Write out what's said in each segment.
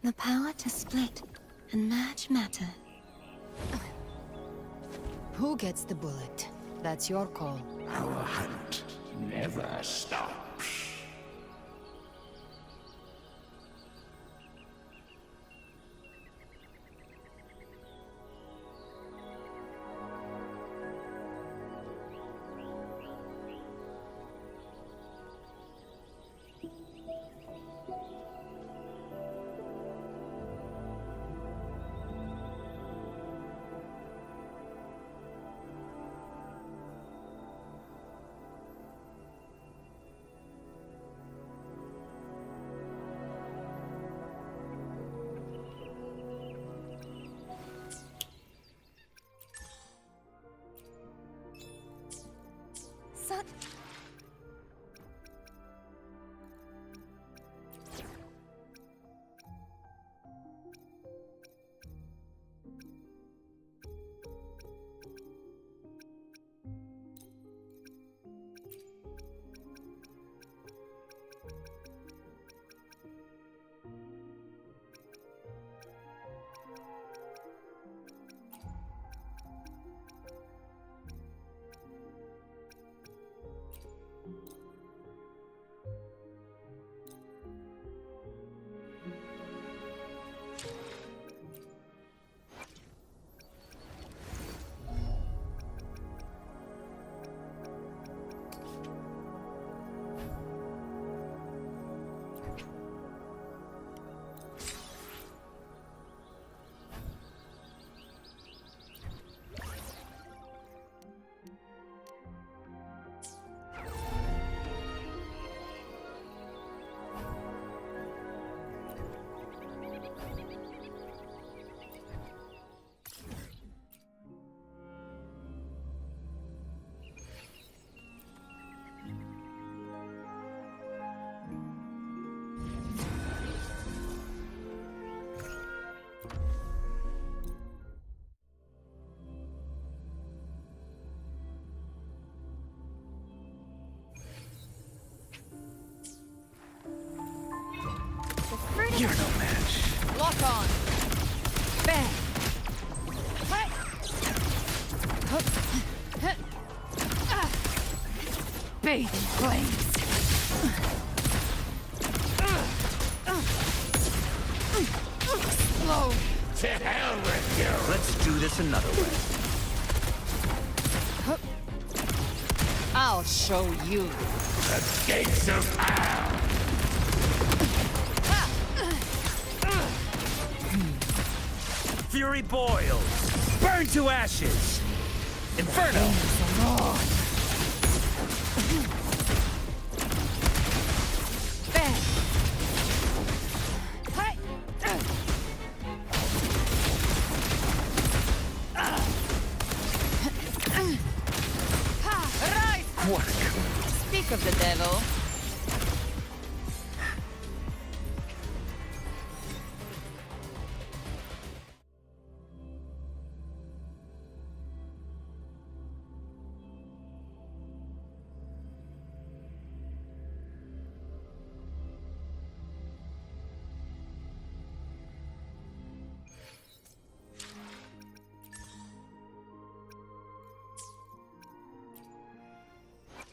The power to split and merge matter. Who gets the bullet? That's your call. Our hunt never stops. You're no match. Lock on. Bang. Hey. Bathe in flames. Slow. To hell with you! Let's do this another way. I'll show you. The gates of hell! Fury boils. Burn to ashes. Inferno. Bang. Hey. Rise. What a coup. Speak of the devil.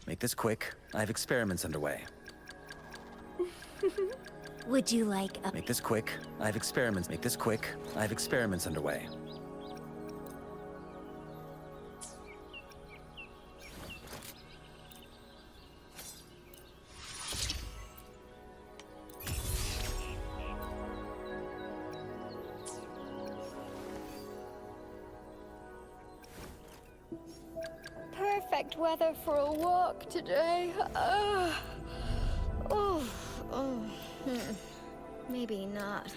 Make this quick. I have experiments underway. Would you like a... Make this quick. I have experiments. Make this quick. I have experiments underway. Perfect weather for a walk today. Maybe not.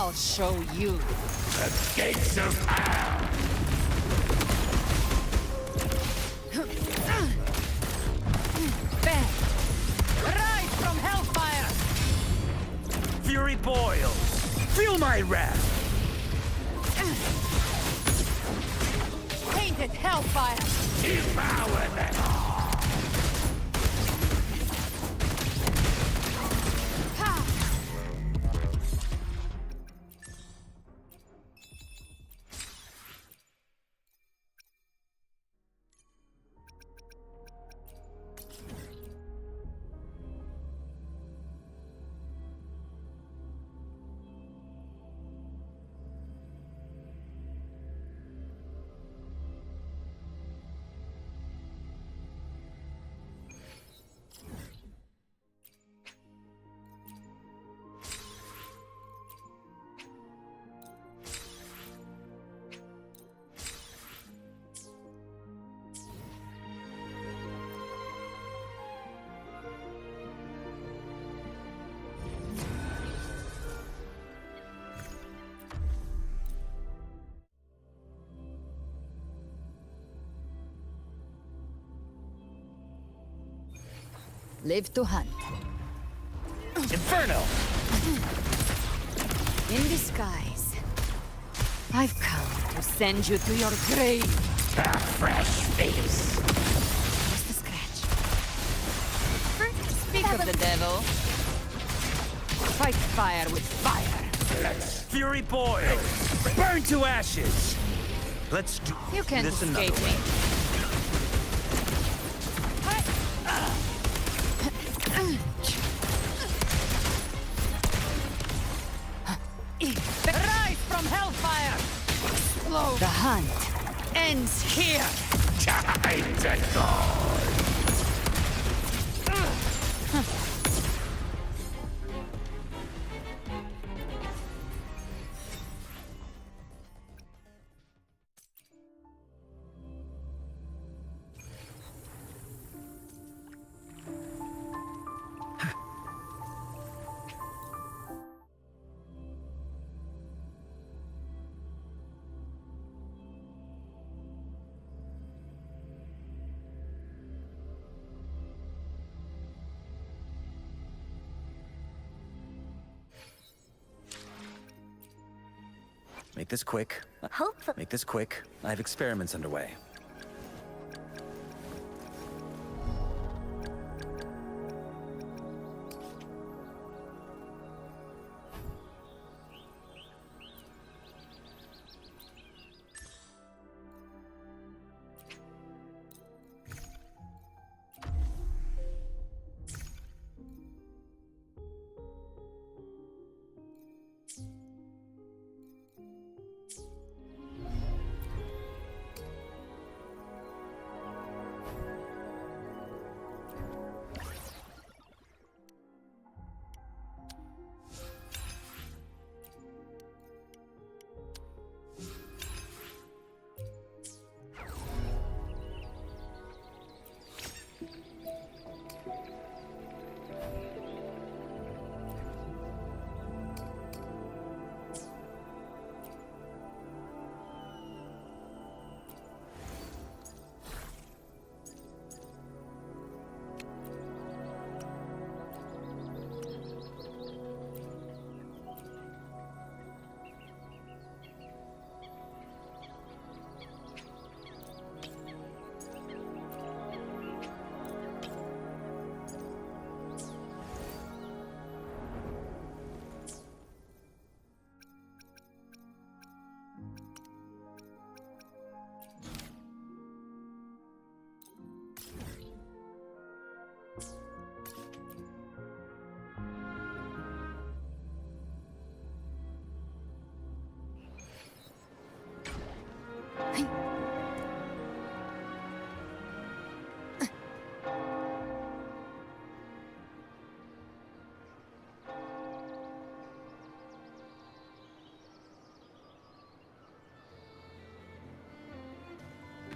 I'll show you. The gates of hell! Bang! Rise from hellfire! Fury boils! Feel my wrath! Painted hellfire! Devour them all! Ha! Live to hunt. Inferno! In disguise. I've come to send you to your grave. A fresh face! Just a scratch. Speak of the devil. Fight fire with fire. Let's Fury boils! Burn to ashes! Let's do You can't this another escape way. me. Rise from hellfire! Explode! The hunt ends here! time to go! Make this quick. Hopefully. Make this quick. I have experiments underway.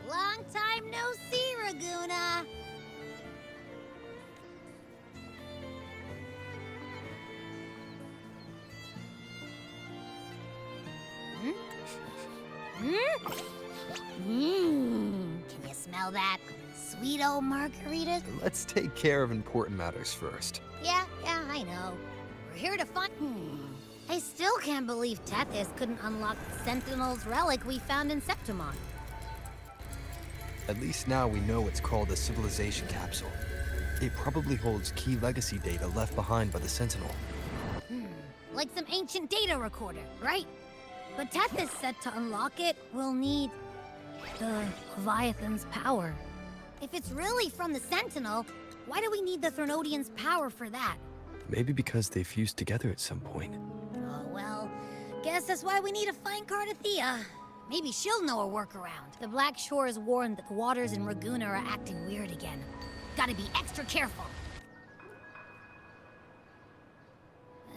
Long time no see, Raguna. Can you smell that? Sweet old margarita? Let's take care of important matters first. Yeah, I know. We're here to find... I still can't believe Tethys couldn't unlock the Sentinel's relic we found in Septimon. At least now we know it's called a civilization capsule. It probably holds key legacy data left behind by the Sentinel. Like some ancient data recorder, right? But Tethys said to unlock it, we'll need... the Leviathan's power. If it's really from the Sentinel, why do we need the Threnodian's power for that? Maybe because they fused together at some point. Oh, well, guess that's why we need to find Cardathea. Maybe she'll know a workaround. The Black Shore is warned that the waters in Raguna are acting weird again. Gotta be extra careful.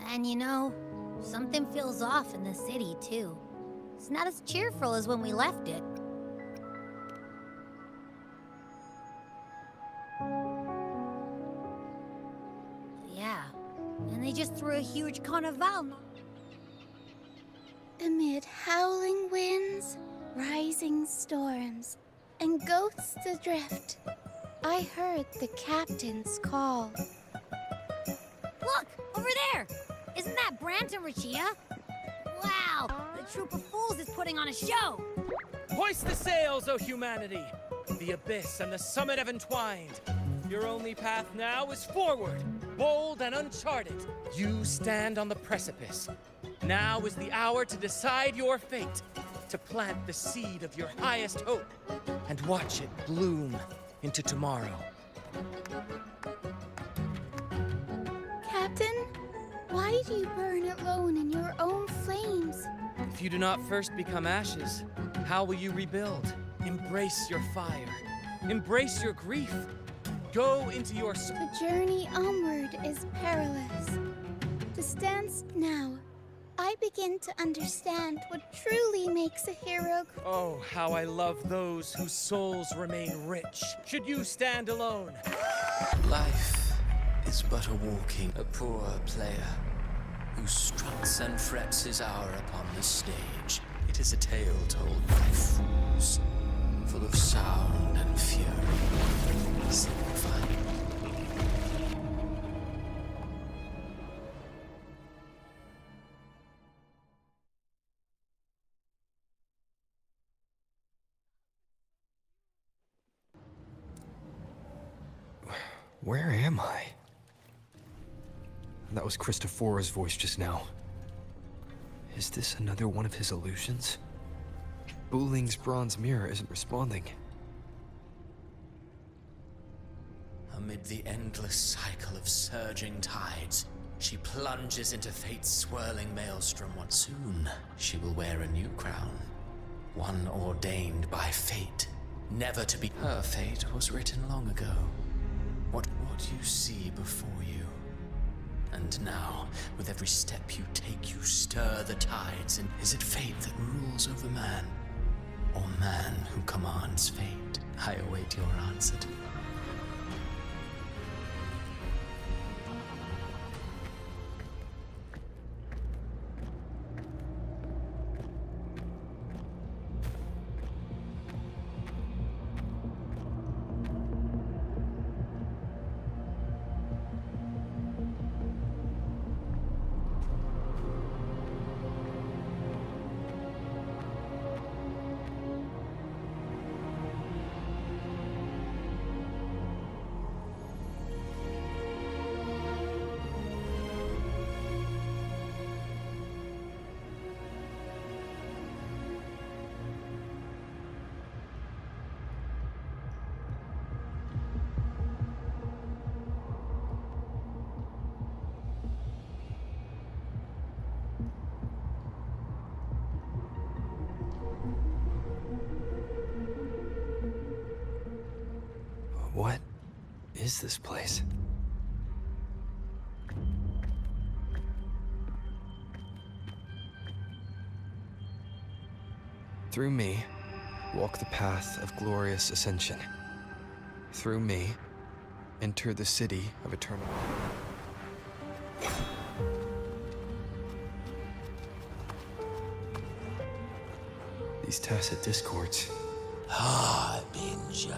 And you know, something feels off in the city, too. It's not as cheerful as when we left it. Yeah, and they just threw a huge carnival. Amid howling winds, rising storms, and ghosts adrift, I heard the captain's call. Look! Over there! Isn't that Brant and Rinascita? Wow! The troop of fools is putting on a show! Hoist the sails, O humanity! The abyss and the summit have entwined. Your only path now is forward, bold and uncharted. You stand on the precipice. Now is the hour to decide your fate, to plant the seed of your highest hope, and watch it bloom into tomorrow. Captain, why do you burn alone in your own flames? If you do not first become ashes, how will you rebuild? Embrace your fire. Embrace your grief. Go into your... The journey onward is perilous. To stand now, I begin to understand what truly makes a hero. Oh, how I love those whose souls remain rich. Should you stand alone? Life is but a walking, a poor player who struts and frets his hour upon the stage. It is a tale told by fools, full of sound and fury, signifying. Where am I? That was Christophora's voice just now. Is this another one of his illusions? Buling's bronze mirror isn't responding. Amid the endless cycle of surging tides, she plunges into fate's swirling maelstrom. What soon she will wear a new crown, one ordained by fate, never to be. Her fate was written long ago. What you see before you. And now, with every step you take, you stir the tides. And is it fate that rules over man? Or man who commands fate? I await your answer to... What is this place? Through me, walk the path of glorious ascension. Through me, enter the city of eternal. These tacit discords. Harbinger.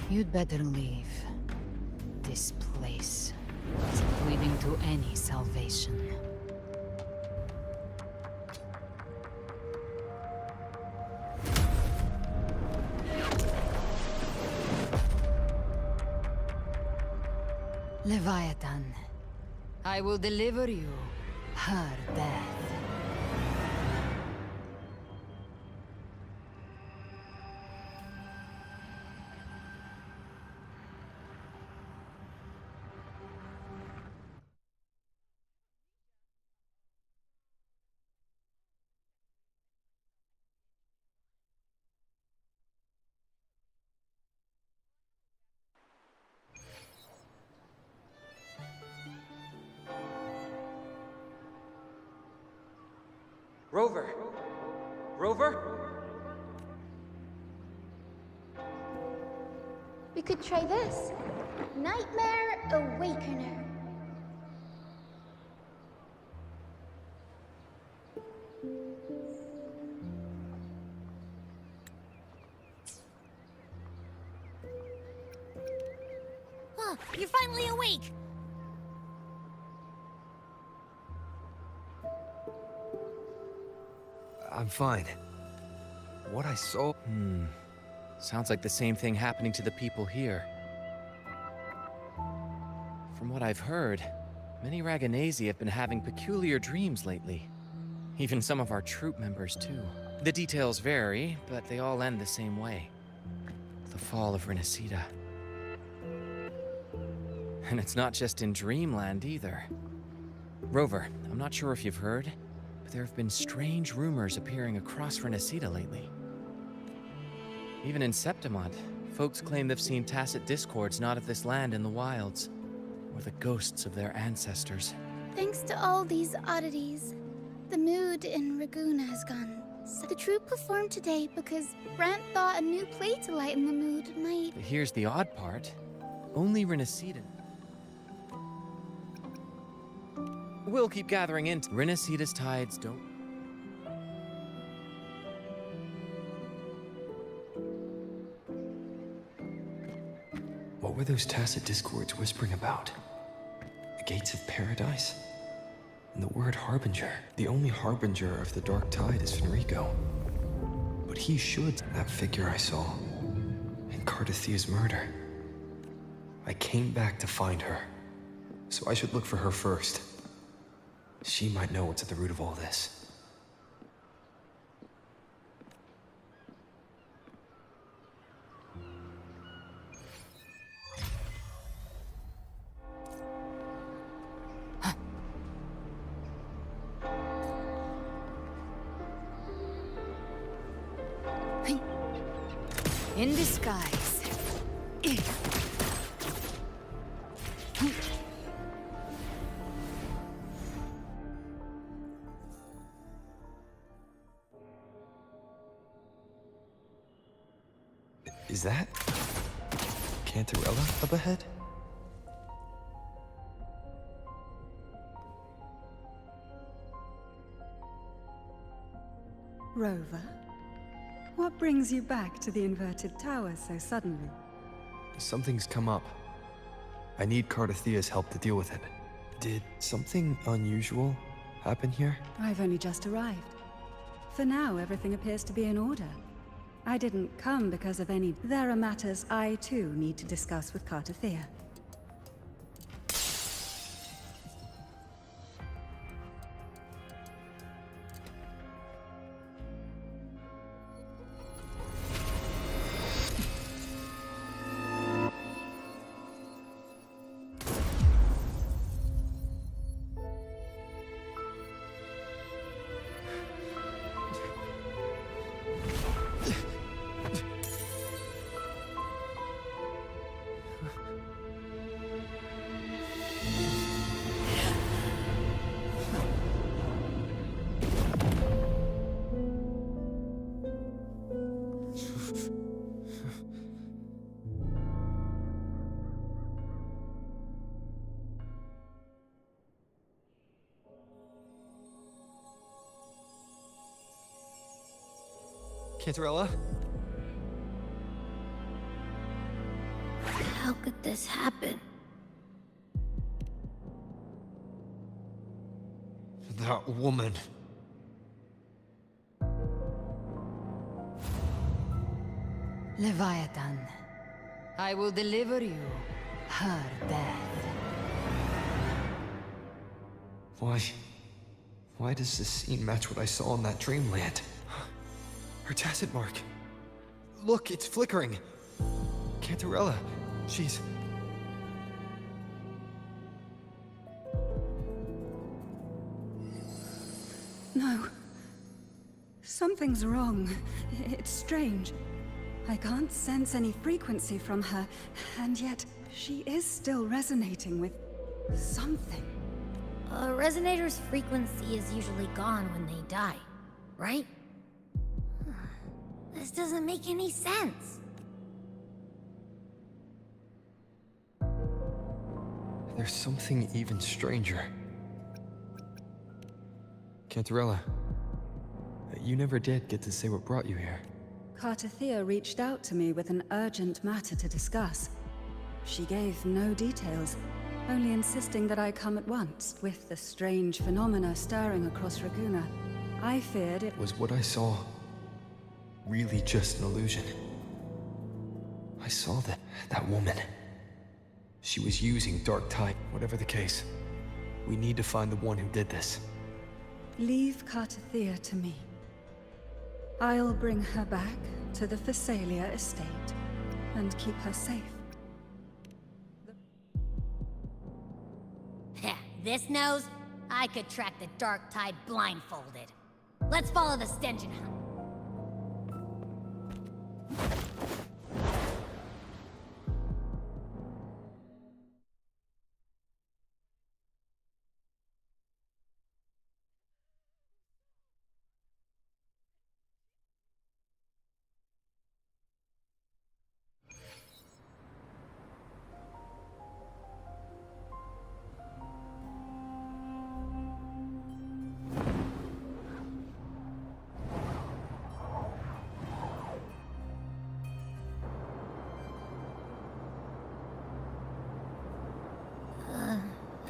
You'd better leave. This place isn't leading to any salvation. Leviathan, I will deliver you her death. Rover! Rover? We could try this. Nightmare Awakener. Oh, you're finally awake! I'm fine. What I saw... Sounds like the same thing happening to the people here. From what I've heard, many Raganesi have been having peculiar dreams lately. Even some of our troop members, too. The details vary, but they all end the same way. The fall of Rinascita. And it's not just in Dreamland, either. Rover, I'm not sure if you've heard, but there have been strange rumors appearing across Rinascita lately. Even in Septimont, folks claim they've seen tacit discords not of this land in the wilds, or the ghosts of their ancestors. Thanks to all these oddities, the mood in Raguna has gone. So the troupe performed today because Brant thought a new play to lighten the mood might... But here's the odd part. Only Rinascita. We'll keep gathering in. Rinascita's tides don't... What were those tacit discords whispering about? The gates of paradise? And the word harbinger. The only harbinger of the dark tide is Fenrico. But he should... That figure I saw. In Cardathia's murder. I came back to find her. So I should look for her first. She might know what's at the root of all this. In disguise. Is that... Cantarella up ahead? Rover, what brings you back to the inverted tower so suddenly? Something's come up. I need Cardathia's help to deal with it. Did something unusual happen here? I've only just arrived. For now, everything appears to be in order. I didn't come because of any... There are matters I, too, need to discuss with Cardathia. Cantarella? How could this happen? That woman. Leviathan, I will deliver you her death. Why does this scene match what I saw in that dreamland? Her tacit mark. Look, it's flickering. Cantarella, she's... No. Something's wrong. It's strange. I can't sense any frequency from her, and yet she is still resonating with something. A resonator's frequency is usually gone when they die, right? This doesn't make any sense. There's something even stranger. Cantarella, you never did get to say what brought you here. Cartathea reached out to me with an urgent matter to discuss. She gave no details, only insisting that I come at once. With the strange phenomena stirring across Raguna, I feared it Was what I saw really just an illusion? I saw that woman. She was using Dark Tide. Whatever the case, we need to find the one who did this. Leave Cartathea to me. I'll bring her back to the Phasalia estate and keep her safe. Heh, this nose? I could track the Dark Tide blindfolded. Let's follow the Stengen Hunt.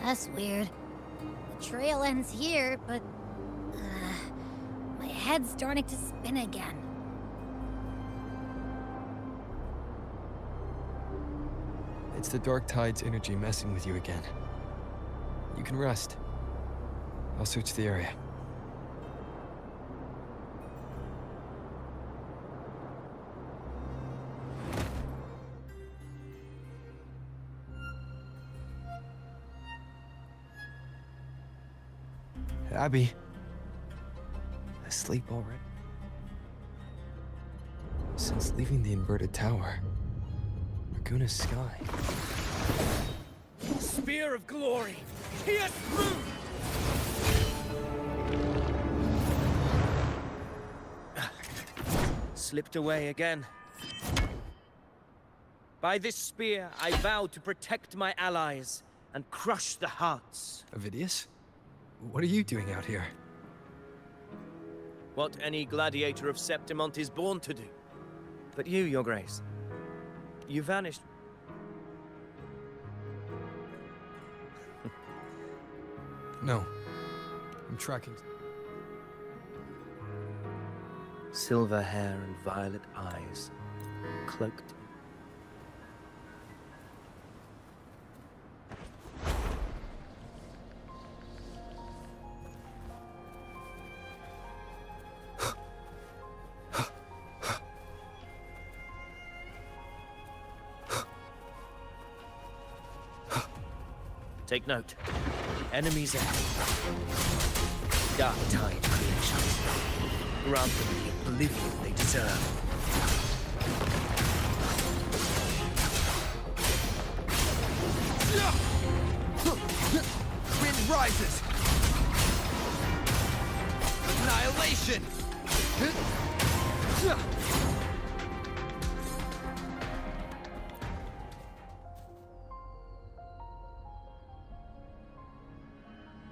That's weird. The trail ends here, but... my head's starting to spin again. It's the Dark Tide's energy messing with you again. You can rest. I'll search the area. Abby. Asleep already? Since leaving the inverted tower, Raguna's sky. Spear of glory! Pierce through! Slipped away again. By this spear, I vow to protect my allies and crush the hearts. Avidius? What are you doing out here? What any gladiator of Septimont is born to do. But you, Your Grace, you vanished. No. I'm tracking. Silver hair and violet eyes, cloaked. Take note. Enemies ahead. Dark Tide creations. Grant them the oblivion they deserve. Wind rises! Annihilation!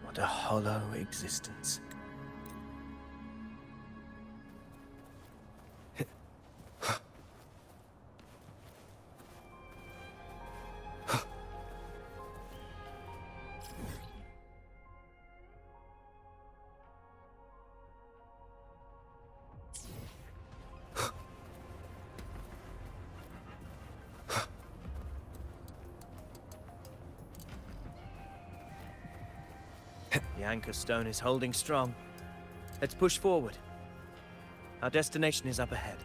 What a hollow existence. The anchor stone is holding strong. Let's push forward. Our destination is up ahead.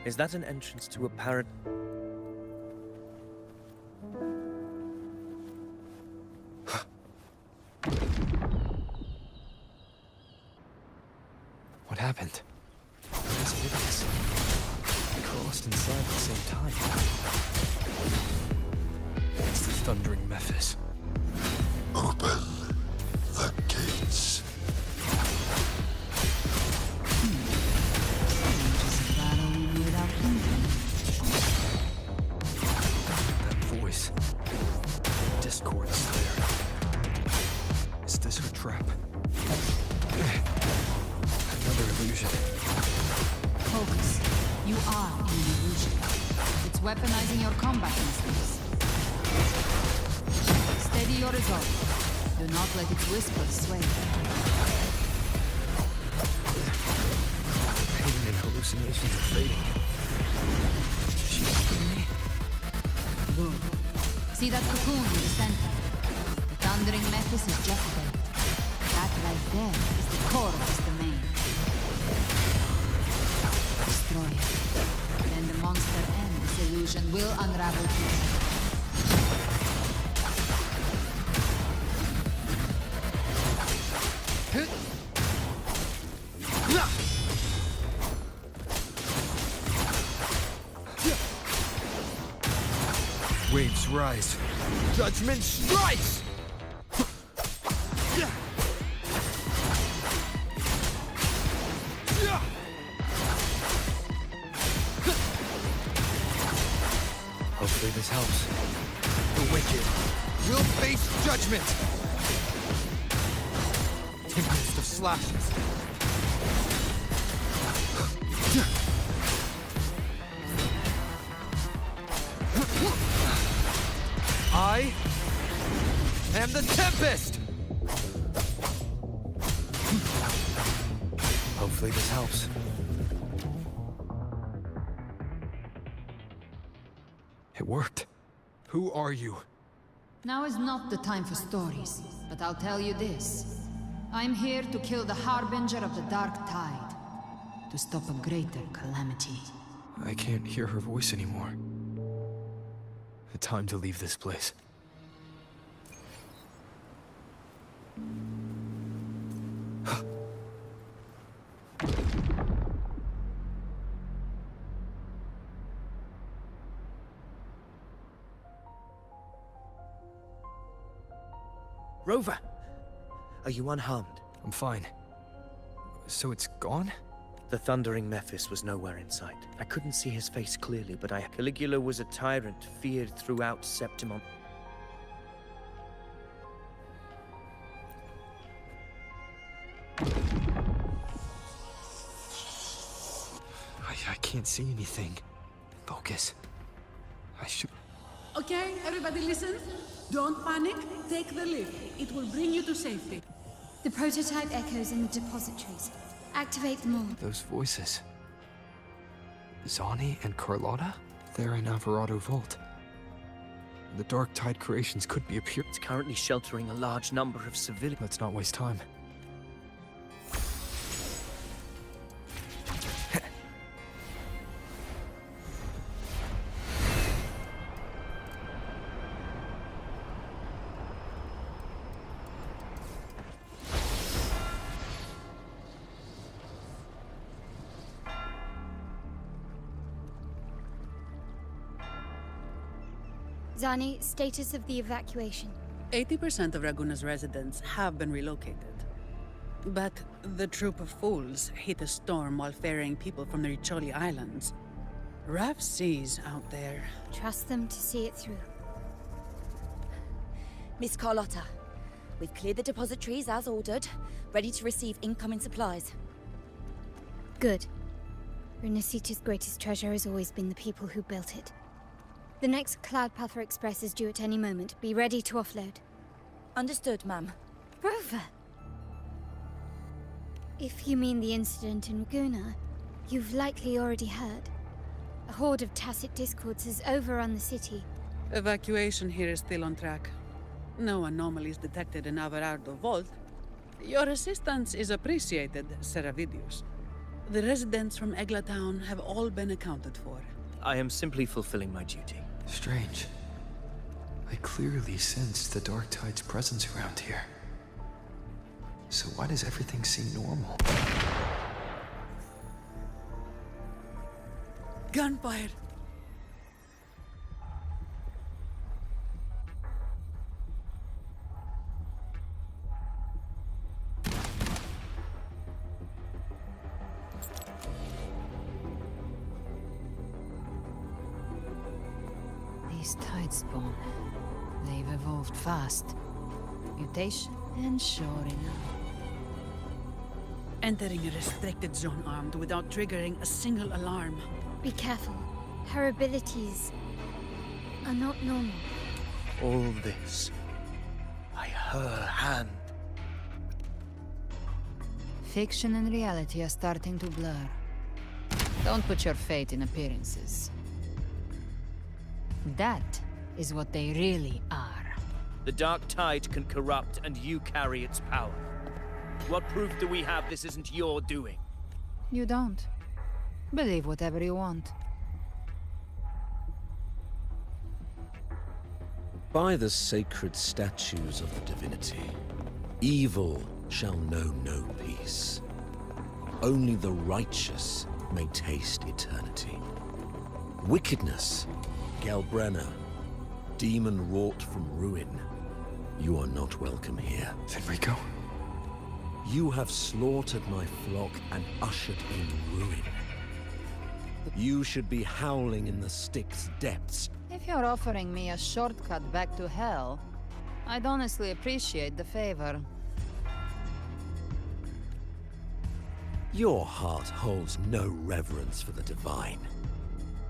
Is that an entrance to a What happened? These idiots crossed inside at the same time. It's the Thundering Mephis. Open the gates. That voice. Discord is there. Is this her trap? Another illusion. Focus. You are in an illusion. It's weaponizing your combat instincts. Steady your resolve. Do not let its whispers sway. Pain and hallucinations are fading. She's helping me? See that cocoon in the center? The Thundering Mephis is just there. That right there is the core of this domain. Destroy it. Then the monster and this illusion will unravel too. Waves rise. Judgment strikes! Hopefully this helps. The wicked will face judgment! Tempest of slashes. I am the Tempest! Hopefully this helps. It worked. Who are you? Now is not the time for stories, but I'll tell you this. I'm here to kill the Harbinger of the Dark Tide. To stop a greater calamity. I can't hear her voice anymore. Time to leave this place. Rover! Are you unharmed? I'm fine. So it's gone? The Thundering Mephis was nowhere in sight. I couldn't see his face clearly, but Caligula was a tyrant, feared throughout Septimon. I can't see anything. Focus. I should... Okay, everybody listen. Don't panic. Take the lift. It will bring you to safety. The prototype echoes in the depositories. Activate them all. Those voices. Zani and Carlotta? They're in Alvarado Vault. The Dark Tide creations could be a pure... It's currently sheltering a large number of civilians. Let's not waste time. Zani, status of the evacuation. 80% of Raguna's residents have been relocated. But the troop of fools hit a storm while ferrying people from the Riccioli Islands. Rough seas out there. Trust them to see it through. Miss Carlotta, we've cleared the depositories as ordered, ready to receive incoming supplies. Good. Rinascita's greatest treasure has always been the people who built it. The next Cloudpuffer Express is due at any moment. Be ready to offload. Understood, ma'am. Rover! If you mean the incident in Raguna, you've likely already heard. A horde of Tacit Discords has overrun the city. Evacuation here is still on track. No anomalies detected in Averardo Vault. Your assistance is appreciated, Seravidius. The residents from Eglatown have all been accounted for. I am simply fulfilling my duty. Strange. I clearly sensed the Dark Tide's presence around here. So why does everything seem normal? Gunfire! These tide spawn. They've evolved fast. Mutation, and sure enough. Entering a restricted zone armed without triggering a single alarm. Be careful. Her abilities are not normal. All this by her hand. Fiction and reality are starting to blur. Don't put your faith in appearances. That is what they really are. The Dark Tide can corrupt, and you carry its power. What proof do we have this isn't your doing? You don't. Believe whatever you want. By the sacred statues of the divinity, evil shall know no peace. Only the righteous may taste eternity. Wickedness, Galbrena, demon wrought from ruin, you are not welcome here. Fenrico? You have slaughtered my flock and ushered in ruin. You should be howling in the Styx depths. If you're offering me a shortcut back to hell, I'd honestly appreciate the favor. Your heart holds no reverence for the divine.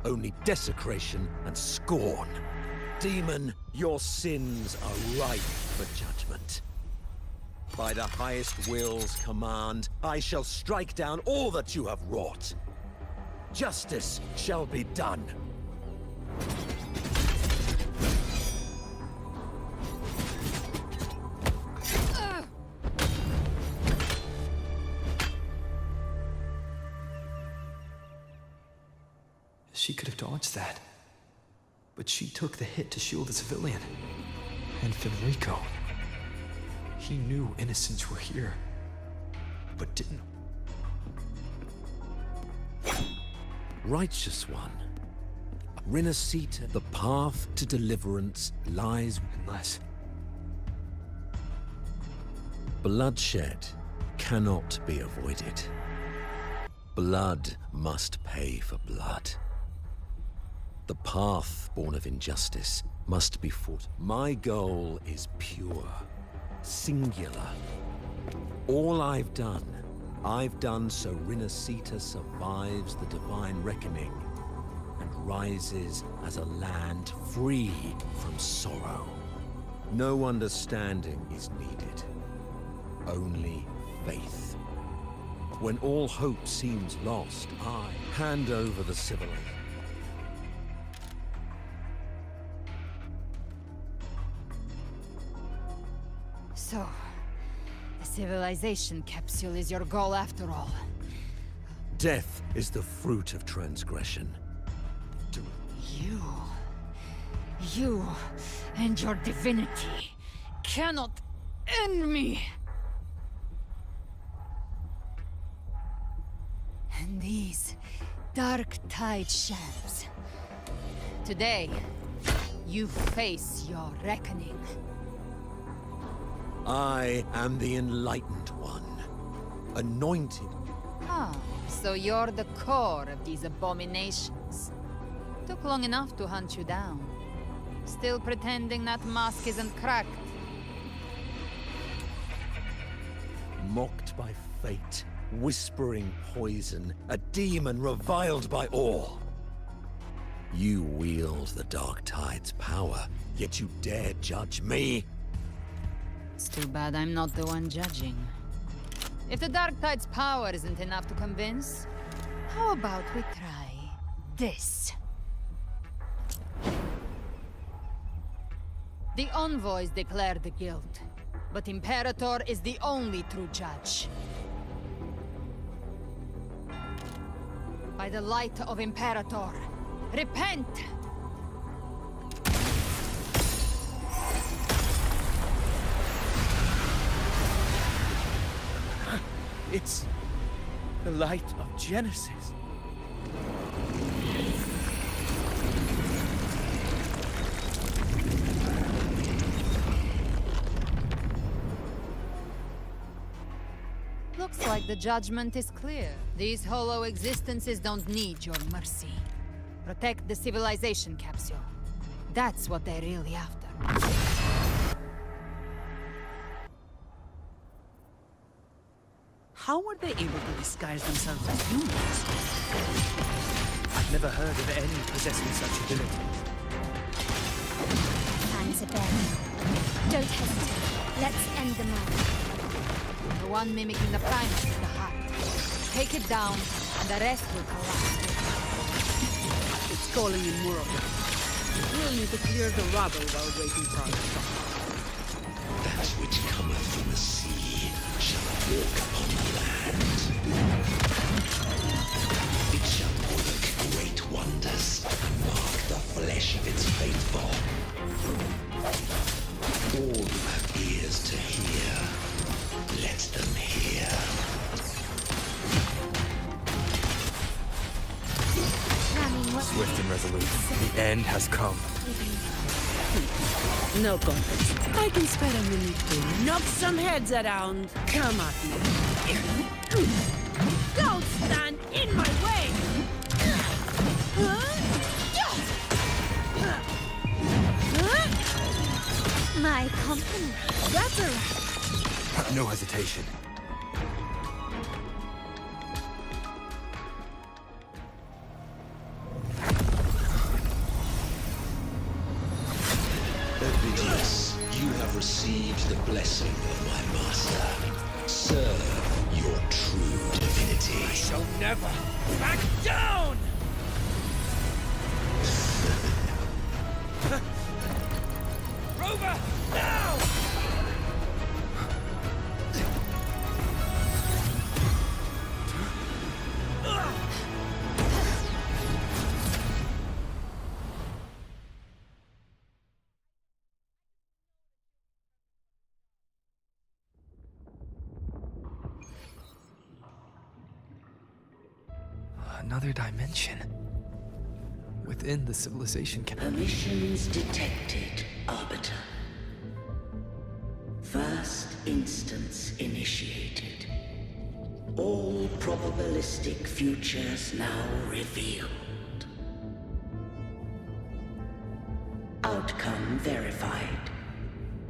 Only desecration and scorn. Demon, your sins are ripe for judgment. By the highest will's command, I shall strike down all that you have wrought. Justice shall be done. She could have dodged that. But she took the hit to shield the civilian. And Fenrico. He knew innocents were here, but didn't. Righteous one. Rinascita, the path to deliverance lies Unless. Bloodshed cannot be avoided. Blood must pay for blood. The path born of injustice must be fought. My goal is pure, singular. All I've done so Rinascita survives the divine reckoning and rises as a land free from sorrow. No understanding is needed, only faith. When all hope seems lost, I hand over the civilization. So, the civilization capsule is your goal after all. Death is the fruit of transgression. You and your divinity cannot end me. And these Dark Tide shams. Today, you face your reckoning. I am the Enlightened One, anointed. Ah, so you're the core of these abominations. Took long enough to hunt you down. Still pretending that mask isn't cracked. Mocked by fate, whispering poison, a demon reviled by all. You wield the Dark Tide's power, yet you dare judge me? It's too bad I'm not the one judging. If the Dark Tide's power isn't enough to convince, how about we try this? The envoys declared the guild, but Imperator is the only true judge. By the light of Imperator, repent! It's the light of Genesis. Looks like the judgment is clear. These hollow existences don't need your mercy. Protect the civilization capsule. That's what they're really after. How were they able to disguise themselves as humans? I've never heard of any possessing such ability. Hands are bare. Don't hesitate. Let's end them all. The one mimicking the primus is the heart. Take it down, and the rest will collapse. It's calling in more of them. We'll need to clear the rubble while waiting for our stop. That which cometh from the sea shall walk upon the land. It shall work great wonders and mark the flesh of its faithful. All who have ears to hear, let them hear. Swift and resolute. The end has come. No contest. I can spare a minute to knock some heads around. Come at me. Don't stand in my way! My company. That's a rat. No hesitation. Ovidius, you have received the blessing of my master. Serve your true divinity. I shall never back down! Rover, now! Another dimension. Within the civilization Permissions detected, Arbiter. First instance initiated. All probabilistic futures now revealed. Outcome verified.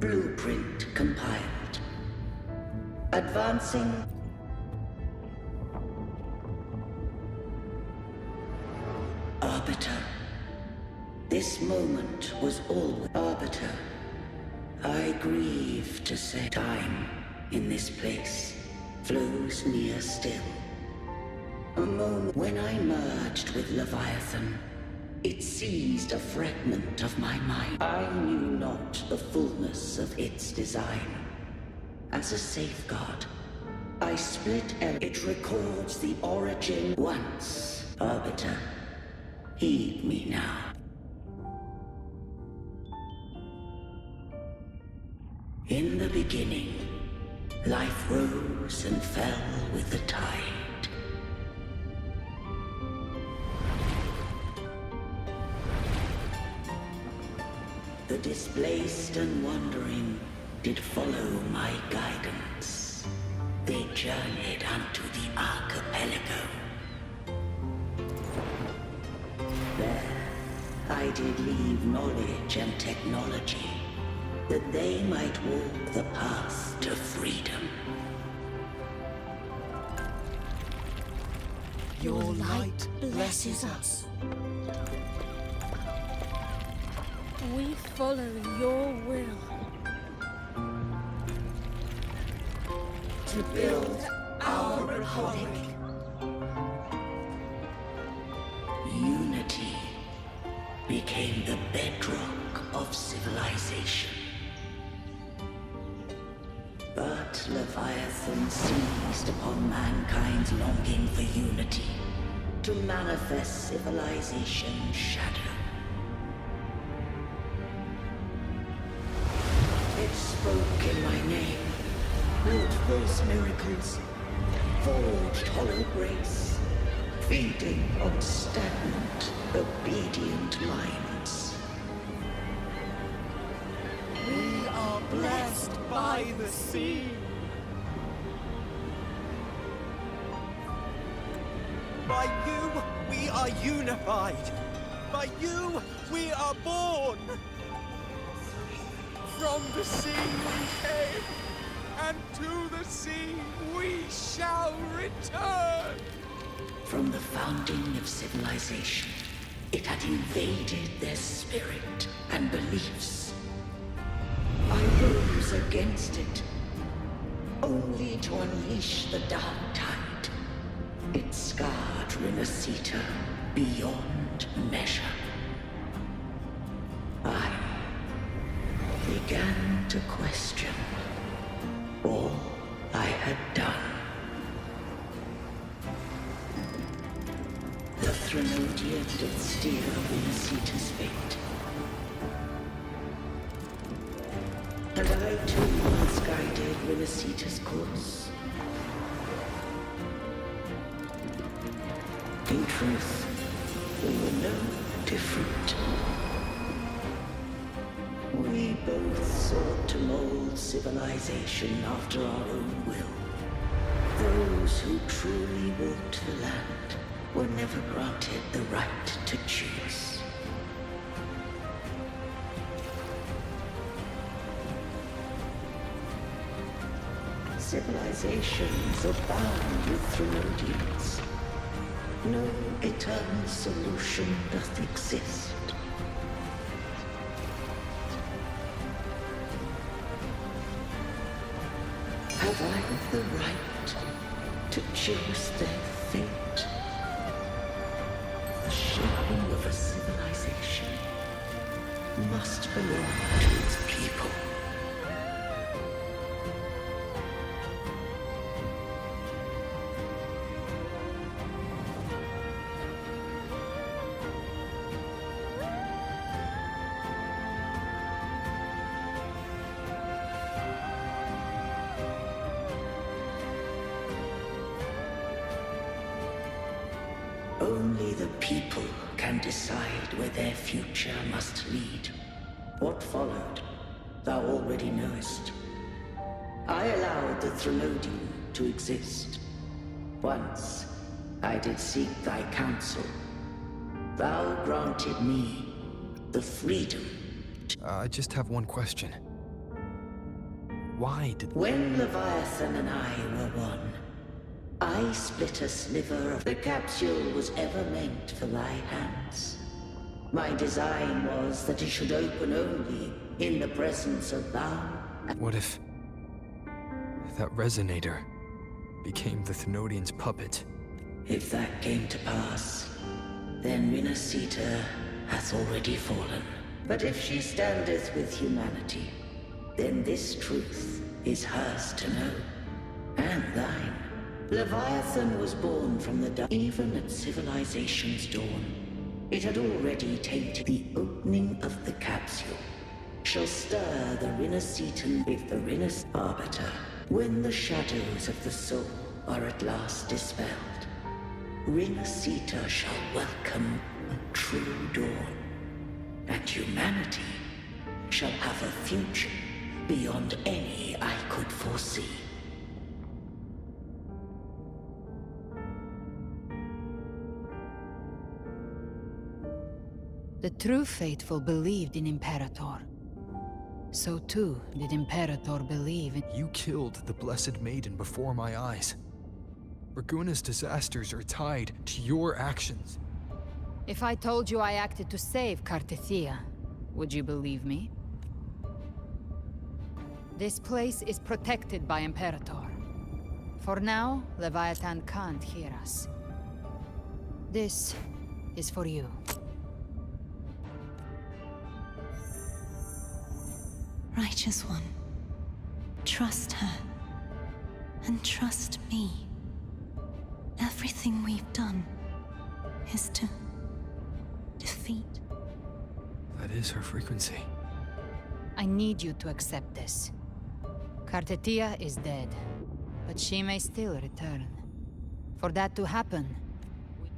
Blueprint compiled. Advancing. Arbiter. This moment was all Arbiter. I grieve to say time in this place flows near still. A moment when I merged with Leviathan, it seized a fragment of my mind. I knew not the fullness of its design. As a safeguard, I split it records the origin once, Arbiter. Heed me now. In the beginning, life rose and fell with the tide. The displaced and wandering did follow my guidance. They journeyed unto the archipelago. There, I did leave knowledge and technology, that they might walk the path to freedom. Your light blesses us. We follow your will. To build Our republic. Unity became the bedrock of civilization. But Leviathan seized upon mankind's longing for unity to manifest civilization's shadow. It spoke in my name, wrought those miracles, forged hollow grace, feeding on stagnant, obedient minds. We are blessed by the sea. By you, we are unified. By you, we are born. From the sea we came, and to the sea we shall return. From the founding of civilization, it had invaded their spirit and beliefs. I rose against it, only to unleash the dark tide. It scarred Rinascita beyond measure. I began to question all I had done. The Threnodian did steer Rinascita's fate. And I too misguided Rinascita's course. In truth, we were no different. We both sought to mold civilization after our own will. Those who truly walked the land were never granted the right to choose. Civilizations abound with Threnodians. No eternal solution doth exist. Have I the right to choose their fate? The shaping of a civilization must belong to its people. Only the people can decide where their future must lead. What followed, thou already knowest. I allowed the Threnodian to exist. Once, I did seek thy counsel. Thou granted me the freedom to... I just have one question. Why did... When Leviathan and I were one, I split a sliver of the capsule was ever meant for thy hands. My design was that it should open only in the presence of thou. What if that resonator became the Thenodian's puppet? If that came to pass, then Rinascita hath already fallen. But if she standeth with humanity, then this truth is hers to know, and thine. Leviathan was born from the dark. Even at civilization's dawn, it had already tainted. The opening of the capsule shall stir the Rinascitan if the Rinascitan arbiter, when the shadows of the soul are at last dispelled. Rinascita shall welcome a true dawn, and humanity shall have a future beyond any I could foresee. The true faithful believed in Imperator. So too did Imperator believe in... You killed the Blessed Maiden before my eyes. Raguna's disasters are tied to your actions. If I told you I acted to save Cartithia, would you believe me? This place is protected by Imperator. For now, Leviathan can't hear us. This is for you. Righteous One, trust her. And trust me. Everything we've done is to defeat. That is her frequency. I need you to accept this. Kartetia is dead, but she may still return. For that to happen,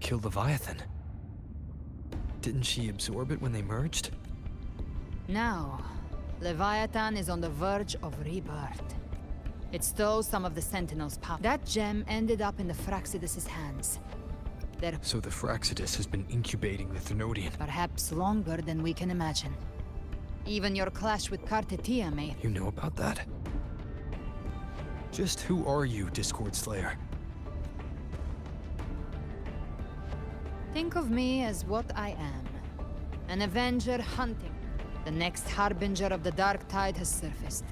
Kill Leviathan. Didn't she absorb it when they merged? now, Leviathan is on the verge of rebirth. It stole some of the Sentinel's power. That gem ended up in the Fraxidus' hands. So the Fraxidus has been incubating the Thenodian. Perhaps longer than we can imagine. Even your clash with Kartetia may... You know about that? Just who are you, Discord Slayer? Think of me as what I am. An Avenger hunting. The next Harbinger of the Dark Tide has surfaced.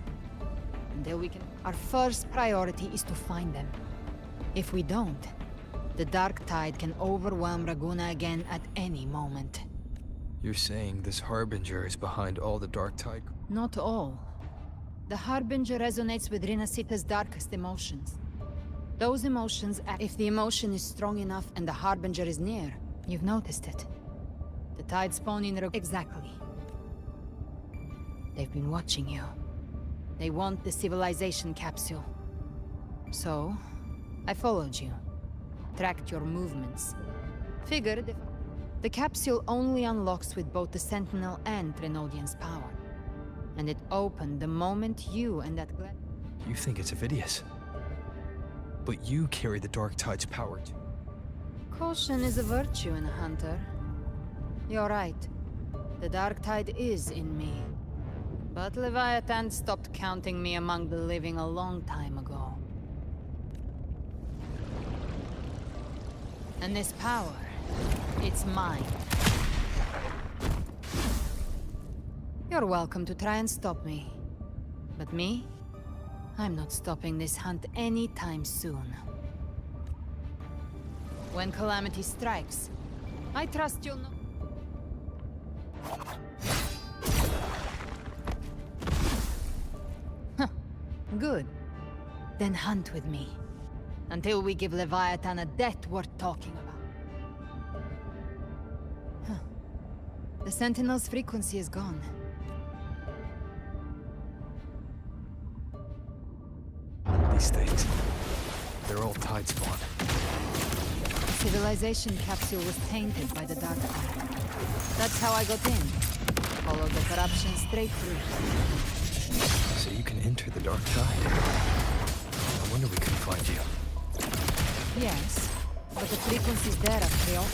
Until we can... Our first priority is to find them. If we don't, the Dark Tide can overwhelm Raguna again at any moment. You're saying this Harbinger is behind all the Dark Tide? Not all. The Harbinger resonates with Rinascita's darkest emotions. Those emotions act... If the emotion is strong enough and the Harbinger is near, you've noticed it. The Tide spawn in Exactly. They've been watching you. They want the civilization capsule. So, I followed you. Tracked your movements. Figured if... The capsule only unlocks with both the Sentinel and Thenodian's power. And it opened the moment you and that You think it's Avidius. But you carry the Dark Tide's power too. Caution is a virtue in a hunter. You're right. The Dark Tide is in me. But Leviathan stopped counting me among the living a long time ago. And this power, it's mine. You're welcome to try and stop me. But me? I'm not stopping this hunt anytime soon. When calamity strikes, I trust you'll know. Good. Then hunt with me. Until we give Leviathan a death worth talking about. The Sentinel's frequency is gone. These things. They're all Tide spawn. Civilization capsule was tainted by the Dark Tide. That's how I got in. Followed the corruption straight through. So you can enter the Dark Tide. No wonder we couldn't find you. Yes, but the frequency's there after all.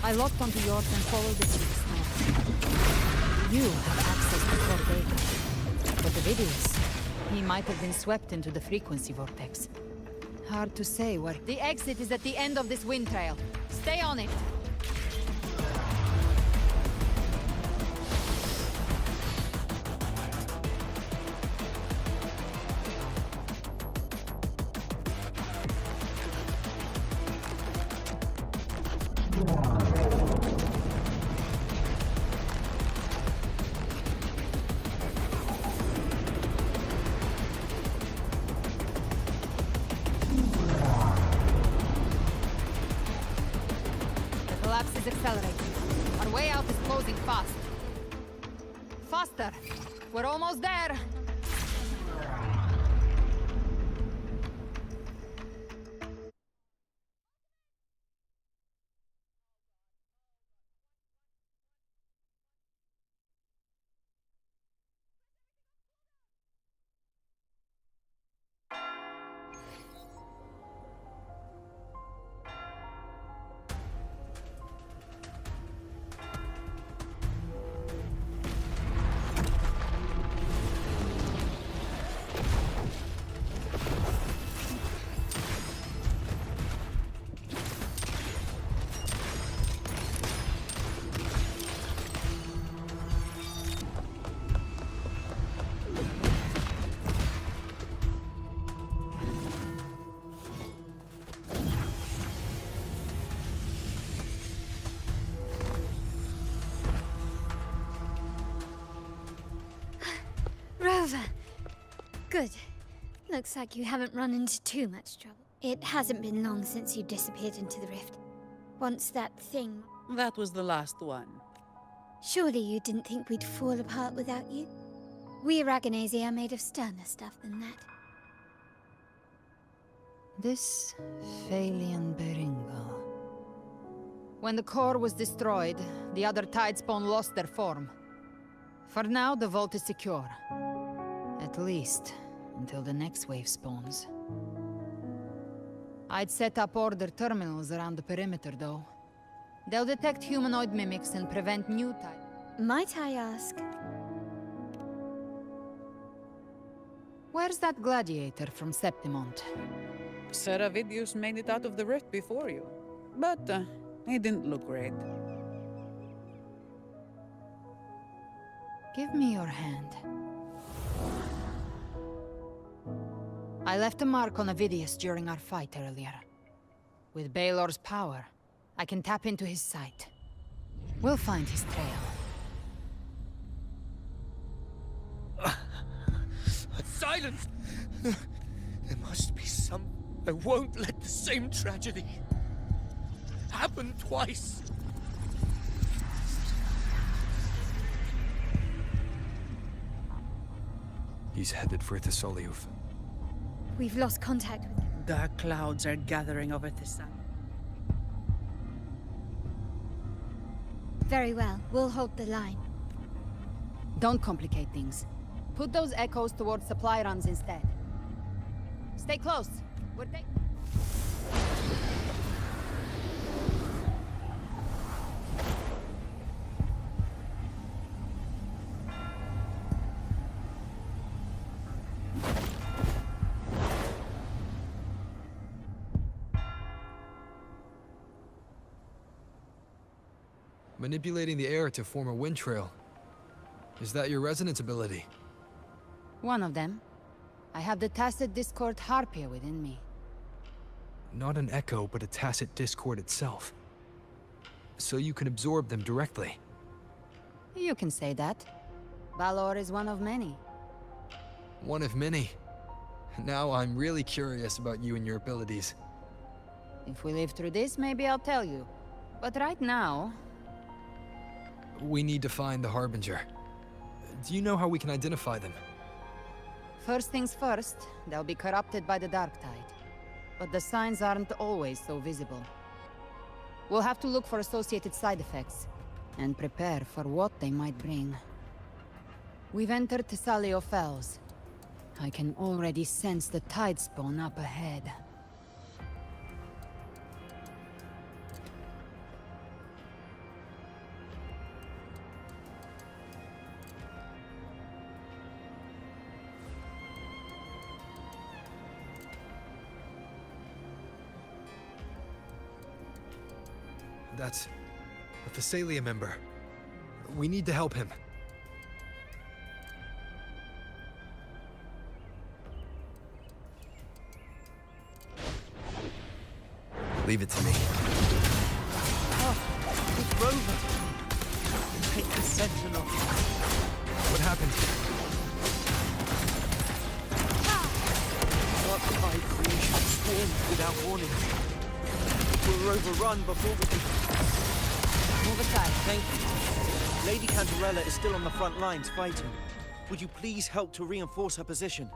I locked onto yours and followed the signal. You have access to core data. But Avidius, he might have been swept into the frequency vortex. Hard to say where... The exit is at the end of this wind trail. Stay on it! Accelerating. Our way out is closing fast. Faster! We're almost there! Good. Looks like you haven't run into too much trouble. It hasn't been long since you disappeared into the rift. Once that thing... That was the last one. Surely you didn't think we'd fall apart without you? We Aragonese are made of sterner stuff than that. This Phalian Beringo. When the core was destroyed, the other Tidespawn lost their form. For now, the vault is secure. At least, until the next wave spawns. I'd set up order terminals around the perimeter, though. They'll detect humanoid mimics and prevent new Tide... Might I ask? Where's that gladiator from Septimont? Seravidius made it out of the rift before you. But, he didn't look great. Give me your hand. I left a mark on Avidius during our fight earlier. With Baelor's power, I can tap into his sight. We'll find his trail. Silence! There must be some... I won't let the same tragedy happen twice. He's headed for Thessaliuf. We've lost contact with him. Dark clouds are gathering over the sun. Very well. We'll hold the line. Don't complicate things. Put those echoes towards supply runs instead. Stay close. We're Manipulating the air to form a wind trail. Is that your resonance ability? one of them. I have the Tacit Discord Harpia within me. Not an echo, but a Tacit Discord itself. So you can absorb them directly. You can say that. Balor is one of many. One of many. Now I'm really curious about you and your abilities. If we live through this, maybe I'll tell you. But right now... We need to find the Harbinger. Do you know how we can identify them? First things first, they'll be corrupted by the Dark Tide. But the signs aren't always so visible. We'll have to look for associated side effects, and prepare for what they might bring. We've entered Thessalio Fells. I can already sense the Tidespawn up ahead. That's a Thessalia member. We need to help him. Leave it to me. Oh, it's Rover. Take the sentinel. What happened? Dark Tide creation swarmed without warning. We'll overrun before we can... Move aside. Thank you. Lady Cantarella is still on the front lines fighting. Would you please help to reinforce her position?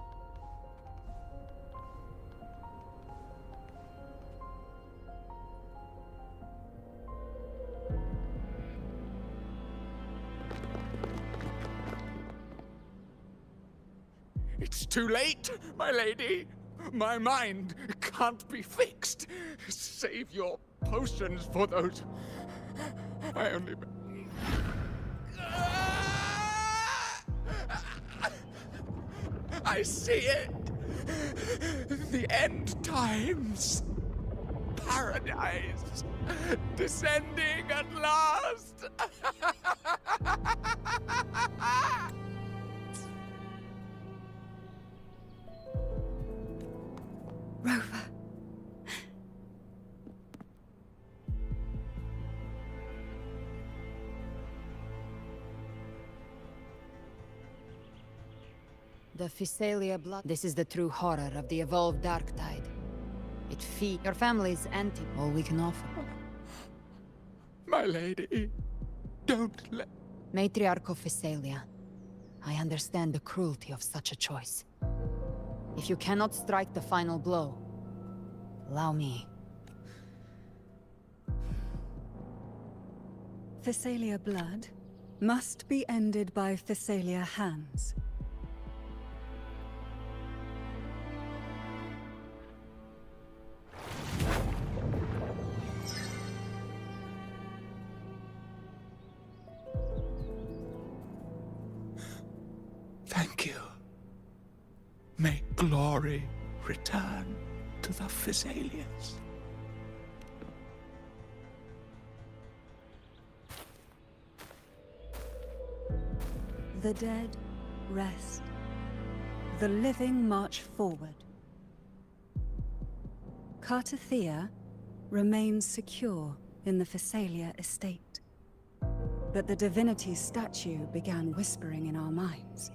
It's too late, my lady. My mind can't be fixed. Save your potions for those. I only... I see it. The end times. Paradise. Descending at last. Rover. The Physalia blood. This is the true horror of the evolved dark tide. It feeds your family's anti. All we can offer. My lady, don't let... Matriarch of Physalia, I understand the cruelty of such a choice. If you cannot strike the final blow, allow me. Physalia blood must be ended by Physalia hands. Thank you. May glory return to the Physalians. The dead rest. The living march forward. Cartathea remains secure in the Physalia estate. But the divinity's statue began whispering in our minds.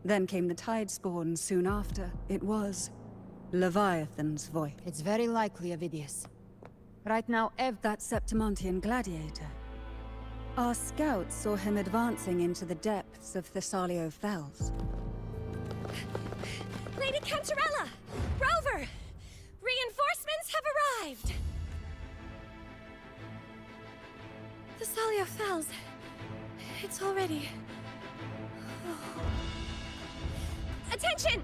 Then came the Tidespawn soon after. It was Leviathan's voice. It's very likely, Avidius. Right now, that Septimontian gladiator. Our scouts saw him advancing into the depths of Thessalio Fells. Lady Cantarella! Rover! Reinforcements have arrived! Thessalio Fells. It's already... Attention!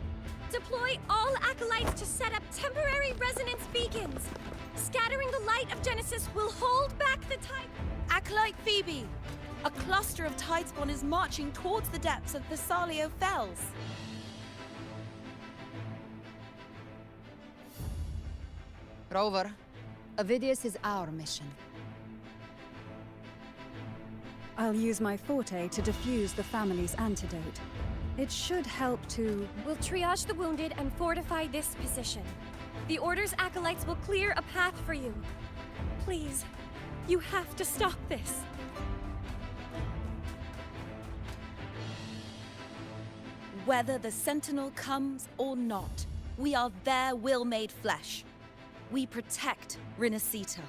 Deploy all acolytes to set up temporary resonance beacons. Scattering the light of Genesis will hold back the tide... Acolyte Phoebe! A cluster of Tidespawn is marching towards the depths of Thessalio Fells. Rover, Avidius is our mission. I'll use my forte to defuse the family's antidote. It should help to... We'll triage the wounded and fortify this position. The Order's acolytes will clear a path for you. Please, you have to stop this. Whether the Sentinel comes or not, we are their will made flesh. We protect Rinascita.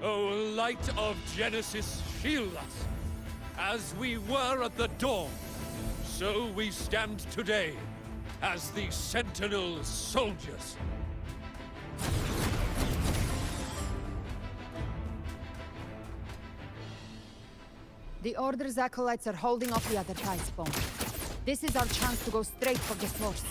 O light of Genesis, shield us. As we were at the dawn, so we stand today, as the Sentinel soldiers. The Order's acolytes are holding off the other Tidespawn. This is our chance to go straight for the source.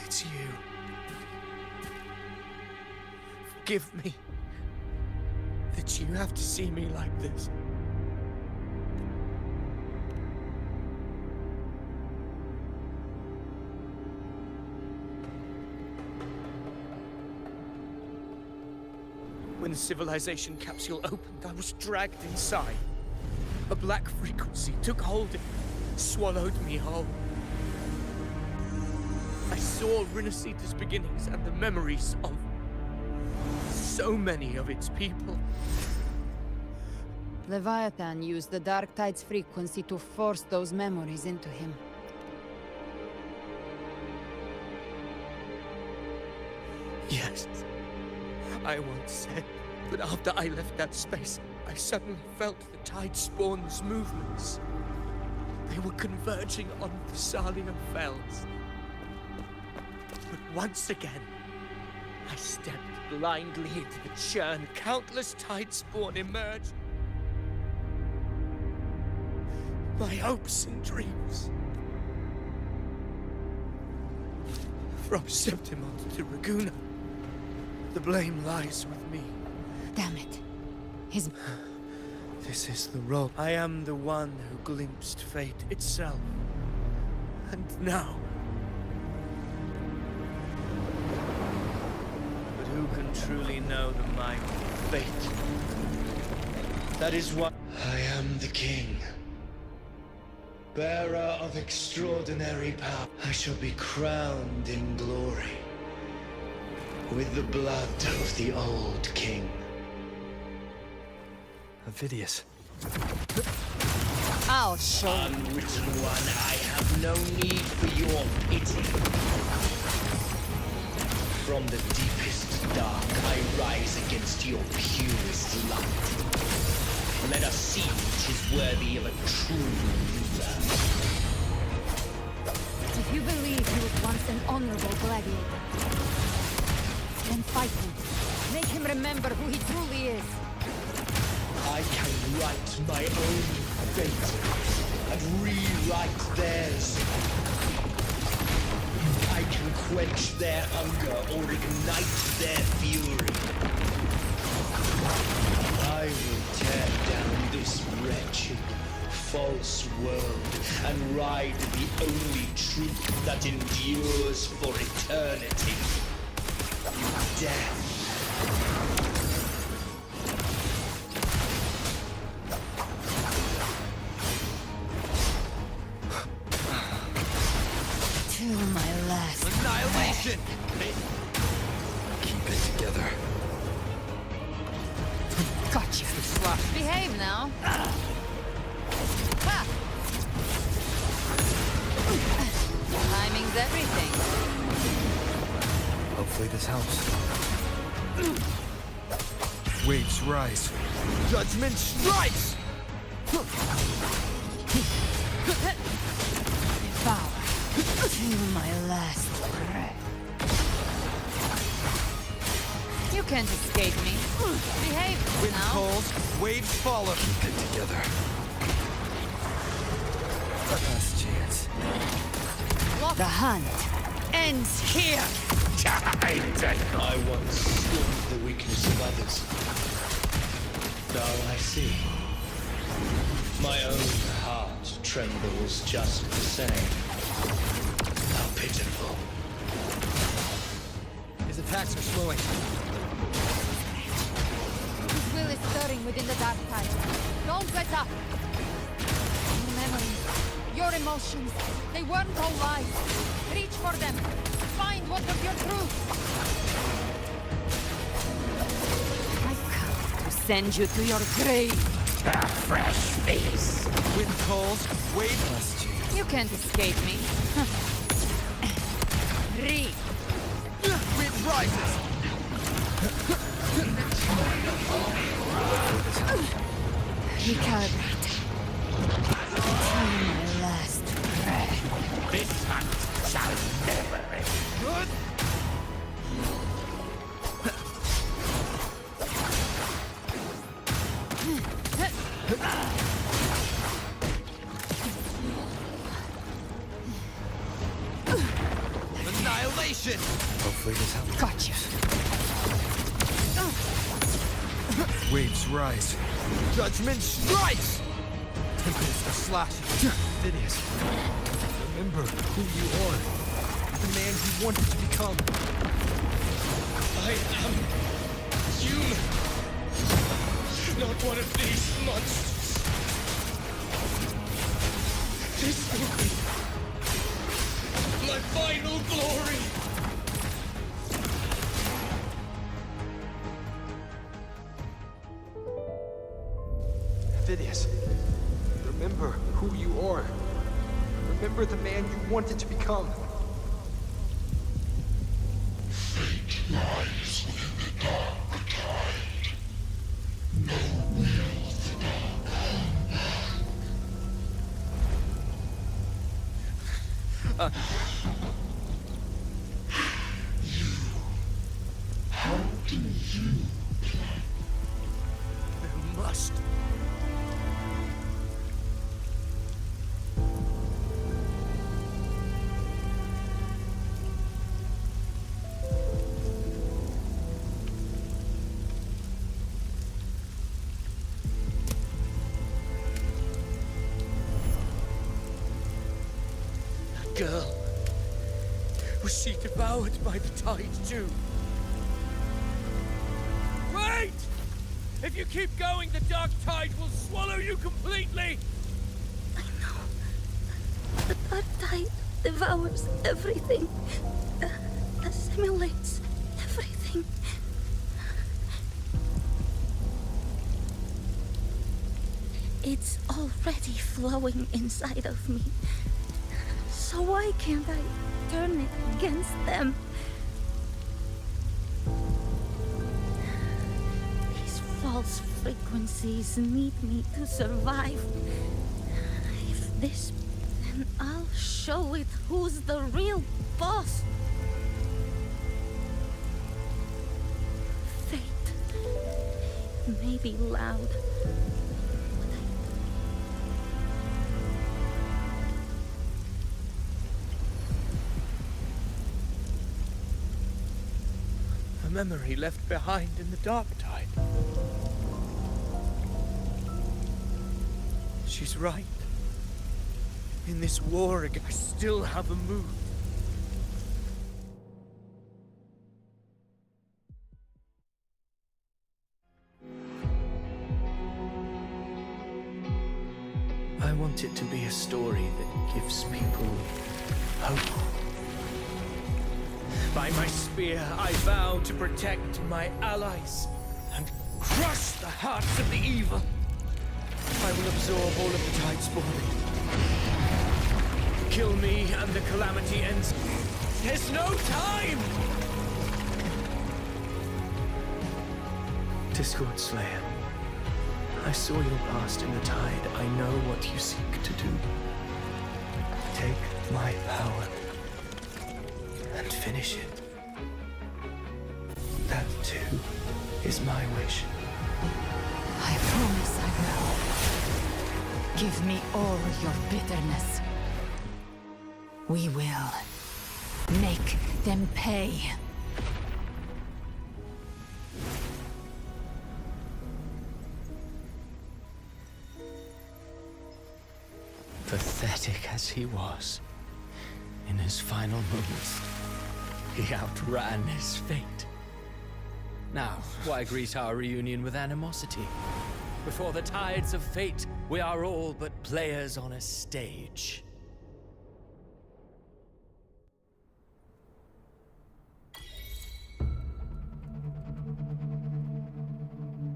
It's you. Forgive me that you have to see me like this. When the civilization capsule opened, I was dragged inside. A black frequency took hold of me, swallowed me whole. I saw Rinascita's beginnings and the memories of so many of its people. Leviathan used the Dark Tide's frequency to force those memories into him. Yes, I once said, but after I left that space, I suddenly felt the Tidespawn's movements. They were converging on Thessalio Fells. But once again, I stepped blindly into the churn. Countless Tidespawn emerged. My hopes and dreams. From Septimont to Raguna, the blame lies with me. Damn it. This is the role. I am the one who glimpsed fate itself. And now... But who can truly know the mind of fate. That is why I am the king, bearer of extraordinary power. I shall be crowned in glory with the blood of the old king. Vidius. I'll show you. Unwritten one, I have no need for your pity. From the deepest dark, I rise against your purest light. Let us see which is worthy of a true ruler. If you believe he was once an honorable gladiator, then fight him. Make him remember who he truly is. I can write my own fate and rewrite theirs. I can quench their hunger or ignite their fury. I will tear down this wretched, false world and ride the only truth that endures for eternity. Death. My last Annihilation! Keep it together. Gotcha. Behave now. Ha! Timing's everything. Hopefully this helps. Waves rise. Judgment strikes! Devour. To my last breath. You can't escape me. Behave Wind now. calls, waves follow. Keep it together. Last chance. The hunt ends here. I once scorned the weakness of others. Now I see. My own heart trembles just the same. How pitiful. His attacks are slowing. His will is stirring within the dark tide. Don't let up. Your memories, your emotions, they weren't all lies. Reach for them. Find what was your truth. I've come to send you to your grave. A fresh face. Wind calls, waves last chance. You can't escape me. Read. Wind rises. Recalibrate. Until my last breath. This hunt shall never end. Good. Annihilation! Hopefully this helps. Gotcha. Waves rise. Judgment strikes! Tempest the slash. Vidius, remember who you are. The man you wanted to become. I am human. Not one of these monsters. This will be my final glory. Vidius, remember who you are. Remember the man you wanted to become. Fate lies within the dark tide. No will for You. How do you plan? You must. Girl, was she devoured by the tide too? If you keep going, the dark tide will swallow you completely! The dark tide devours everything. Assimilates everything. It's already flowing inside of me. So why can't I turn it against them? These false frequencies need me to survive. If this, then I'll show it who's the real boss. Fate may be loud. A memory left behind in the dark tide. She's right. In this war again, I still have a mood. I want it to be a story that gives people hope. By my spear, I vow to protect my allies and crush the hearts of the evil. I will absorb all of the tide spawn. Kill me and the calamity ends. There's no time! Discord Slayer, I saw your past in the tide. I know what you seek to do. Take my power and finish it. That too is my wish. I promise I will. Give me all your bitterness. We will make them pay. Pathetic as he was, in his final moments, he outran his fate. Now, why greet our reunion with animosity? Before the tides of fate, we are all but players on a stage.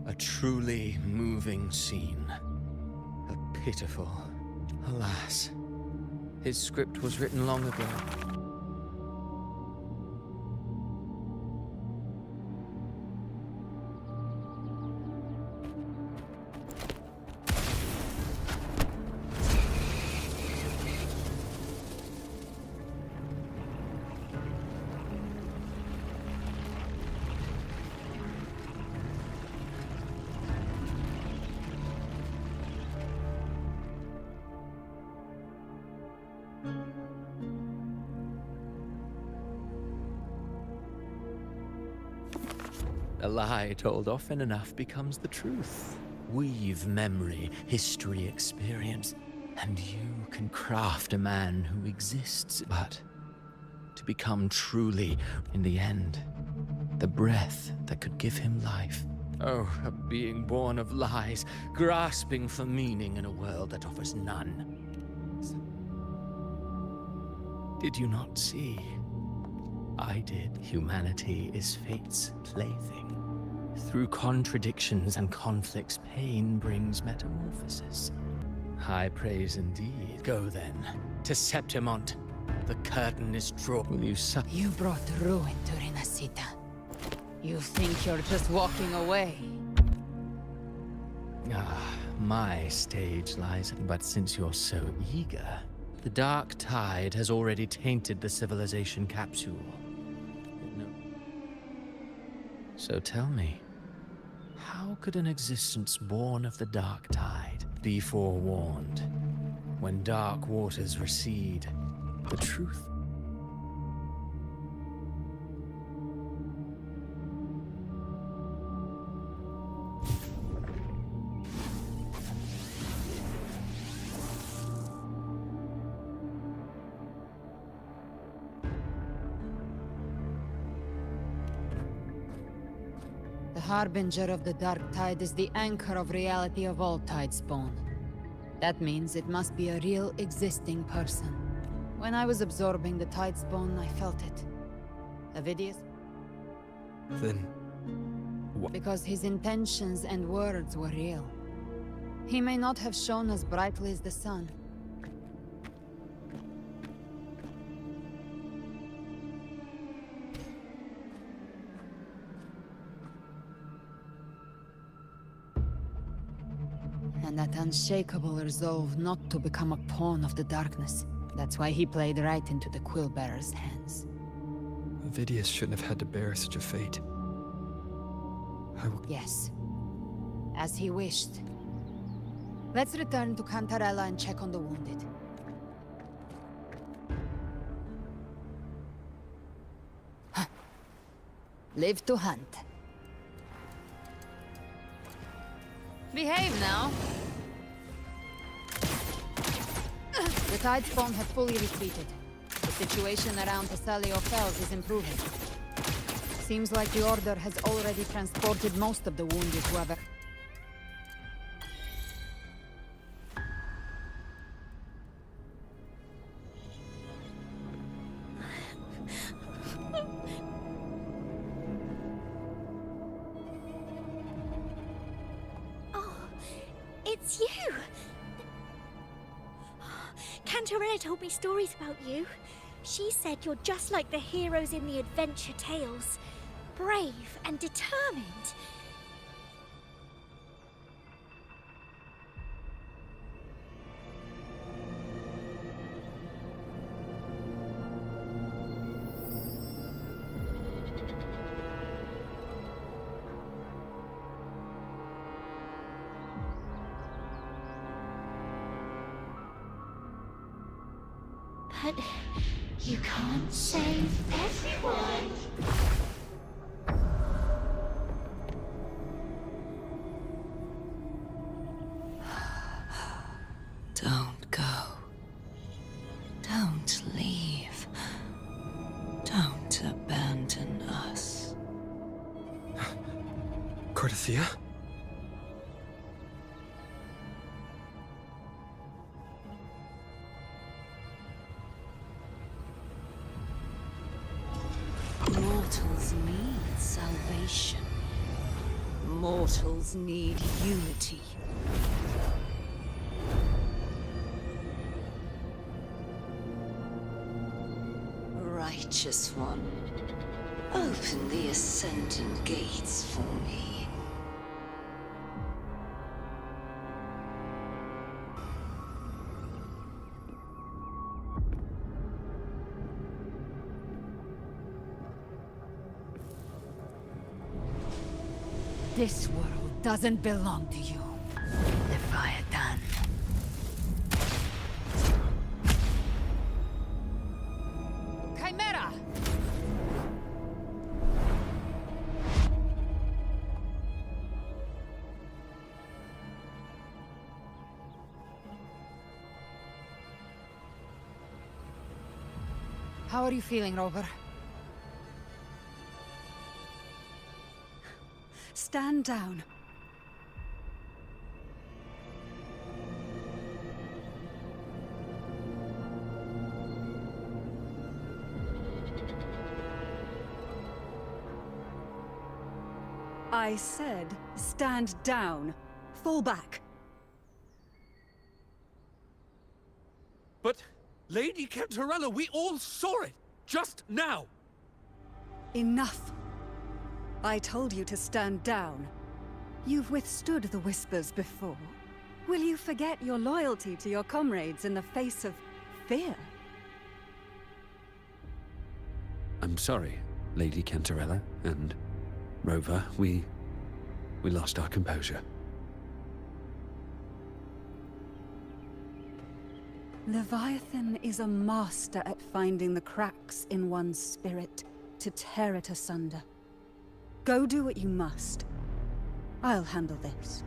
A truly moving scene. A pitiful. Alas, his script was written long ago. A lie told often enough becomes the truth. Weave memory, history, experience, and you can craft a man who exists, but to become truly, in the end, the breath that could give him life. Oh, a being born of lies, grasping for meaning in a world that offers none. Did you not see? I did. Humanity is fate's plaything. Through contradictions and conflicts, pain brings metamorphosis. High praise indeed. Go then, to Septimont. The curtain is drawn. Will you You brought ruin to Rinascita. You think you're just walking away? Ah, my stage lies. But since you're so eager, the dark tide has already tainted the civilization capsule. No. So tell me, how could an existence born of the dark tide be forewarned? When dark waters recede, the truth. The Harbinger of the Dark Tide is the anchor of reality of all Tidespawn. That means it must be a real, existing person. When I was absorbing the Tidespawn, I felt it. Avidius? Then... what? Because his intentions and words were real. He may not have shone as brightly as the sun. And that unshakable resolve not to become a pawn of the darkness. That's why he played right into the Quill-Bearer's hands. Avidius shouldn't have had to bear such a fate. I will... Yes. As he wished. Let's return to Cantarella and check on the wounded. Live to hunt. Behave now. The Tidespawn have fully retreated. The situation around Thessalio Fells is improving. Seems like the Order has already transported most of the wounded whoever... It's you! Cantarella told me stories about you. She said you're just like the heroes in the adventure tales. Brave and determined. But you can't save everyone. Don't go. Don't leave. Don't abandon us. Cardathia? Mortals need salvation. Mortals need unity. Righteous One, open the Ascendant Gates for me. This world doesn't belong to you, Leviathan. Chimera! How are you feeling, Rover? Stand down. I said, stand down. Fall back. But, Lady Cantarella, we all saw it! Just now! Enough. I told you to stand down. You've withstood the whispers before. Will you forget your loyalty to your comrades in the face of fear? I'm sorry, Lady Cantarella and Rover. We lost our composure. Leviathan is a master at finding the cracks in one's spirit to tear it asunder. Go do what you must. I'll handle this.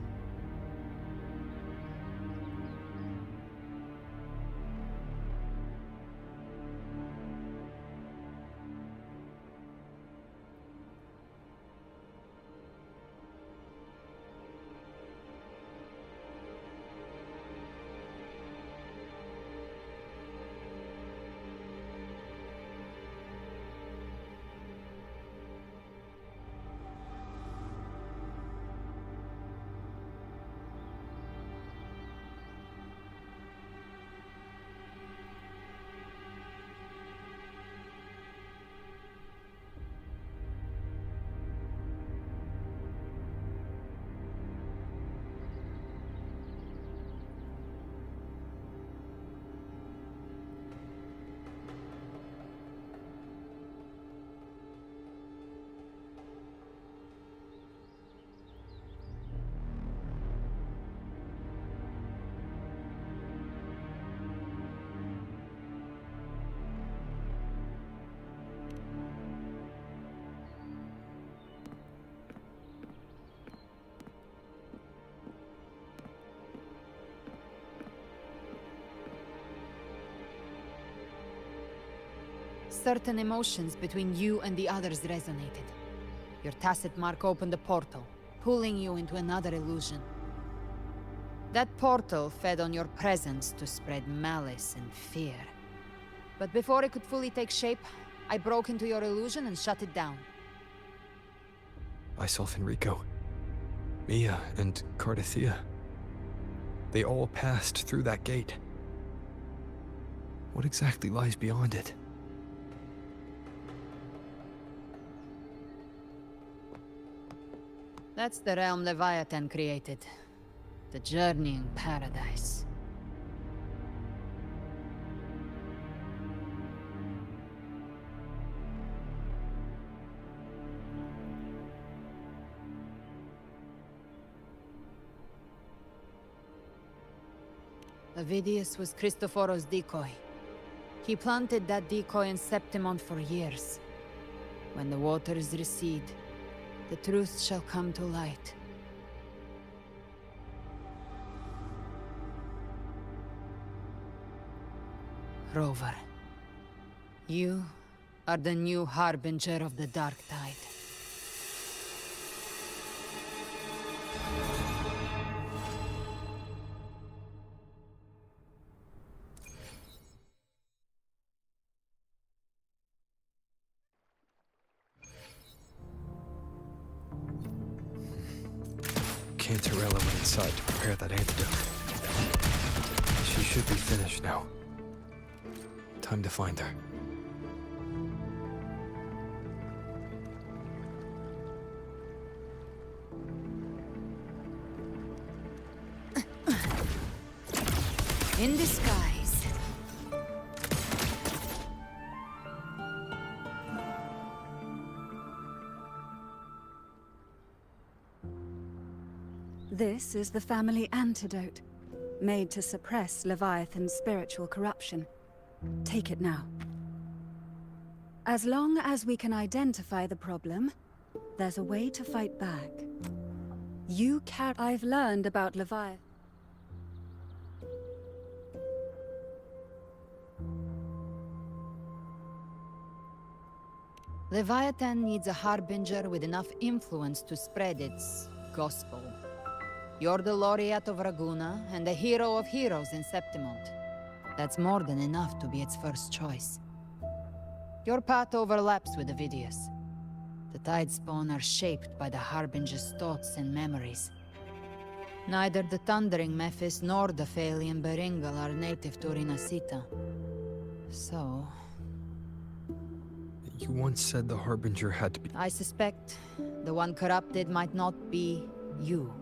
Certain emotions between you and the others resonated. Your tacit mark opened a portal, pulling you into another illusion. That portal fed on your presence to spread malice and fear. But before it could fully take shape, I broke into your illusion and shut it down. I saw Fenrico, Mia, and Cardathea. They all passed through that gate. What exactly lies beyond it? That's the realm Leviathan created. The journeying paradise. Avidius was Cristoforo's decoy. He planted that decoy in Septimont for years. When the waters recede, the truth shall come to light. Rover, you are the new harbinger of the Dark Tide. Cantarella went inside to prepare that antidote. She should be finished now. Time to find her. In disguise. This is the family antidote, made to suppress Leviathan's spiritual corruption. Take it now. As long as we can identify the problem, there's a way to fight back. I've learned about Leviathan. Leviathan needs a harbinger with enough influence to spread its gospel. You're the laureate of Raguna and the hero of heroes in Septimont. That's more than enough to be its first choice. Your path overlaps with Avidius. The Tidespawn are shaped by the Harbinger's thoughts and memories. Neither the Thundering Mephis nor the Phalian Beringal are native to Rinascita. So... You once said the Harbinger had to be... I suspect the one corrupted might not be you.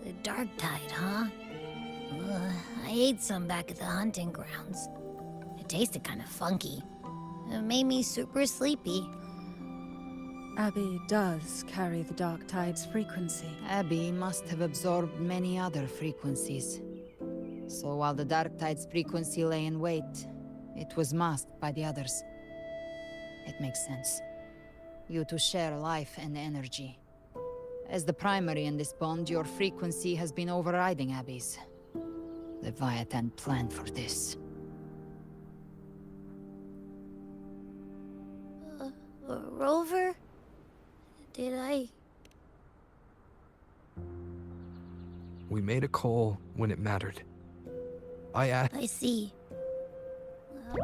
The Dark Tide, huh? I ate some back at the hunting grounds. It tasted kind of funky. It made me super sleepy. Abby does carry the Dark Tide's frequency. Abby must have absorbed many other frequencies. So while the Dark Tide's frequency lay in wait, it was masked by the others. It makes sense. You two share life and energy. As the primary in this bond, your frequency has been overriding Abby's. Leviathan planned for this. Rover? Did I... We made a call when it mattered. I see. Well,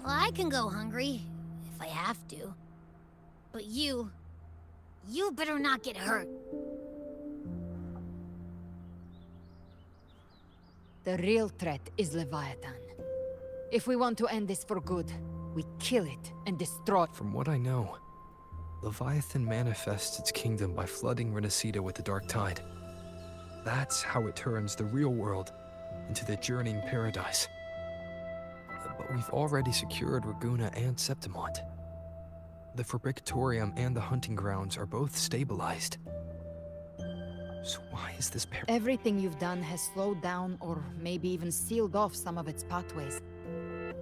I can go hungry, if I have to. But you better not get hurt. The real threat is Leviathan. If we want to end this for good, we kill it and destroy it. From what I know, Leviathan manifests its kingdom by flooding Rinascita with the Dark Tide. That's how it turns the real world into the journeying paradise. But we've already secured Raguna and Septimont. The Fabricatorium and the hunting grounds are both stabilized. So why is this Everything you've done has slowed down or maybe even sealed off some of its pathways.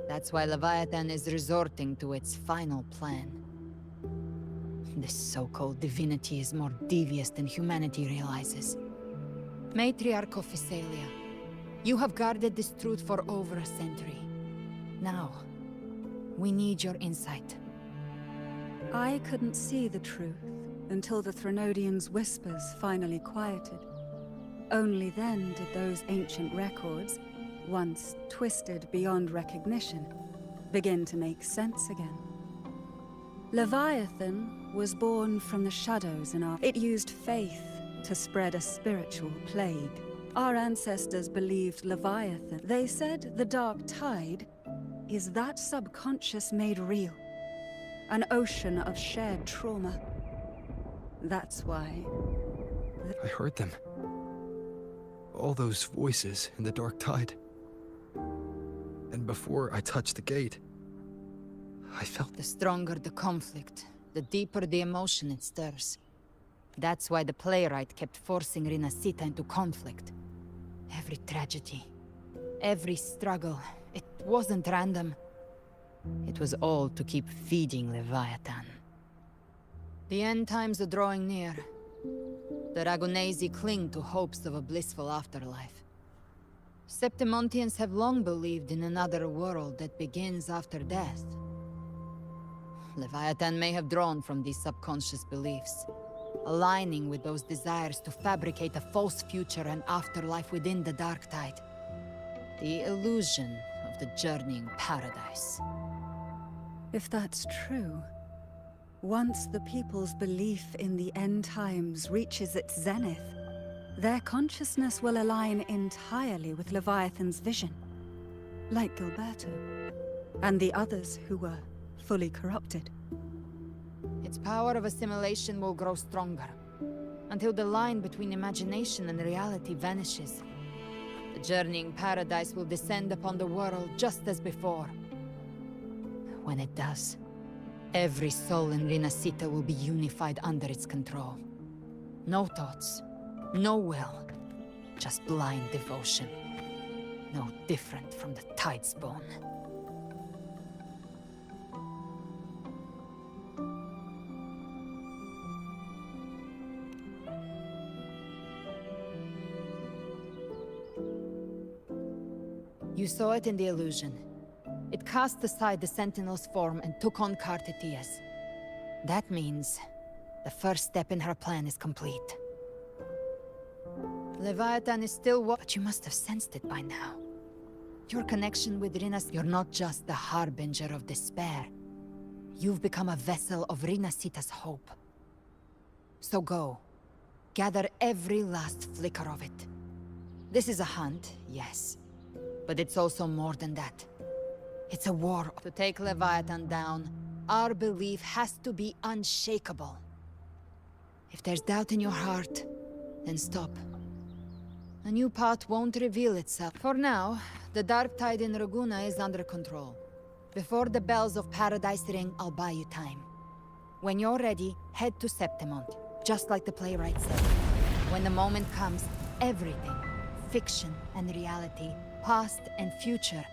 That's why Leviathan is resorting to its final plan. This so-called divinity is more devious than humanity realizes. Matriarch of Physalia, you have guarded this truth for over a century. Now, we need your insight. I couldn't see the truth until the Threnodians' whispers finally quieted. Only then did those ancient records, once twisted beyond recognition, begin to make sense again. Leviathan was born from the shadows in our... It used faith to spread a spiritual plague. Our ancestors believed Leviathan. They said the Dark Tide is that subconscious made real. An ocean of shared trauma. That's why... I heard them. All those voices in the Dark Tide. And before I touched the gate, I felt... The stronger the conflict, the deeper the emotion it stirs. That's why the playwright kept forcing Rinascita into conflict. Every tragedy, every struggle, it wasn't random. It was all to keep feeding Leviathan. The end times are drawing near. The Ragunesi cling to hopes of a blissful afterlife. Septimontians have long believed in another world that begins after death. Leviathan may have drawn from these subconscious beliefs, aligning with those desires to fabricate a false future and afterlife within the Dark Tide. The illusion of the journeying paradise. If that's true, once the people's belief in the end times reaches its zenith, their consciousness will align entirely with Leviathan's vision. Like Gilberto, and the others who were fully corrupted. Its power of assimilation will grow stronger, until the line between imagination and reality vanishes. The journeying paradise will descend upon the world just as before. When it does, every soul in Rinascita will be unified under its control. No thoughts, no will, just blind devotion. No different from the Tidespawn. You saw it in the illusion. It cast aside the Sentinel's form and took on Cartitia's. That means the first step in her plan is complete. Leviathan is still but you must have sensed it by now. Your connection with Rinascita, you're not just the harbinger of despair. You've become a vessel of Rinascita's hope. So go. Gather every last flicker of it. This is a hunt, yes. But it's also more than that. It's a war. To take Leviathan down, our belief has to be unshakable. If there's doubt in your heart, then stop. A new path won't reveal itself. For now, the Dark Tide in Raguna is under control. Before the bells of Paradise ring, I'll buy you time. When you're ready, head to Septimont, just like the playwright said. When the moment comes, everything, fiction and reality, past and future,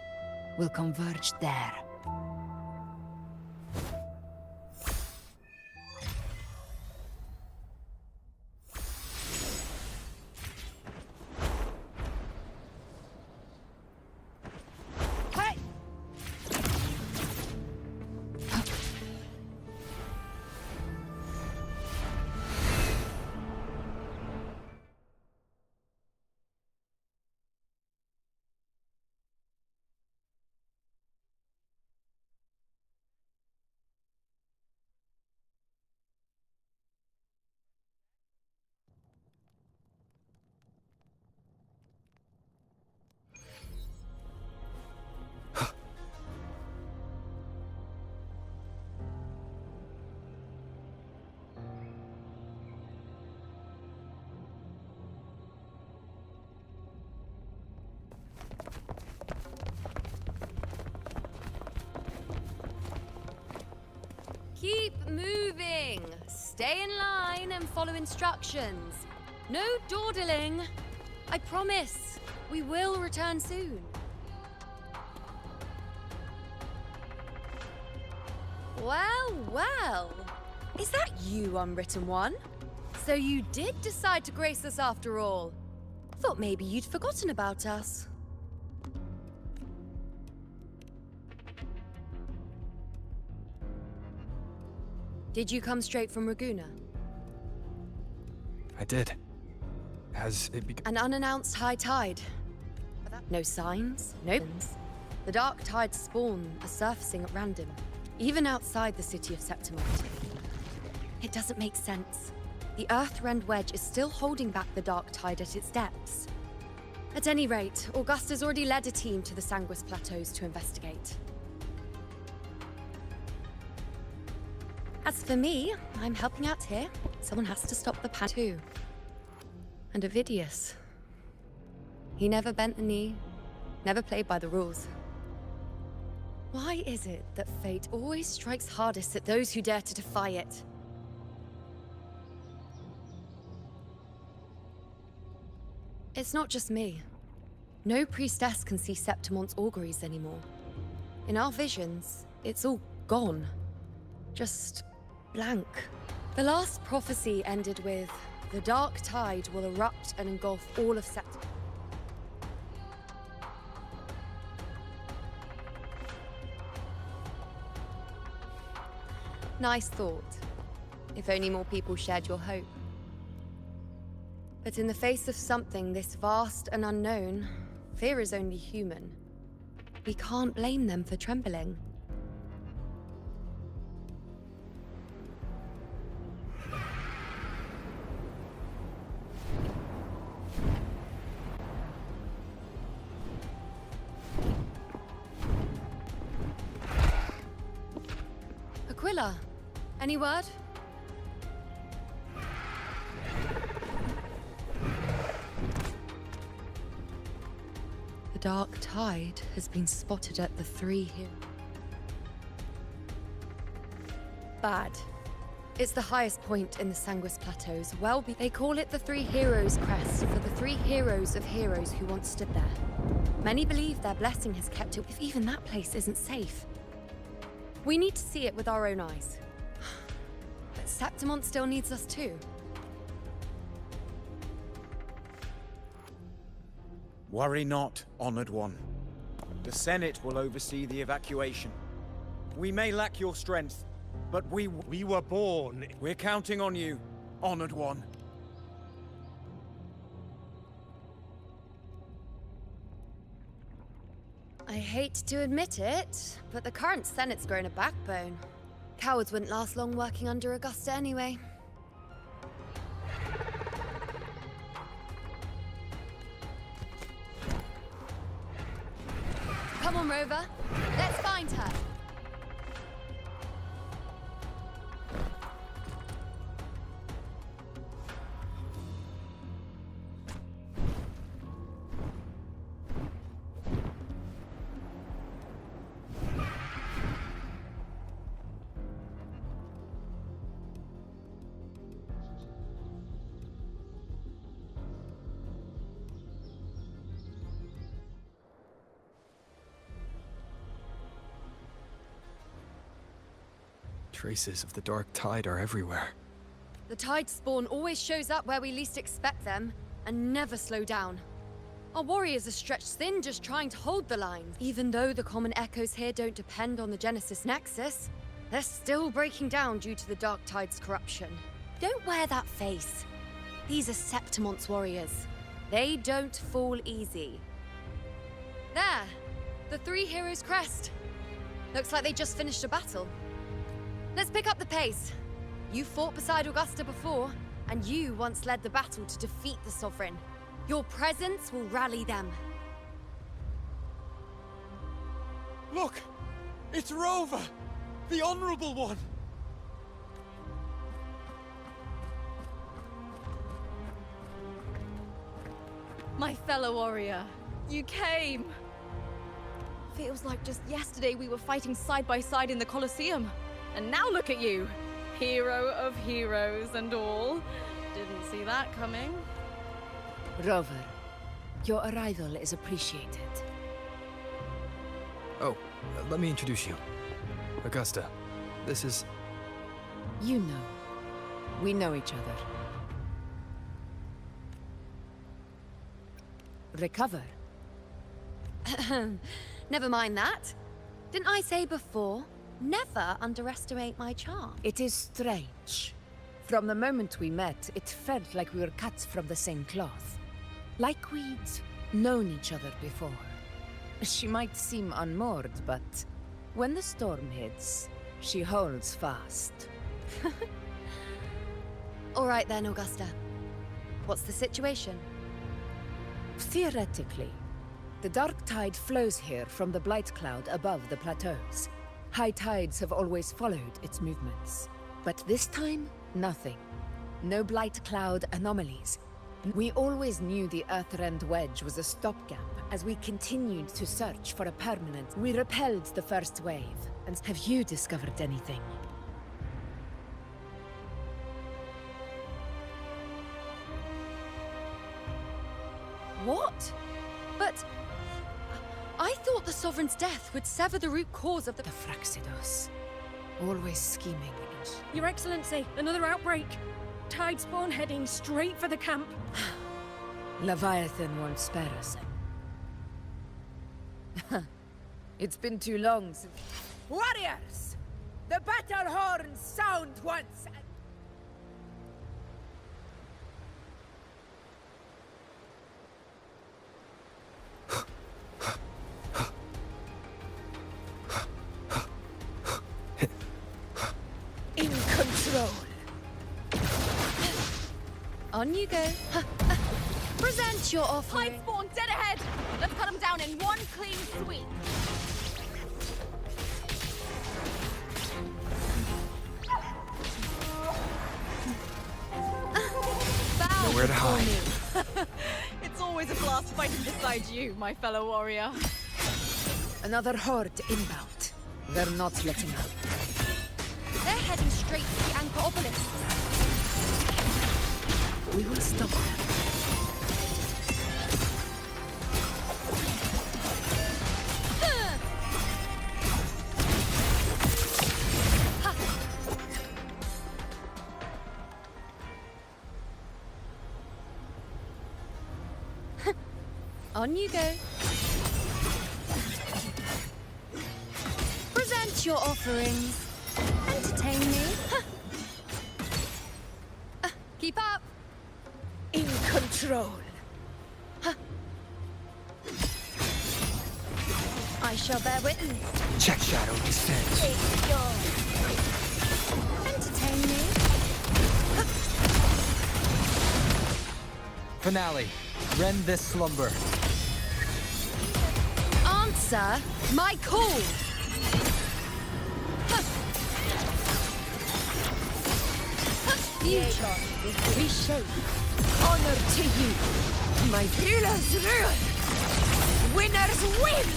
will converge there. Keep moving! Stay in line and follow instructions. No dawdling. I promise, we will return soon. Well, well. Is that you, Unwritten One? So you did decide to grace us after all. Thought maybe you'd forgotten about us. Did you come straight from Raguna? I did. Has it begun? An unannounced high tide. No signs, no pins. The dark tide's spawn are surfacing at random, even outside the city of Septimont. It doesn't make sense. The Earthrend Wedge is still holding back the dark tide at its depths. At any rate, Augusta's already led a team to the Sanguis Plateaus to investigate. As for me, I'm helping out here. Someone has to stop the pan too. And Ovidius. He never bent a knee, never played by the rules. Why is it that fate always strikes hardest at those who dare to defy it? It's not just me. No priestess can see Septimont's auguries anymore. In our visions, it's all gone. Just blank. The last prophecy ended with, the dark tide will erupt and engulf all of Septimont. Nice thought. If only more people shared your hope. But in the face of something this vast and unknown, fear is only human. We can't blame them for trembling. Aquila, any word? The dark tide has been spotted at the Three Heroes. Bad. It's the highest point in the Sanguis Plateaus. They call it the Three Heroes Crest for the three heroes of heroes who once stood there. Many believe their blessing has kept it, if even that place isn't safe. We need to see it with our own eyes. But Septimont still needs us too. Worry not, Honored One. The Senate will oversee the evacuation. We may lack your strength, but we were born. We're counting on you, Honored One. I hate to admit it, but the current Senate's grown a backbone. Cowards wouldn't last long working under Augusta anyway. Come on, Rover. Let's find her. Traces of the dark tide are everywhere. The tide spawn always shows up where we least expect them, and never slow down. Our warriors are stretched thin just trying to hold the line. Even though the common echoes here don't depend on the Genesis Nexus, they're still breaking down due to the dark tide's corruption. Don't wear that face. These are Septimont's warriors. They don't fall easy. There! The Three Heroes Crest. Looks like they just finished a battle. Let's pick up the pace. You fought beside Augusta before, and you once led the battle to defeat the Sovereign. Your presence will rally them. Look! It's Rover! The Honorable One! My fellow warrior, you came! Feels like just yesterday we were fighting side by side in the Colosseum. And now look at you! Hero of heroes and all. Didn't see that coming. Rover, your arrival is appreciated. Oh, let me introduce you. Augusta, This is... You know. We know each other. Recover. Never mind that. Didn't I say before? Never underestimate my charm. It is strange. From the moment we met, it felt like we were cut from the same cloth. Like we'd known each other before. She might seem unmoored, but when the storm hits, she holds fast. All right then, Augusta. What's the situation? Theoretically, the dark tide flows here from the blight cloud above the plateaus. High tides have always followed its movements. But this time, nothing. No blight cloud anomalies. We always knew the Earthrend Wedge was a stopgap as we continued to search for a permanent. We repelled the first wave. And have you discovered anything? What? But... I thought the Sovereign's death would sever the root cause of the... The Fraxidos. Always scheming. Your Excellency, another outbreak. Tide spawn heading straight for the camp. Leviathan won't spare us. It's been too long since... Warriors! The battle horns sound once... In control. On you go. Present your offering. Tide spawn dead ahead! Let's cut them down in one clean sweep. Nowhere to hide. It's always a blast fighting beside you, my fellow warrior. Another horde inbound. They're not letting up. They're heading straight for the Anchor Obelisk. We will stop them. On you go. Present your offerings. Entertain me. Keep up. In control. I shall bear witness. Check Shadow descent. Take yours. Entertain me. Finale. Rend this slumber. Answer my call. Future will reshape. Honor to you. My healers rule. Winners win.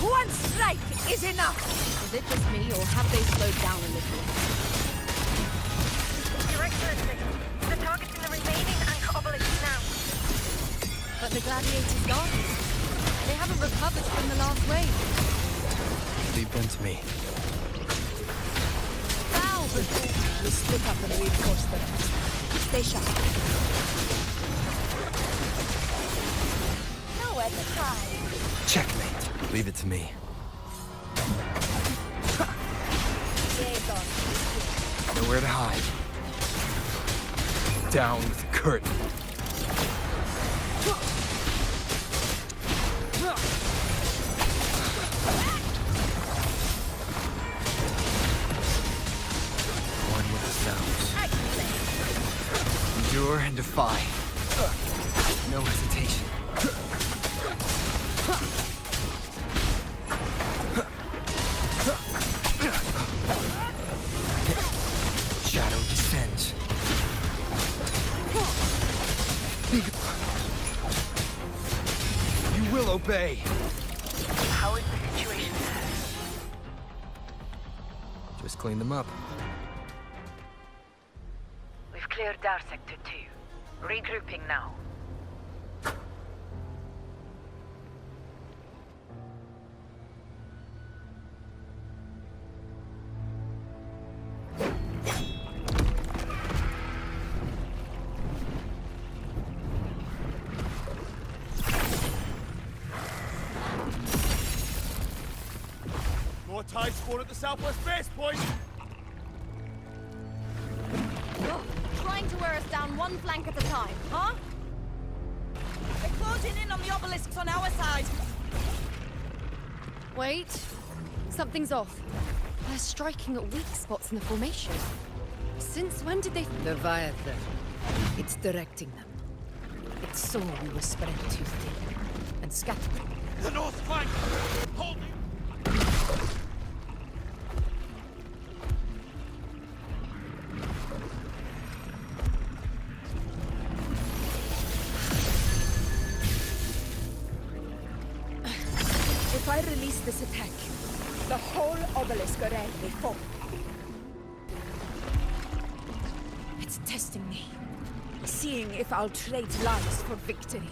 One strike is enough. Is it just me, or have they slowed down a little? Your Excellency, the target's in the remaining Anchor Obelisk now. But the gladiators gone. They haven't recovered from the last wave. Leave them to me. Bow before we split up and reinforce the rest. Stay sharp. Nowhere to hide. Checkmate. Leave it to me. Nowhere to hide. Down with the curtain. One with the sounds. Endure and defy. No hesitation. Shadow descends. You will obey. How is the situation? Just clean them up. We've cleared our Sector 2. Regrouping now. More tide spawn at the southwest base point! Ugh, trying to wear us down one flank at a time, huh? They're closing in on the obelisks on our side. Wait. Something's off. They're striking at weak spots in the formation. Since when did they... Leviathan. It's directing them. It saw we were spread too thin and scattered. The north flank! Hold it! If I release this attack, the whole obelisk around may fall. It's testing me, seeing if I'll trade lives for victory.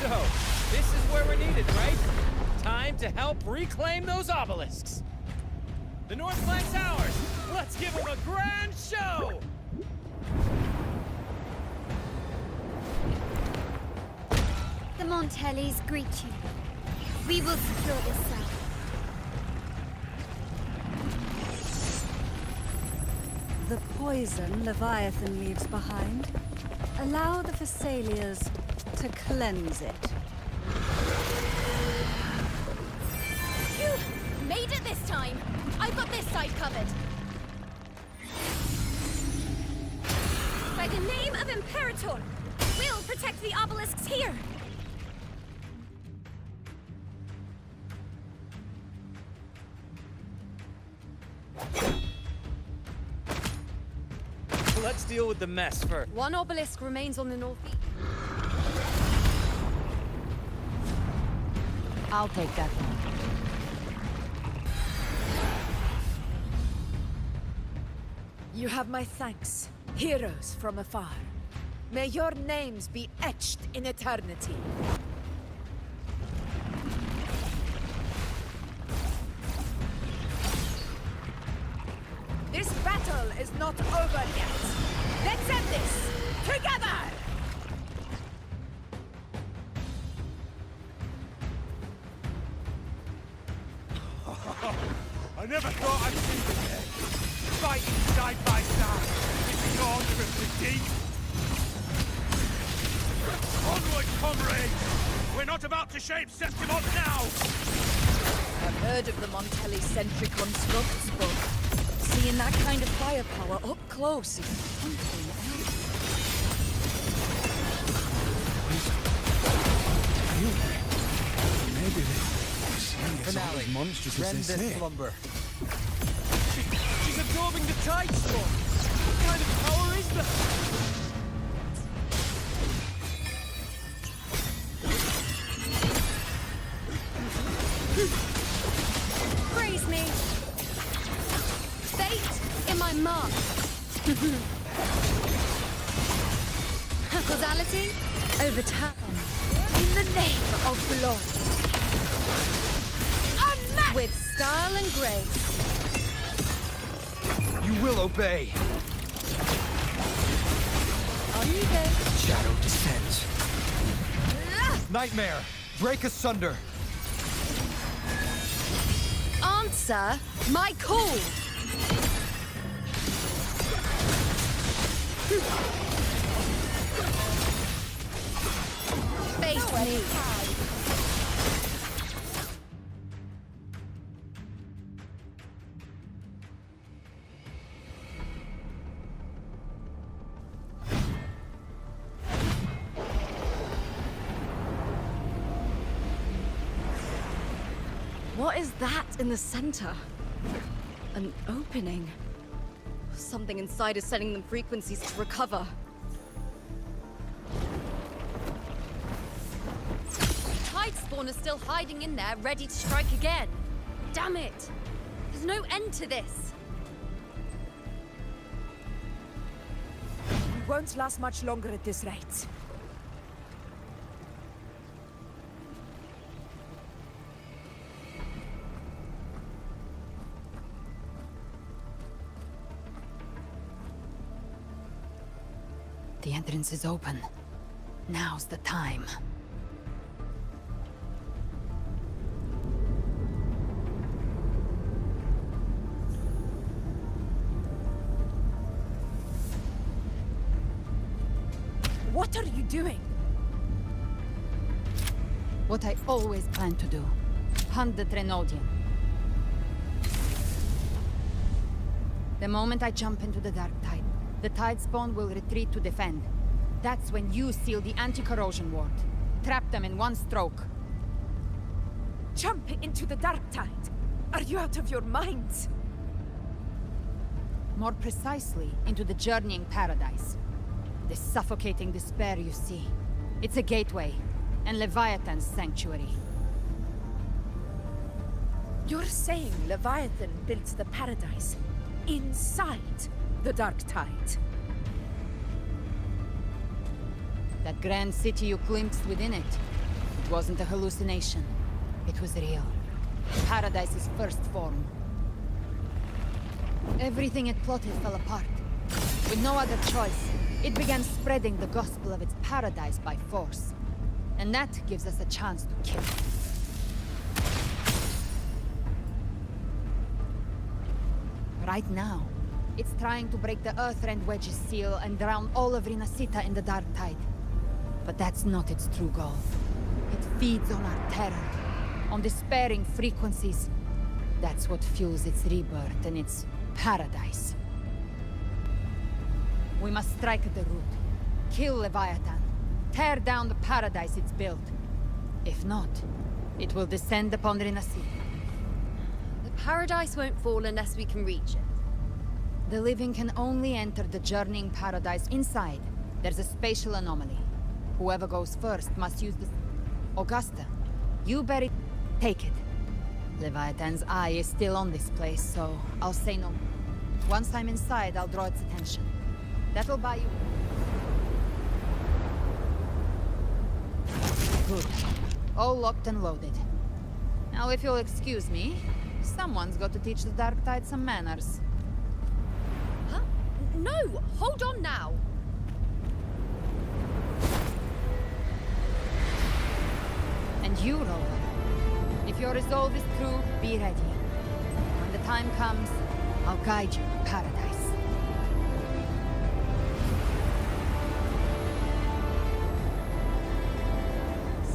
So, this is where we're needed, right? Time to help reclaim those obelisks. The north flank's ours. Let's give them a grand show! The Montellis greet you. We will secure this south. The poison Leviathan leaves behind, allow the Thessalians to cleanse it. Phew! Made it this time! I've got this side covered. By the name of Imperator, we'll protect the obelisks here! Let's deal with the mess first. One obelisk remains on the northeast. I'll take that one. You have my thanks, heroes from afar. May your names be etched in eternity. This battle is not over yet. Let's end this together! I never thought I'd see the day. Fighting side by side in the order of the deep. Onward, comrades! We're not about to shape Septimon now! I've heard of the Montelli-centric constructs, but seeing that kind of firepower up close is something else. Maybe they Finale. as monstrous Rend as they this say. slumber. She's absorbing the tide storm. What kind of power is that? Praise me! Fate in my mark! Causality over time. In the name of glory. Unmatched! With style and grace. You will obey. On you go. Shadow descends. Nightmare, break asunder. Answer my call! Face me! What is that in the center? An opening. Something inside is sending them frequencies to recover. Tide spawn is still hiding in there, ready to strike again. Damn it! There's no end to this. We won't last much longer at this rate. The entrance is open. Now's the time. What are you doing? What I always planned to do. Hunt the Trenodian. The moment I jump into the Dark Tide, the Tide Spawn will retreat to defend. That's when you seal the anti-corrosion ward. Trap them in one stroke. Jump into the Dark Tide? Are you out of your minds? More precisely, into the Journeying Paradise. The suffocating despair you see. It's a gateway, and Leviathan's sanctuary. You're saying Leviathan built the paradise inside the Dark Tide? That grand city you glimpsed within it, it wasn't a hallucination. It was real. Paradise's first form. Everything it plotted fell apart. With no other choice, it began spreading the gospel of its paradise by force. And that gives us a chance to kill it. Right now, it's trying to break the Earthrend Wedge's seal and drown all of Rinascita in the Dark Tide. But that's not its true goal. It feeds on our terror, on despairing frequencies. That's what fuels its rebirth and its paradise. We must strike at the root, kill Leviathan, tear down the paradise it's built. If not, it will descend upon Rinascita. The paradise won't fall unless we can reach it. The living can only enter the Journeying Paradise inside. There's a spatial anomaly. Whoever goes first must use the... Augusta, you better take it. Leviathan's eye is still on this place, so I'll say no. Once I'm inside, I'll draw its attention. That'll buy you... Good. All locked and loaded. Now, if you'll excuse me, someone's got to teach the Dark Tide some manners. Huh? No! Hold on now! And you, Rover. If your resolve is true, be ready. When the time comes, I'll guide you to paradise.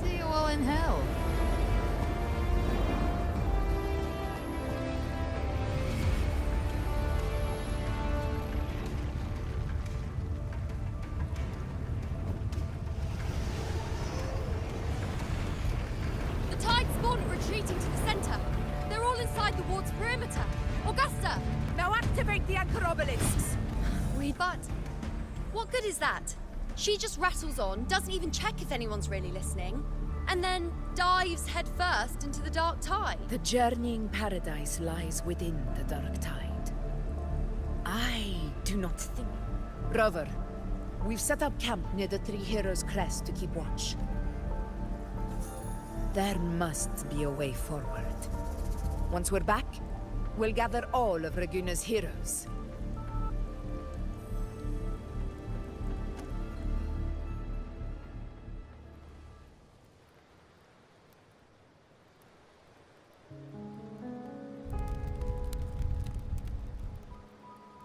See you all in hell. Retreating to the center. They're all inside the ward's perimeter. Augusta! Now activate the anchor obelisks! But what good is that? She just rattles on, doesn't even check if anyone's really listening, and then dives headfirst into the Dark Tide. The Journeying Paradise lies within the Dark Tide. I do not think... Rover, we've set up camp near the Three Heroes' Crest to keep watch. There must be a way forward. Once we're back, we'll gather all of Raguna's heroes.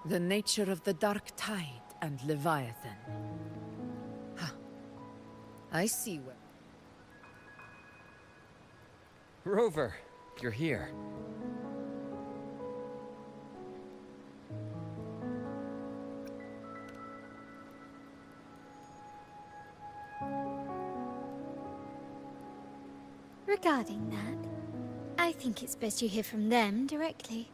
The nature of the Dark Tide and Leviathan. Huh. I see where... Rover, you're here. Regarding that, I think it's best you hear from them directly.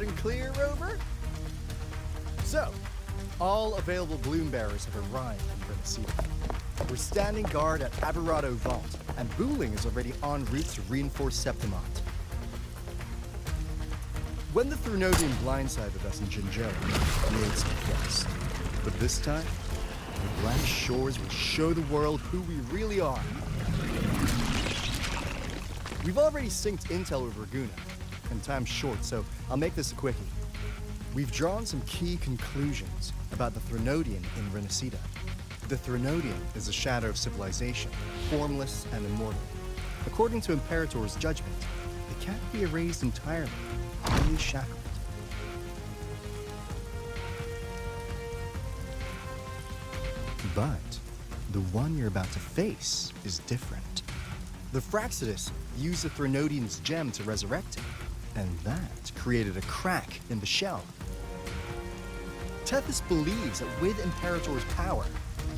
loud and clear, Rover? So, all available bloom bearers have arrived in Rinascita. We're standing guard at Aberrado Vault, and Booling is already en route to reinforce Septimont. When the Threnodian blindsided us in Jinzhou, we made some quest. But this time, the Black Shores will show the world who we really are. We've already synced intel with Raguna, and time's short, so I'll make this a quickie. We've drawn some key conclusions about the Threnodian in Rinascita. The Threnodian is a shadow of civilization, formless and immortal. According to Imperator's judgment, it can't be erased entirely, only shackled. But the one you're about to face is different. The Fraxidus used the Threnodian's gem to resurrect him, and that created a crack in the shell. Tethys believes that with Imperator's power,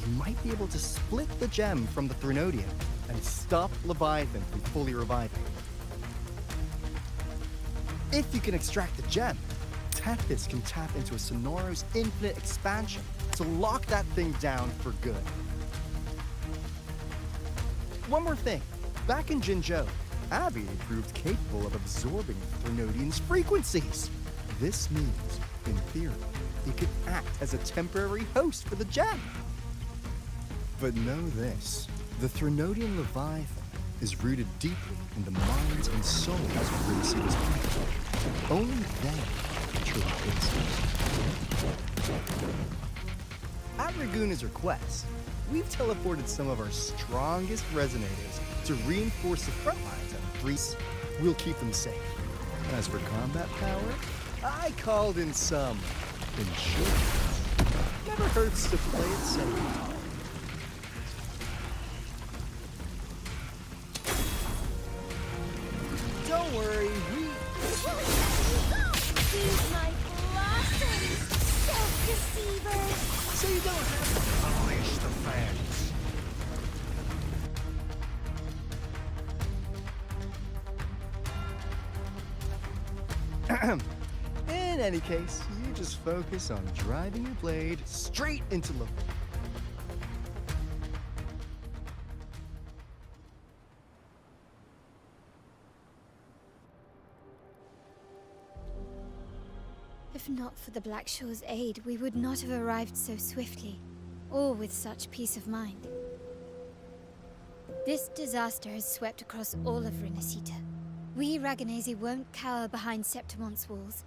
you might be able to split the gem from the Threnodian and stop Leviathan from fully reviving. If you can extract the gem, Tethys can tap into a Sonoro's infinite expansion to lock that thing down for good. One more thing. Back in Jinzhou, Abby proved capable of absorbing the Threnodian's frequencies. This means, in theory, it could act as a temporary host for the gem. But know this, the Threnodian Leviathan is rooted deeply in the minds and souls of Rinascita's people. Only then truly exist. At Raguna's request, we've teleported some of our strongest resonators to reinforce the front lines at Greece. We'll keep them safe. As for combat power, I called in some insurance. Never hurts to play it safe. Don't worry, Use my blossoms, self-deceivers! So you don't have to polish the fans. In any case, you just focus on driving your blade straight into the... If not for the Black Shore's aid, we would not have arrived so swiftly, or with such peace of mind. This disaster has swept across all of Rinascita. We Raganese won't cower behind Septimont's walls,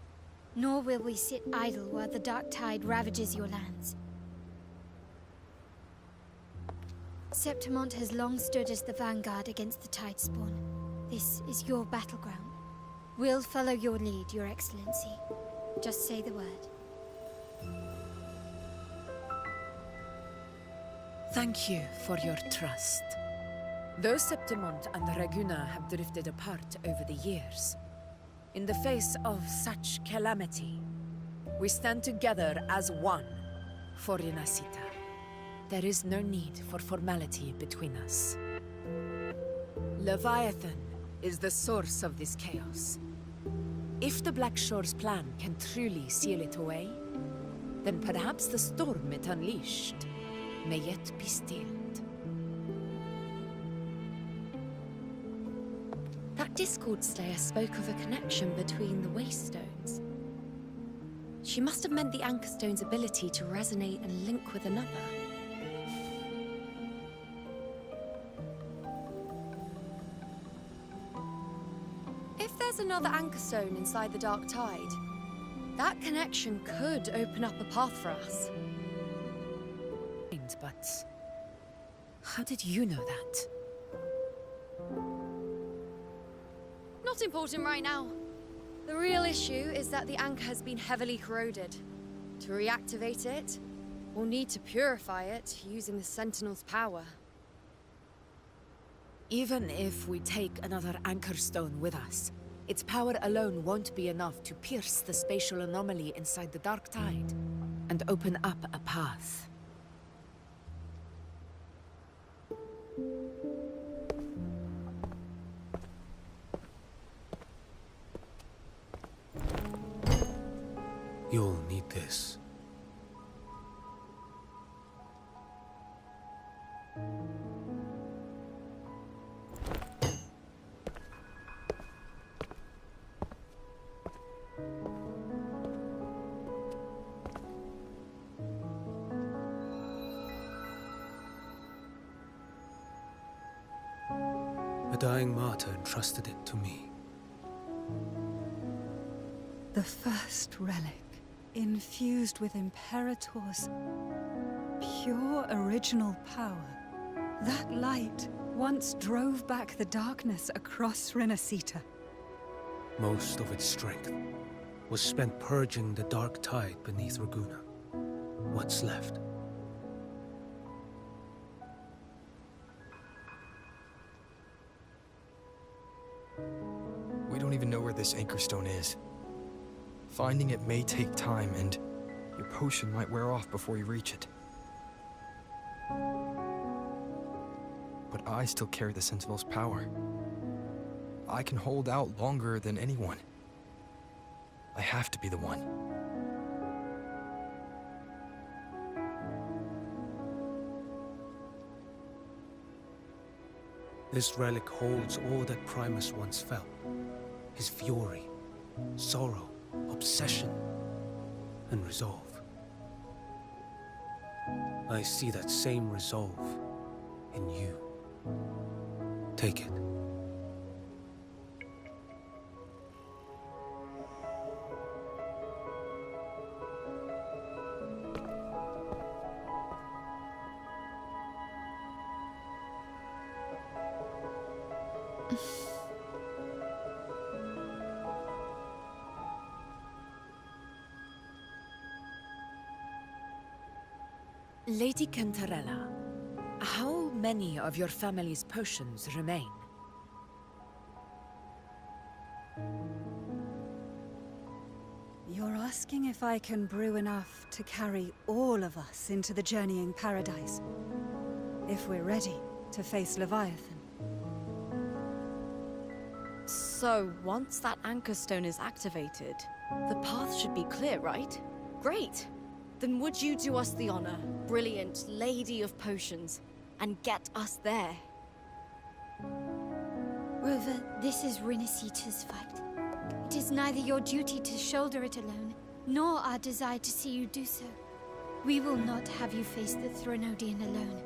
nor will we sit idle while the dark tide ravages your lands. Septimont has long stood as the vanguard against the tide spawn. This is your battleground. We'll follow your lead, Your Excellency. Just say the word. Thank you for your trust. Though Septimont and Raguna have drifted apart over the years, in the face of such calamity, we stand together as one for Rinascita. There is no need for formality between us. Leviathan is the source of this chaos. If the Black Shore's plan can truly seal it away, then perhaps the storm it unleashed may yet be stilled. That Discord Slayer spoke of a connection between the Wastestones. She must have meant the Anchor Stone's ability to resonate and link with another. If there's another Anchor Stone inside the Dark Tide, that connection could open up a path for us. But how did you know that? Not important right now. The real issue is that the anchor has been heavily corroded. To reactivate it, we'll need to purify it using the Sentinel's power. Even if we take another Anchor Stone with us, its power alone won't be enough to pierce the spatial anomaly inside the Dark Tide and open up a path. You'll need this. A dying martyr entrusted it to me. The first relic, infused with Imperator's pure original power. That light once drove back the darkness across Rinascita. Most of its strength was spent purging the dark tide beneath Ragunna. What's left? We don't even know where this anchor stone is. Finding it may take time, and your potion might wear off before you reach it. But I still carry the Sentinel's power. I can hold out longer than anyone. I have to be the one. This relic holds all that Primus once felt. His fury, sorrow, obsession, and resolve. I see that same resolve in you. Take it. Lady Cantarella, how many of your family's potions remain? You're asking if I can brew enough to carry all of us into the journeying paradise. If we're ready to face Leviathan. So, once that anchor stone is activated, the path should be clear, right? Great! Then would you do us the honor, brilliant Lady of Potions, and get us there? Rover, this is Rinascita's fight. It is neither your duty to shoulder it alone, nor our desire to see you do so. We will not have you face the Threnodian alone.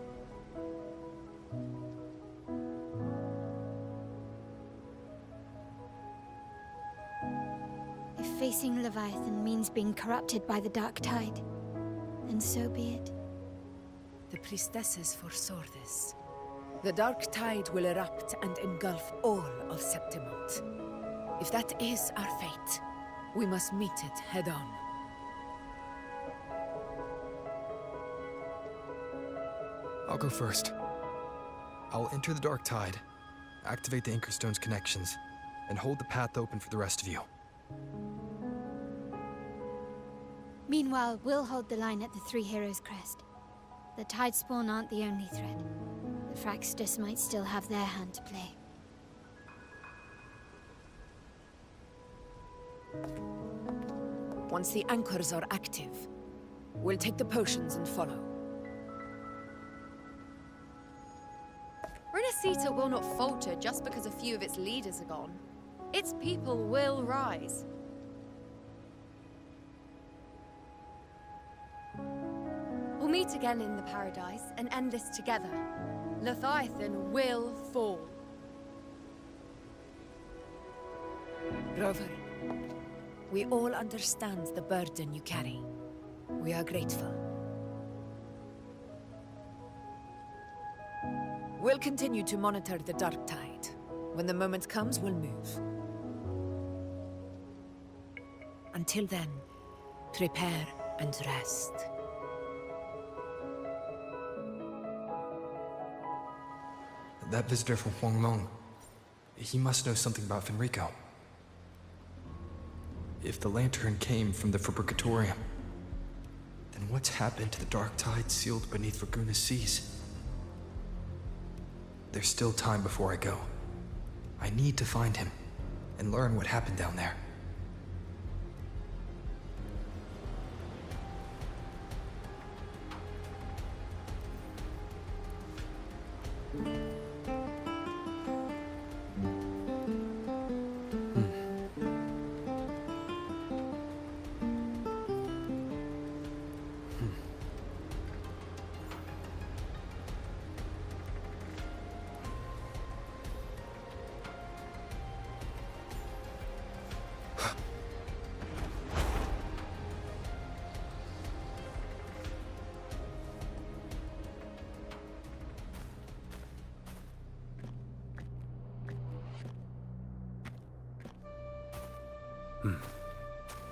If facing Leviathan means being corrupted by the dark tide, then so be it. The priestesses foresaw this. The dark tide will erupt and engulf all of Septimont. If that is our fate, we must meet it head-on. I'll go first. I'll enter the dark tide, activate the Anchor Stone's connections, and hold the path open for the rest of you. Meanwhile, we'll hold the line at the Three Heroes Crest. The Tidespawn aren't the only threat. The Fraxtus might still have their hand to play. Once the anchors are active, we'll take the potions and follow. Rinascita will not falter just because a few of its leaders are gone. Its people will rise. We'll meet again in the paradise and end this together. Leviathan will fall. Rover, we all understand the burden you carry. We are grateful. We'll continue to monitor the dark tide. When the moment comes, we'll move. Until then, prepare and rest. That visitor from Huanglong, he must know something about Fenrico. If the lantern came from the Fabricatorium, then what's happened to the dark tide sealed beneath Ragunna's seas? There's still time before I go. I need to find him and learn what happened down there.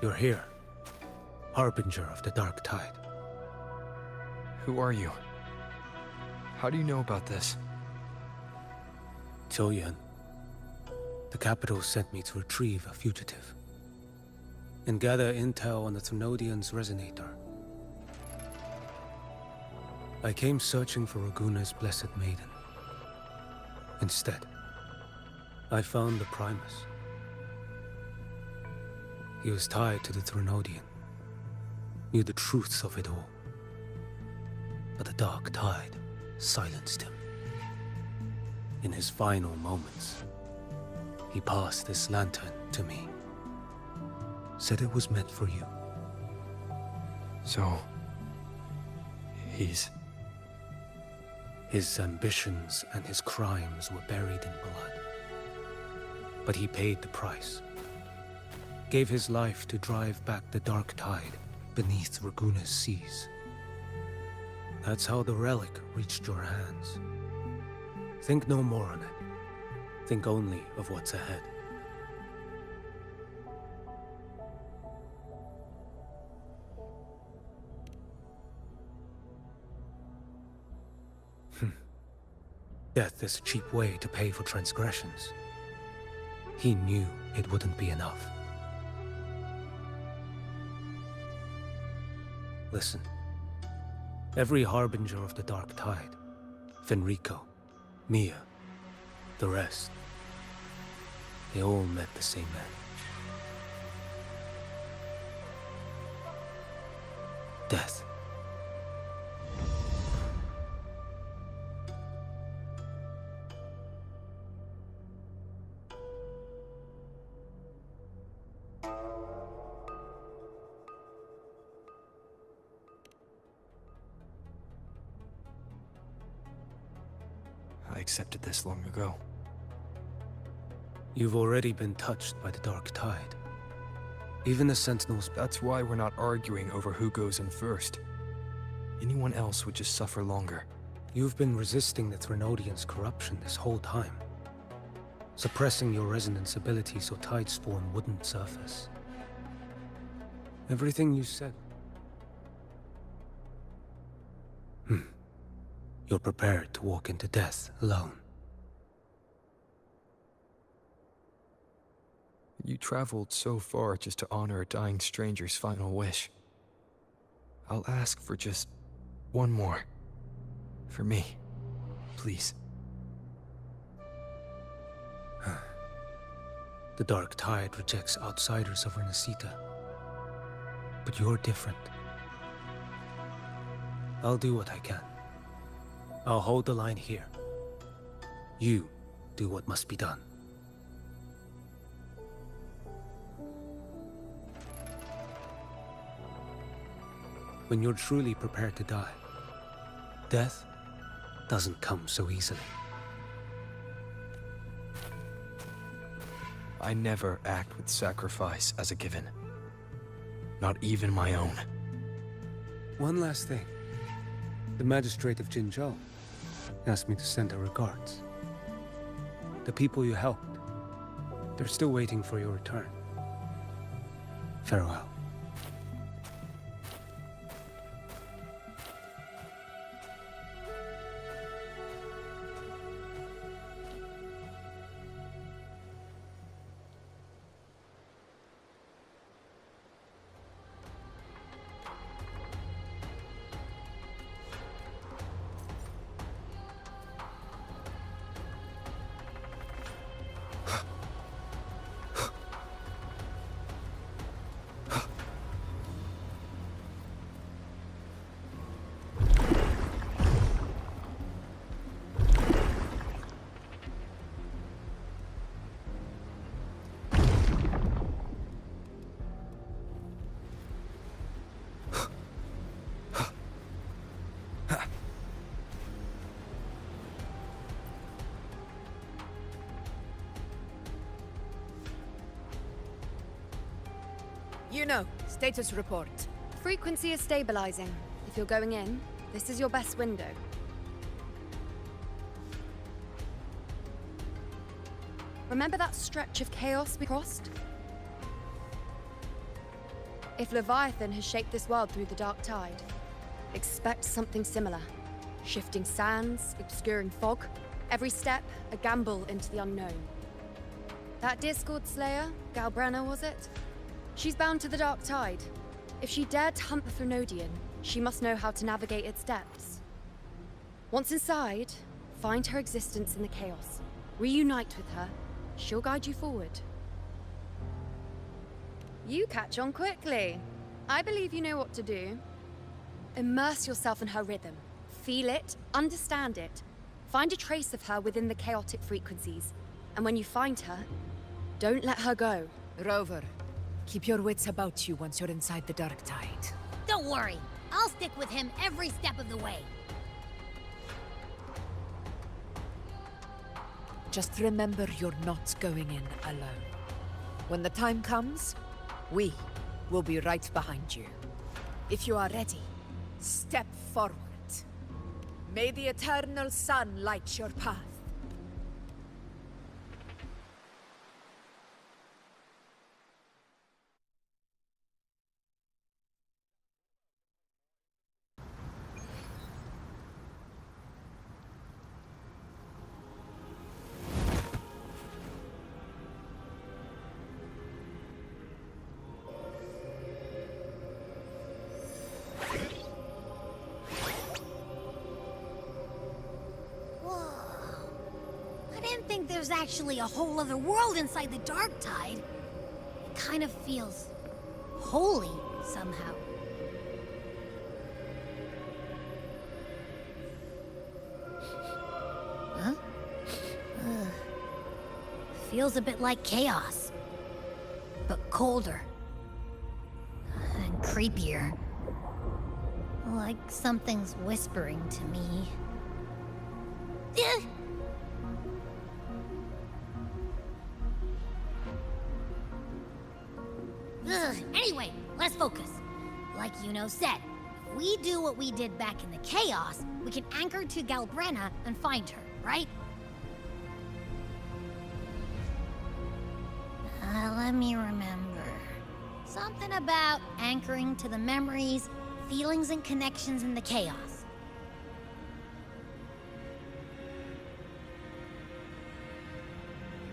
You're here. Harbinger of the Dark Tide. Who are you? How do you know about this? Qiuyuan. The capital sent me to retrieve a fugitive and gather intel on the Thrunodian's resonator. I came searching for Raguna's blessed maiden. Instead, I found the Primus. He was tied to the Thrunodian, knew the truths of it all. But the Dark Tide silenced him. In his final moments, he passed this lantern to me. Said it was meant for you. So... he's... His ambitions and his crimes were buried in blood. But he paid the price. Gave his life to drive back the Dark Tide beneath Raguna's seas. That's how the relic reached your hands. Think no more on it. Think only of what's ahead. Death is a cheap way to pay for transgressions. He knew it wouldn't be enough. Listen. Every harbinger of the Dark Tide, Fenrico, Mia, the rest, they all met the same end. Death. I accepted this long ago. You've already been touched by the Dark Tide. Even the Sentinels... That's why we're not arguing over who goes in first. Anyone else would just suffer longer. You've been resisting the Thrunodian's corruption this whole time. Suppressing your resonance ability so Tidespawn wouldn't surface. Everything you said. You're prepared to walk into death alone. You traveled so far just to honor a dying stranger's final wish. I'll ask for just one more. For me. Please. The Dark Tide rejects outsiders of Rinascita. But you're different. I'll do what I can. I'll hold the line here. You do what must be done. When you're truly prepared to die, death doesn't come so easily. I never act with sacrifice as a given. Not even my own. One last thing. The magistrate of Jinzhou asked me to send her regards. The people you helped, they're still waiting for your return. Farewell. You know, status report. Frequency is stabilizing. If you're going in, this is your best window. Remember that stretch of chaos we crossed? If Leviathan has shaped this world through the Dark Tide, expect something similar. Shifting sands, obscuring fog, every step a gamble into the unknown. That Discord Slayer, Galbrena was it? She's bound to the Dark Tide. If she dared to hunt the Threnodian, she must know how to navigate its depths. Once inside, find her existence in the chaos. Reunite with her. She'll guide you forward. You catch on quickly. I believe you know what to do. Immerse yourself in her rhythm. Feel it, understand it. Find a trace of her within the chaotic frequencies. And when you find her, don't let her go. Rover, keep your wits about you once you're inside the Dark Tide. Don't worry. I'll stick with him every step of the way. Just remember you're not going in alone. When the time comes, we will be right behind you. If you are ready, step forward. May the eternal sun light your path. There's actually a whole other world inside the Dark Tide. It kind of feels holy somehow. Huh? Feels a bit like chaos, but colder and creepier. Like something's whispering to me. Anyway, let's focus. Like Yuno said, if we do what we did back in the chaos, we can anchor to Galbrena and find her, right? Let me remember. Something about anchoring to the memories, feelings, and connections in the chaos.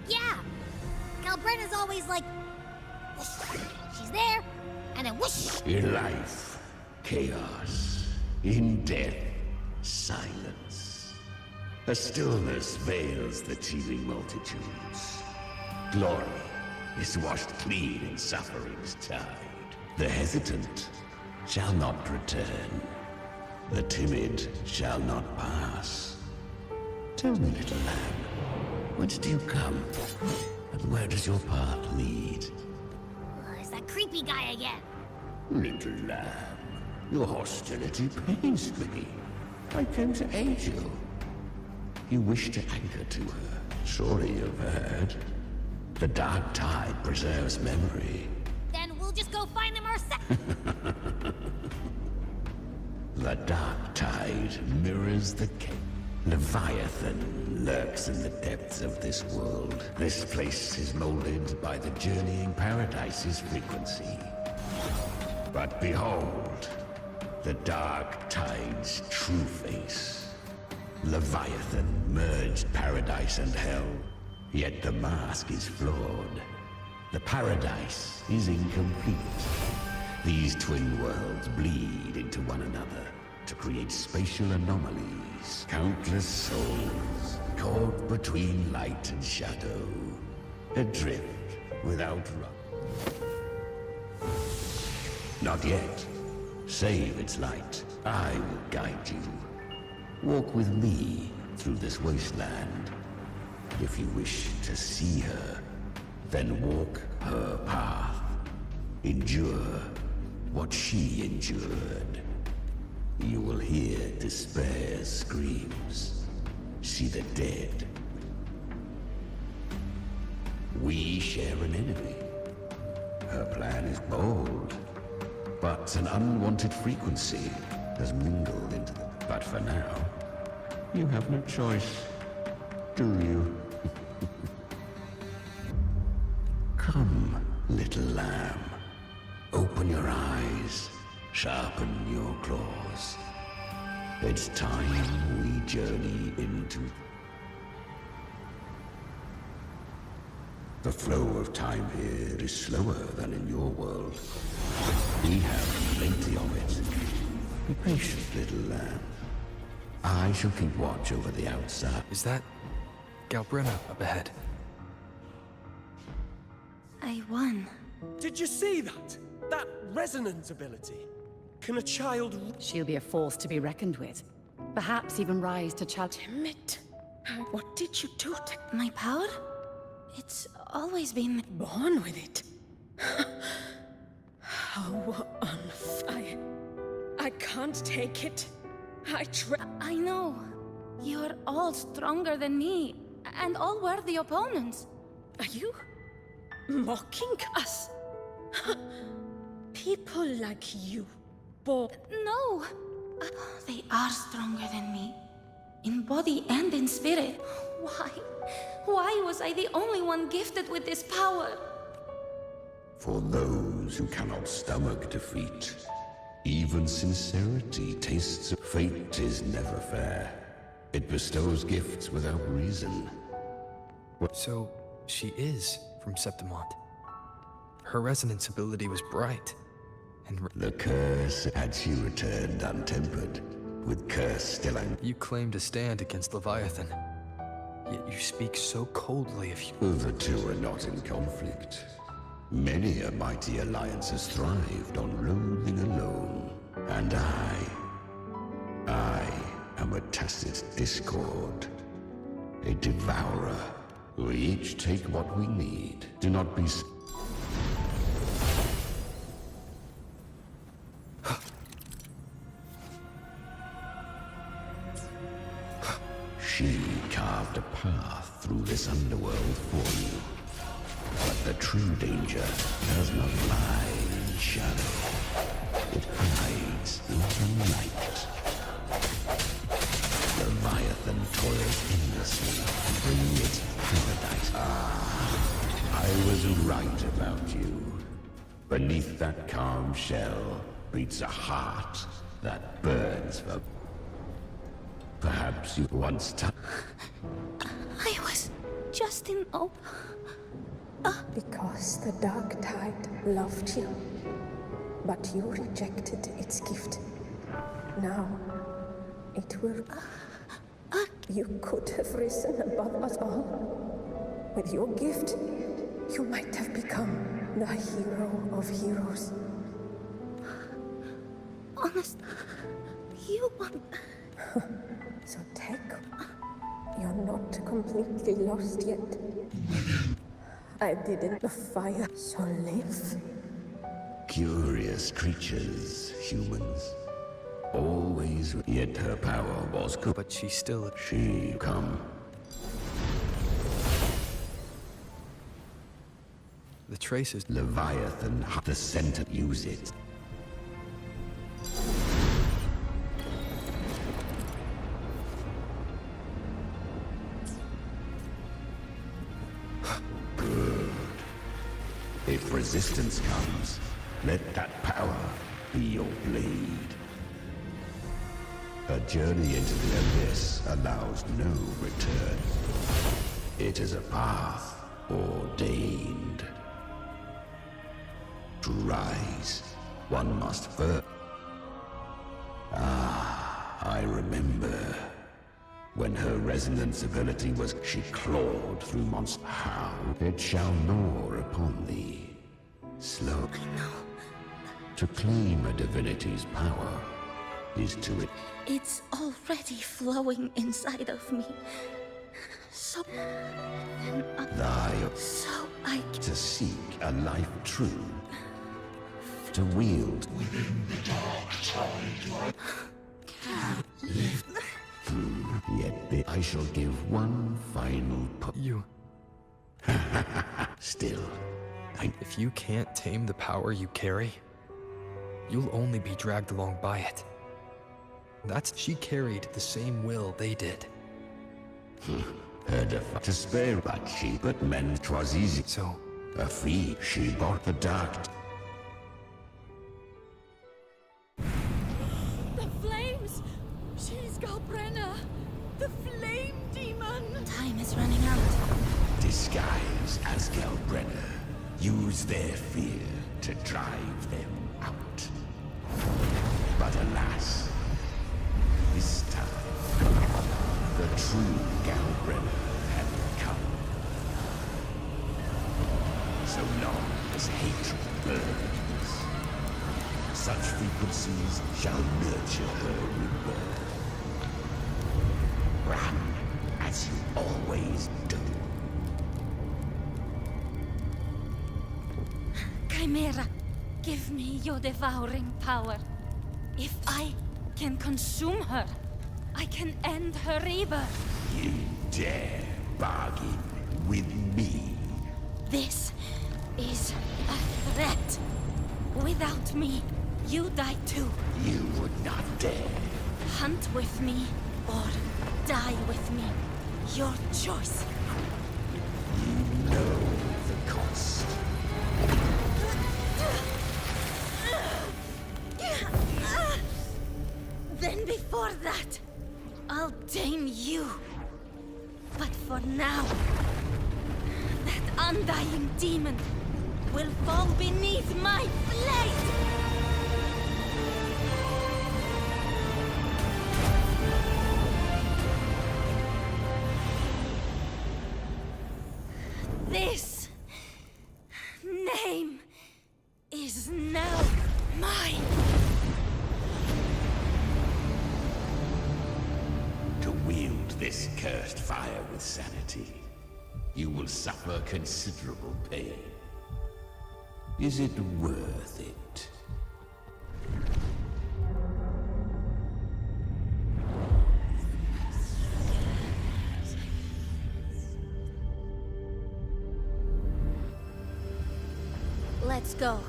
Yeah! Galbrena's always like... whoosh. She's there, and then whoosh! In life, chaos. In death, silence. A stillness veils the teeming multitudes. Glory is washed clean in suffering's tide. The hesitant shall not return. The timid shall not pass. Tell me, little lamb, whence do you come? And where does your path lead? It's that creepy guy again. Little lamb, your hostility pains me. I came to aid you. You wish to anchor to her. Surely you've heard. The Dark Tide preserves memory. Then we'll just go find them ourselves. The Dark Tide mirrors the cave. Leviathan lurks in the depths of this world. This place is molded by the journeying paradise's frequency. But behold, the Dark Tide's true face. Leviathan merged paradise and hell, yet the mask is flawed. The paradise is incomplete. These twin worlds bleed into one another to create spatial anomalies. Countless souls caught between light and shadow, adrift without run. Not yet. Save its light. I will guide you. Walk with me through this wasteland. If you wish to see her, then walk her path. Endure what she endured. You will hear despair's screams. See the dead. We share an enemy. Her plan is bold, but an unwanted frequency has mingled into them. But for now, you have no choice, do you? Come, little lamb. Open Open your eyes, sharpen your claws. It's time we journey into... The flow of time here is slower than in your world. We have plenty of it. Be patient, little lamb. I shall keep watch over the outside. Is that Galbrena up ahead? I won. Did you see that? That resonance ability? Can a child... She'll be a force to be reckoned with. Perhaps even rise to challenge... Damn it. What did you do to... My power? It's always been... Born with it. How on... I can't take it. I know. You're all stronger than me, and all worthy opponents. Are you mocking us? People like you, No! They are stronger than me. In body and in spirit. Why? Why was I the only one gifted with this power? For those who cannot stomach defeat, even sincerity tastes of fate is never fair. It bestows gifts without reason. So, she is from Septimont. Her resonance ability was bright, and... The curse had she returned untempered, with curse still You claim to stand against Leviathan, yet you speak so coldly of you... The two are not in conflict. Many a mighty alliance has thrived on loathing alone. And I am a tacit discord. A devourer. We each take what we need. Do not be... She carved a path through this underworld for you. But the true danger does not lie in shadow. It hides in the light. Leviathan toils endlessly to bring its paradise. I was right about you. Beneath that calm shell beats a heart that burns for... Perhaps you once I was just in awe. Because the Dark Tide loved you, but you rejected its gift. Now, it will... You could have risen above us all. With your gift, you might have become the hero of heroes. Honest, you want... So take... You're not completely lost yet. I didn't... The fire, so live. Curious creatures, humans. Always, yet her power was good. But she still... She come. The traces... Leviathan, the center, use it. Good. If resistance comes, let that power be your blade. A journey into the abyss allows no return. It is a path ordained. To rise, one must first... I remember. When her resonance ability was... She clawed through monsters. How? It shall gnaw upon thee. Slow. I know. To claim a divinity's power is to it. It's already flowing inside of me. So... So I... To seek a life true. To wield... Within the dark tide. Yet I shall give one final You... Still, If you can't tame the power you carry, you'll only be dragged along by it. She carried the same will they did. Her to spare, but men 'twas easy. So, a fee she bought the dark. It's Galbrena, the flame demon! Time is running out. Disguised as Galbrena, use their fear to drive them out. But alas, this time, the true Galbrena had come. So long as hatred burns, such frequencies shall nurture her rebirth. Run, as you always do. Chimera, give me your devouring power. If I can consume her, I can end her rebirth. You dare bargain with me? This is a threat. Without me, you die too. You would not dare. Hunt with me, or die with me. Your choice. You know the cost. Then before that, I'll tame you. But for now, that undying demon will fall beneath my blade! This name is now mine. To wield this cursed fire with sanity, you will suffer considerable pain. Is it worth it? Let's go.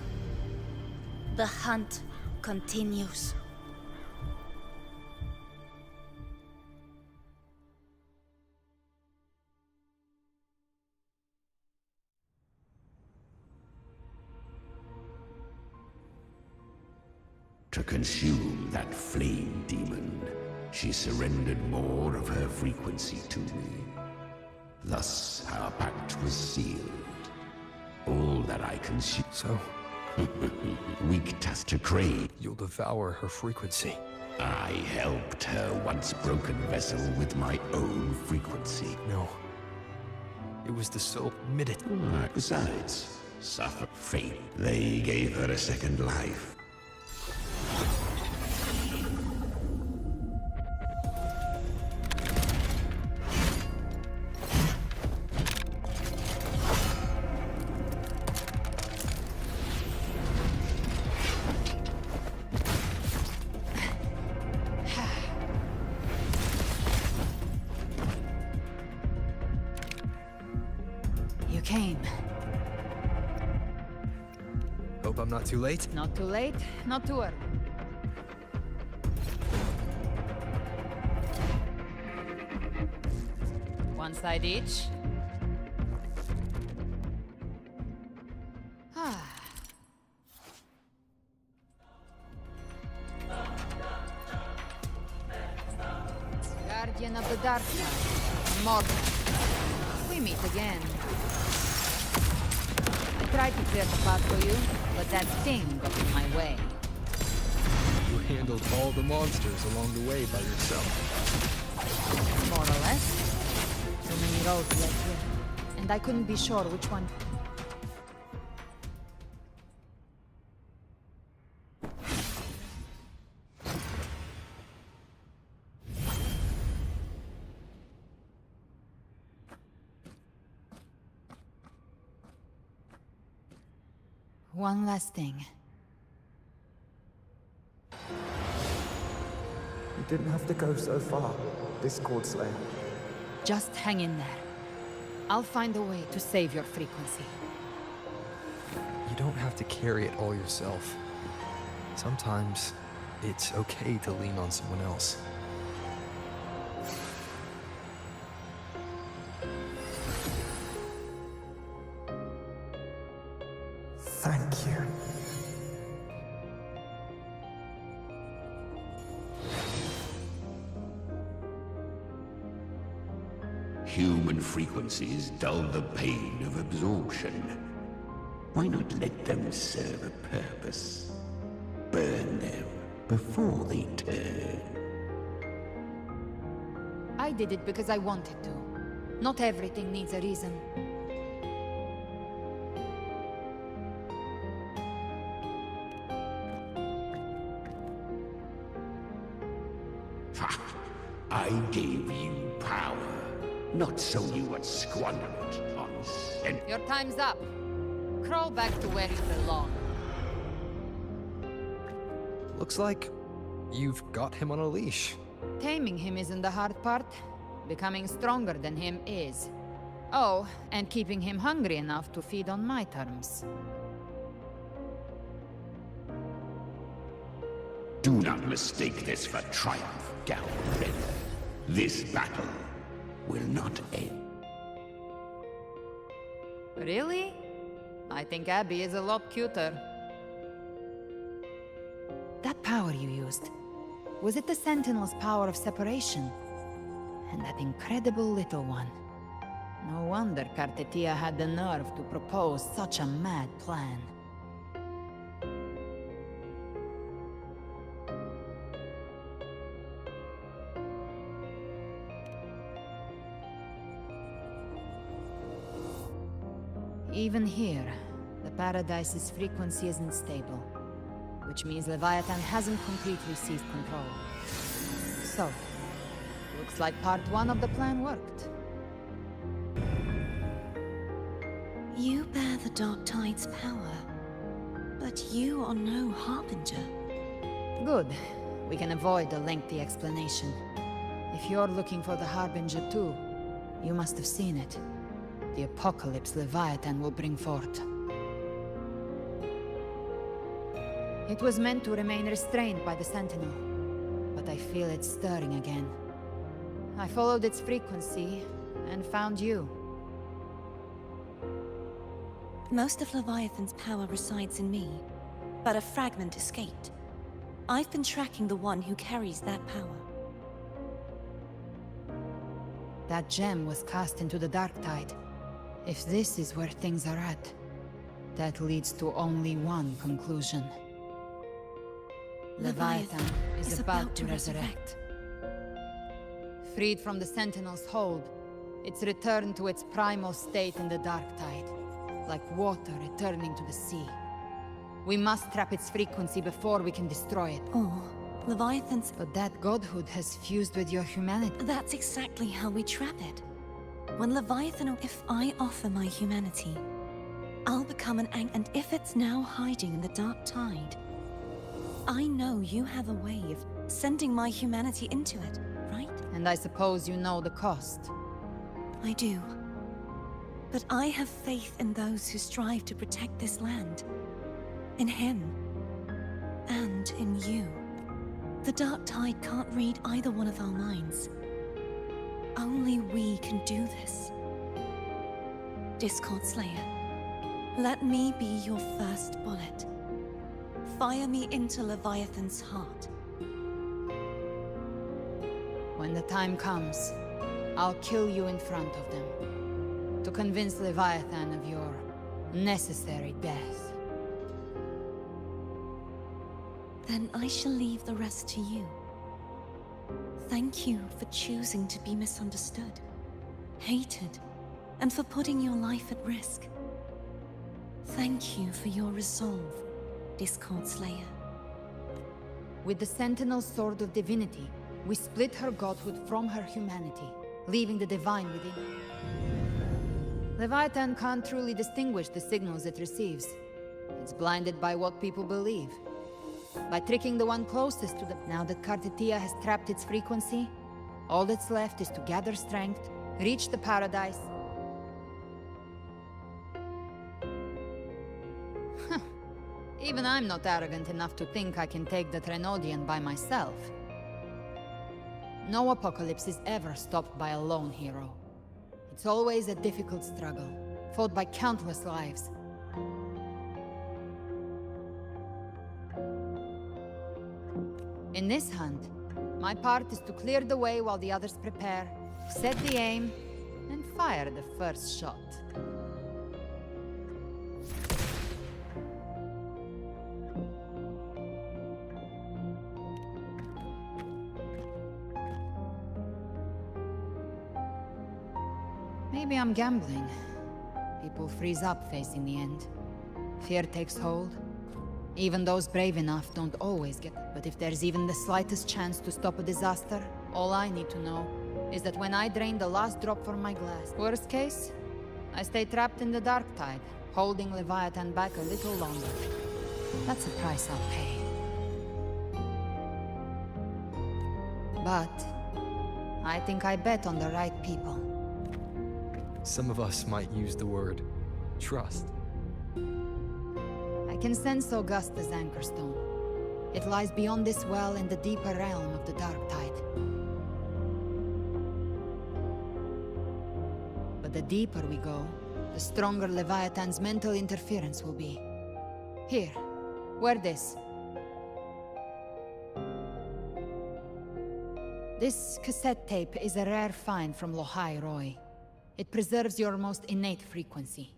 The hunt continues. To consume that flame demon, she surrendered more of her frequency to me. Thus, our pact was sealed. All that I consume. So? Weak task to crave. You'll devour her frequency. I helped her once broken vessel with my own frequency. No. It was the soul admitted. Besides, suffer fate. They gave her a second life. You came. Hope I'm not too late? Not too late, not too early. One side each. Guardian of the Dark Side, Morgan. We meet again. I tried to clear the path for you, but that thing got in my way. You handled all the monsters along the way by yourself. More or less. Too many roads led here, and I couldn't be sure which one. One last thing. You didn't have to go so far, Discord Slayer. Just hang in there. I'll find a way to save your frequency. You don't have to carry it all yourself. Sometimes, it's okay to lean on someone else. Thank you. human frequencies dull the pain of absorption. Why not let them serve a purpose? Burn them before they turn. I did it because I wanted to. Not everything needs a reason. Ha! I gave you power, not so you would squander it on sin. Your time's up. Crawl back to where you belong. Looks like you've got him on a leash. Taming him isn't the hard part. Becoming stronger than him is. Oh, and keeping him hungry enough to feed on my terms. Do not mistake this for triumph, Galbrena. This battle will not end. Really? I think Abby is a lot cuter. That power you used, was it the Sentinel's power of separation? And that incredible little one. No wonder Kartetia had the nerve to propose such a mad plan. Even here, the Paradise's frequency isn't stable, which means Leviathan hasn't completely seized control. So, looks like part 1 of the plan worked. You bear the Dark Tide's power, but you are no Harbinger. Good. We can avoid a lengthy explanation. If you're looking for the Harbinger too, you must have seen it. The apocalypse Leviathan will bring forth. It was meant to remain restrained by the Sentinel, but I feel it stirring again. I followed its frequency, and found you. Most of Leviathan's power resides in me, but a fragment escaped. I've been tracking the one who carries that power. That gem was cast into the Dark Tide. If this is where things are at, that leads to only one conclusion. Leviathan is about to resurrect. Freed from the Sentinel's hold, it's returned to its primal state in the Dark Tide, like water returning to the sea. We must trap its frequency before we can destroy it. Oh, Leviathan's... But that godhood has fused with your humanity. That's exactly how we trap it. When Leviathan... If I offer my humanity, I'll become an and if it's now hiding in the Dark Tide, I know you have a way of sending my humanity into it, right? And I suppose you know the cost. I do. But I have faith in those who strive to protect this land. In him. And in you. The Dark Tide can't read either one of our minds. Only we can do this. Discord Slayer, let me be your first bullet. Fire me into Leviathan's heart. When the time comes, I'll kill you in front of them, to convince Leviathan of your necessary death. Then I shall leave the rest to you. Thank you for choosing to be misunderstood, hated, and for putting your life at risk. Thank you for your resolve, Discord Slayer. With the Sentinel's Sword of Divinity, we split her godhood from her humanity, leaving the divine within. Leviathan can't truly distinguish the signals it receives. It's blinded by what people believe. By tricking the one closest to them. Now that Kartetia has trapped its frequency, all that's left is to gather strength, reach the Paradise. Even I'm not arrogant enough to think I can take the Trenodian by myself. No apocalypse is ever stopped by a lone hero. It's always a difficult struggle, fought by countless lives. In this hunt, my part is to clear the way while the others prepare, set the aim, fire the first shot. Maybe I'm gambling. People freeze up facing the end. Fear takes hold. Even those brave enough don't always get it. But if there's even the slightest chance to stop a disaster, all I need to know is that when I drain the last drop from my glass, worst case, I stay trapped in the dark tide, holding Leviathan back a little longer. That's a price I'll pay. But I think I bet on the right people. Some of us might use the word trust. I can sense Augusta's anchorstone. It lies beyond this well in the deeper realm of the dark tide. But the deeper we go, the stronger Leviathan's mental interference will be. Here, wear this. This cassette tape is a rare find from Lohai Roy. It preserves your most innate frequency.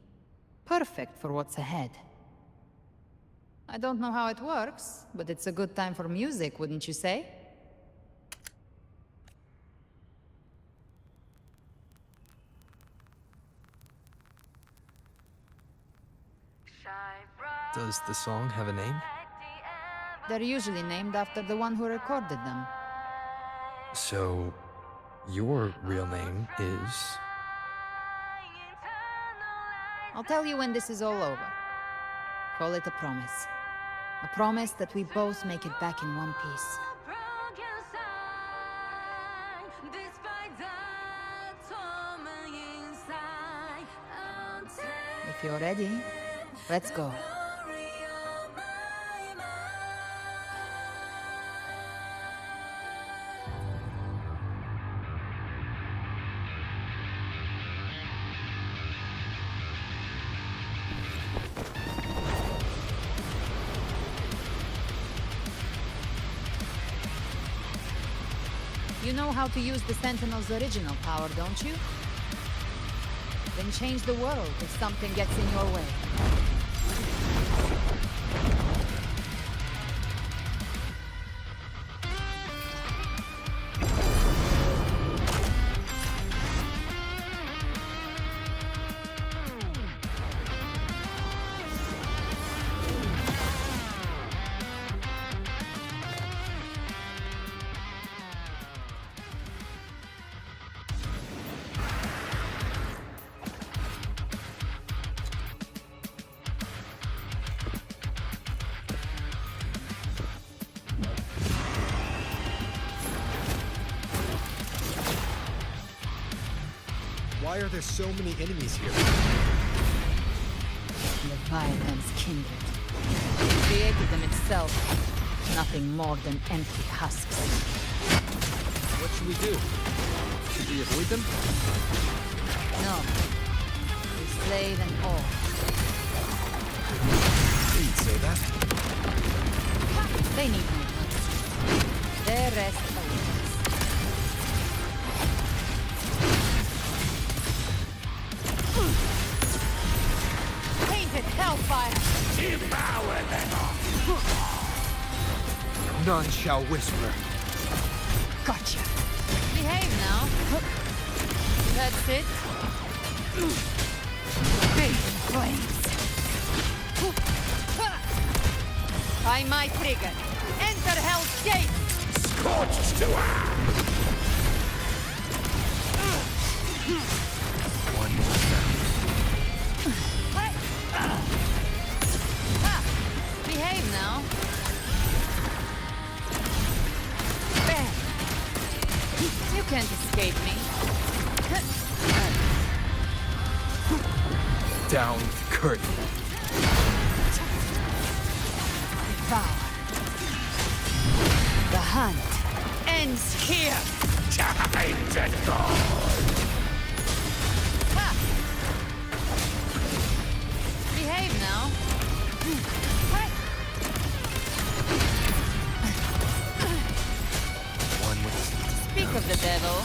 Perfect for what's ahead. I don't know how it works, but it's a good time for music, wouldn't you say? Does the song have a name? They're usually named after the one who recorded them. So, your real name is... I'll tell you when this is all over. Call it a promise. A promise that we both make it back in one piece. If you're ready, let's go. You know how to use the Sentinel's original power, don't you? Then change the world if something gets in your way. Why are there so many enemies here? Leviathan's kindred. It created them itself. Nothing more than empty husks. What should we do? Should we avoid them? No. We slay them all. Please say that. They need no mercy. Their rest awaits. Painted hellfire! Devour them all! None shall whisper. Gotcha. Behave now. That's it. Big flames. By my trigger. Enter Hell's Gate! Scorched to earth! One more Behave now. Bam! You can't escape me. down curtain. Devour. The hunt ends here. Time to go. Behave now. One with Speak of the devil.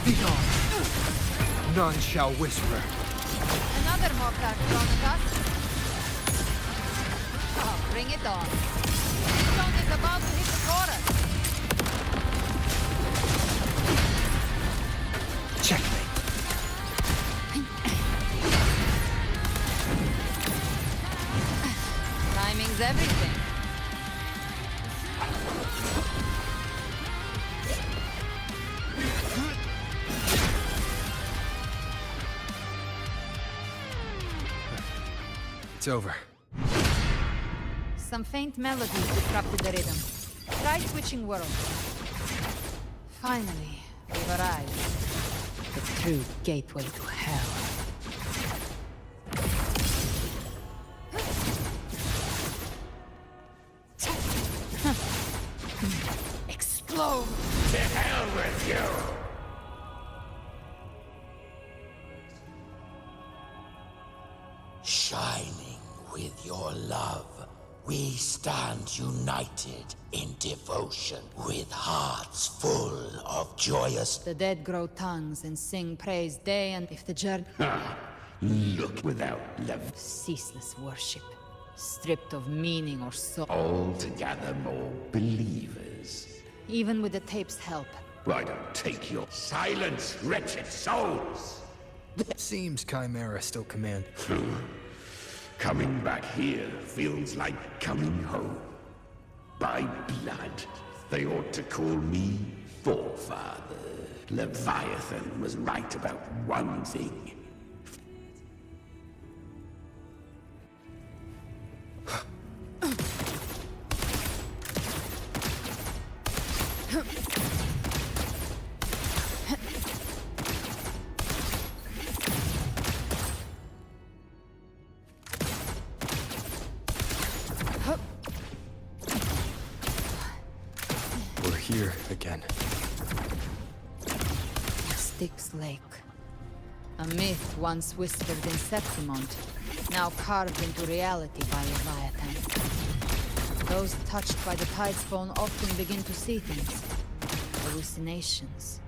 Begone! None shall whisper. Another mock Chronicus. Oh, bring it on. The song is about to hit the chorus. Checkmate. Timing's everything. It's over. Some faint melodies disrupted the rhythm. Try switching worlds. Finally, we've arrived. The true gateway to hell. Explode! To hell with you! Shining with your love, we stand united in devotion, with hearts full of joyous... The dead grow tongues and sing praise day and if the journey... Look without love. Ceaseless worship, stripped of meaning or soul. All to gather more believers. Even with the tape's help. I don't take your silence, wretched souls! Seems Chimera still command. Coming back here feels like coming home. By blood, they ought to call me Forefather. Leviathan was right about one thing. We're here again. Styx Lake. A myth once whispered in Septimont, now carved into reality by Leviathan. Those touched by the tide spawn often begin to see things. Hallucinations.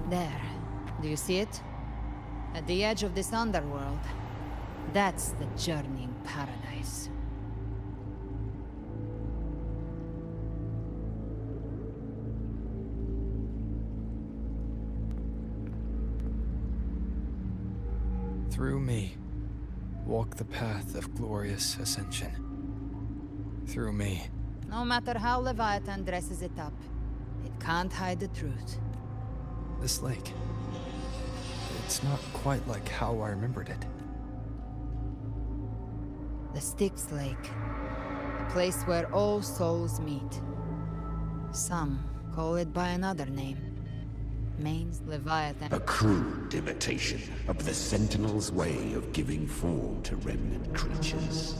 There. Do you see it? At the edge of this underworld. That's the journeying paradise. Through me, walk the path of glorious ascension. Through me. No matter how Leviathan dresses it up, it can't hide the truth. This lake. It's not quite like how I remembered it. The Styx Lake. A place where all souls meet. Some call it by another name. Main's Leviathan. A crude imitation of the Sentinel's way of giving form to remnant creatures.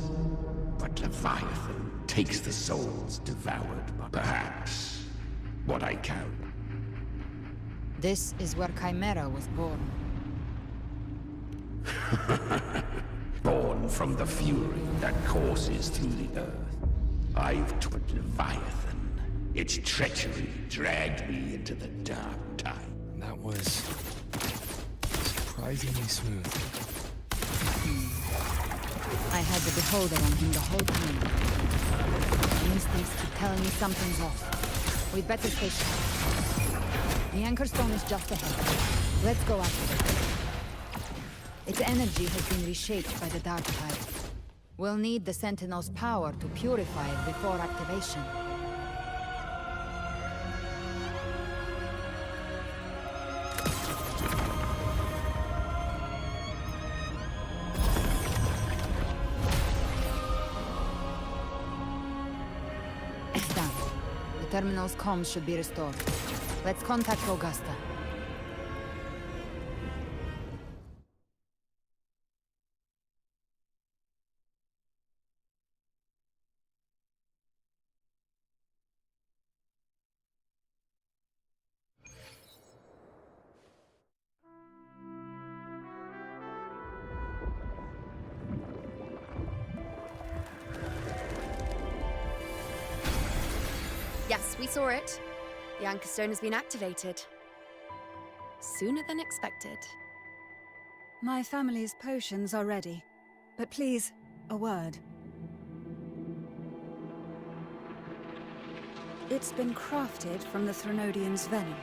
But Leviathan takes the souls devoured by perhaps what I count. This is where Chimera was born. Born from the fury that courses through the earth. I've taught Leviathan. Its treachery dragged me into the dark tide. That was surprisingly smooth. I had the beholder on him the whole time. My instincts keep telling me something's off. We'd better stay sharp. The anchor stone is just ahead. Let's go after it. Its energy has been reshaped by the dark tide. We'll need the Sentinel's power to purify it before activation. It's done. The terminal's comms should be restored. Let's contact Augusta. Yes, we saw it. The Anchor Stone has been activated. Sooner than expected. My family's potions are ready. But please, a word. It's been crafted from the Threnodian's venom.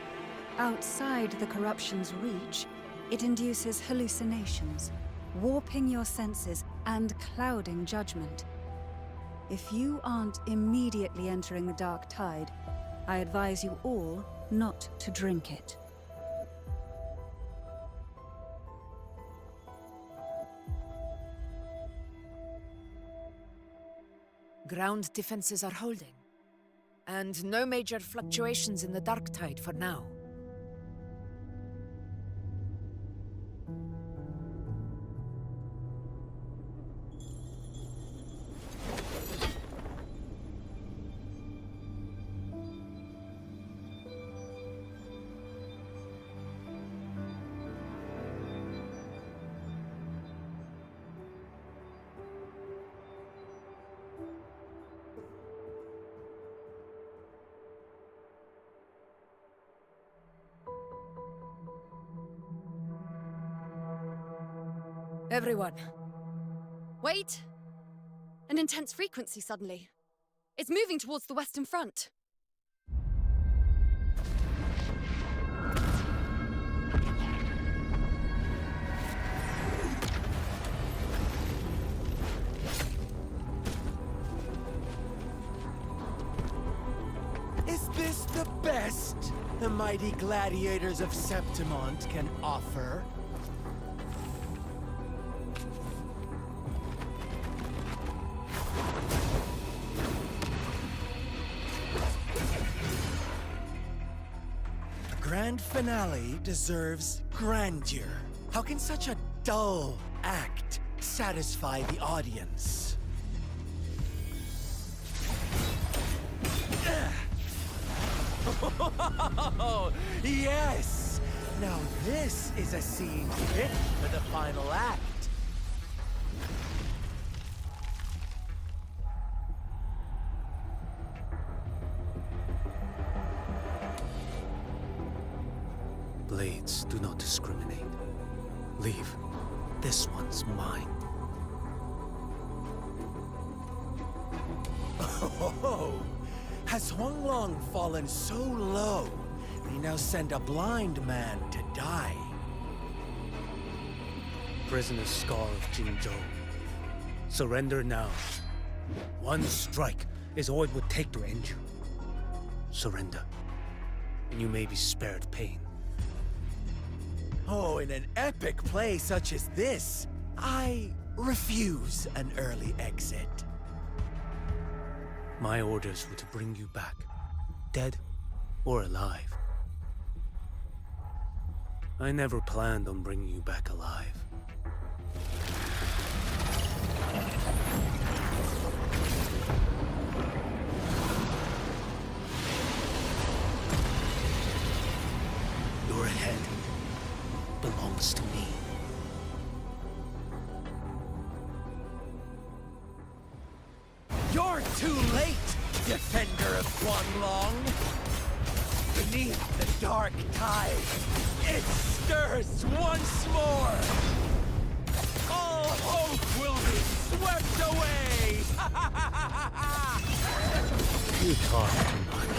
Outside the corruption's reach, it induces hallucinations, warping your senses and clouding judgment. If you aren't immediately entering the dark tide, I advise you all not to drink it. Ground defenses are holding. And no major fluctuations in the dark tide for now. Everyone. Wait! An intense frequency suddenly. It's moving towards the Western Front. Is this the best the mighty gladiators of Septimont can offer? Grand finale deserves grandeur. How can such a dull act satisfy the audience? Oh, yes! Now this is a scene fit for the final act. Blades do not discriminate. Leave. This one's mine. Oh, has Huanglong fallen so low, we now send a blind man to die? Prisoner Scar of Jinzhou. Surrender now. One strike is all it would take to end you. Surrender, and you may be spared pain. Oh, in an epic play such as this, I refuse an early exit. My orders were to bring you back, dead or alive. I never planned on bringing you back alive. Your head belongs to me. You're too late, defender of Huanglong! Beneath the dark tide, it stirs once more! All hope will be swept away! You talk too much.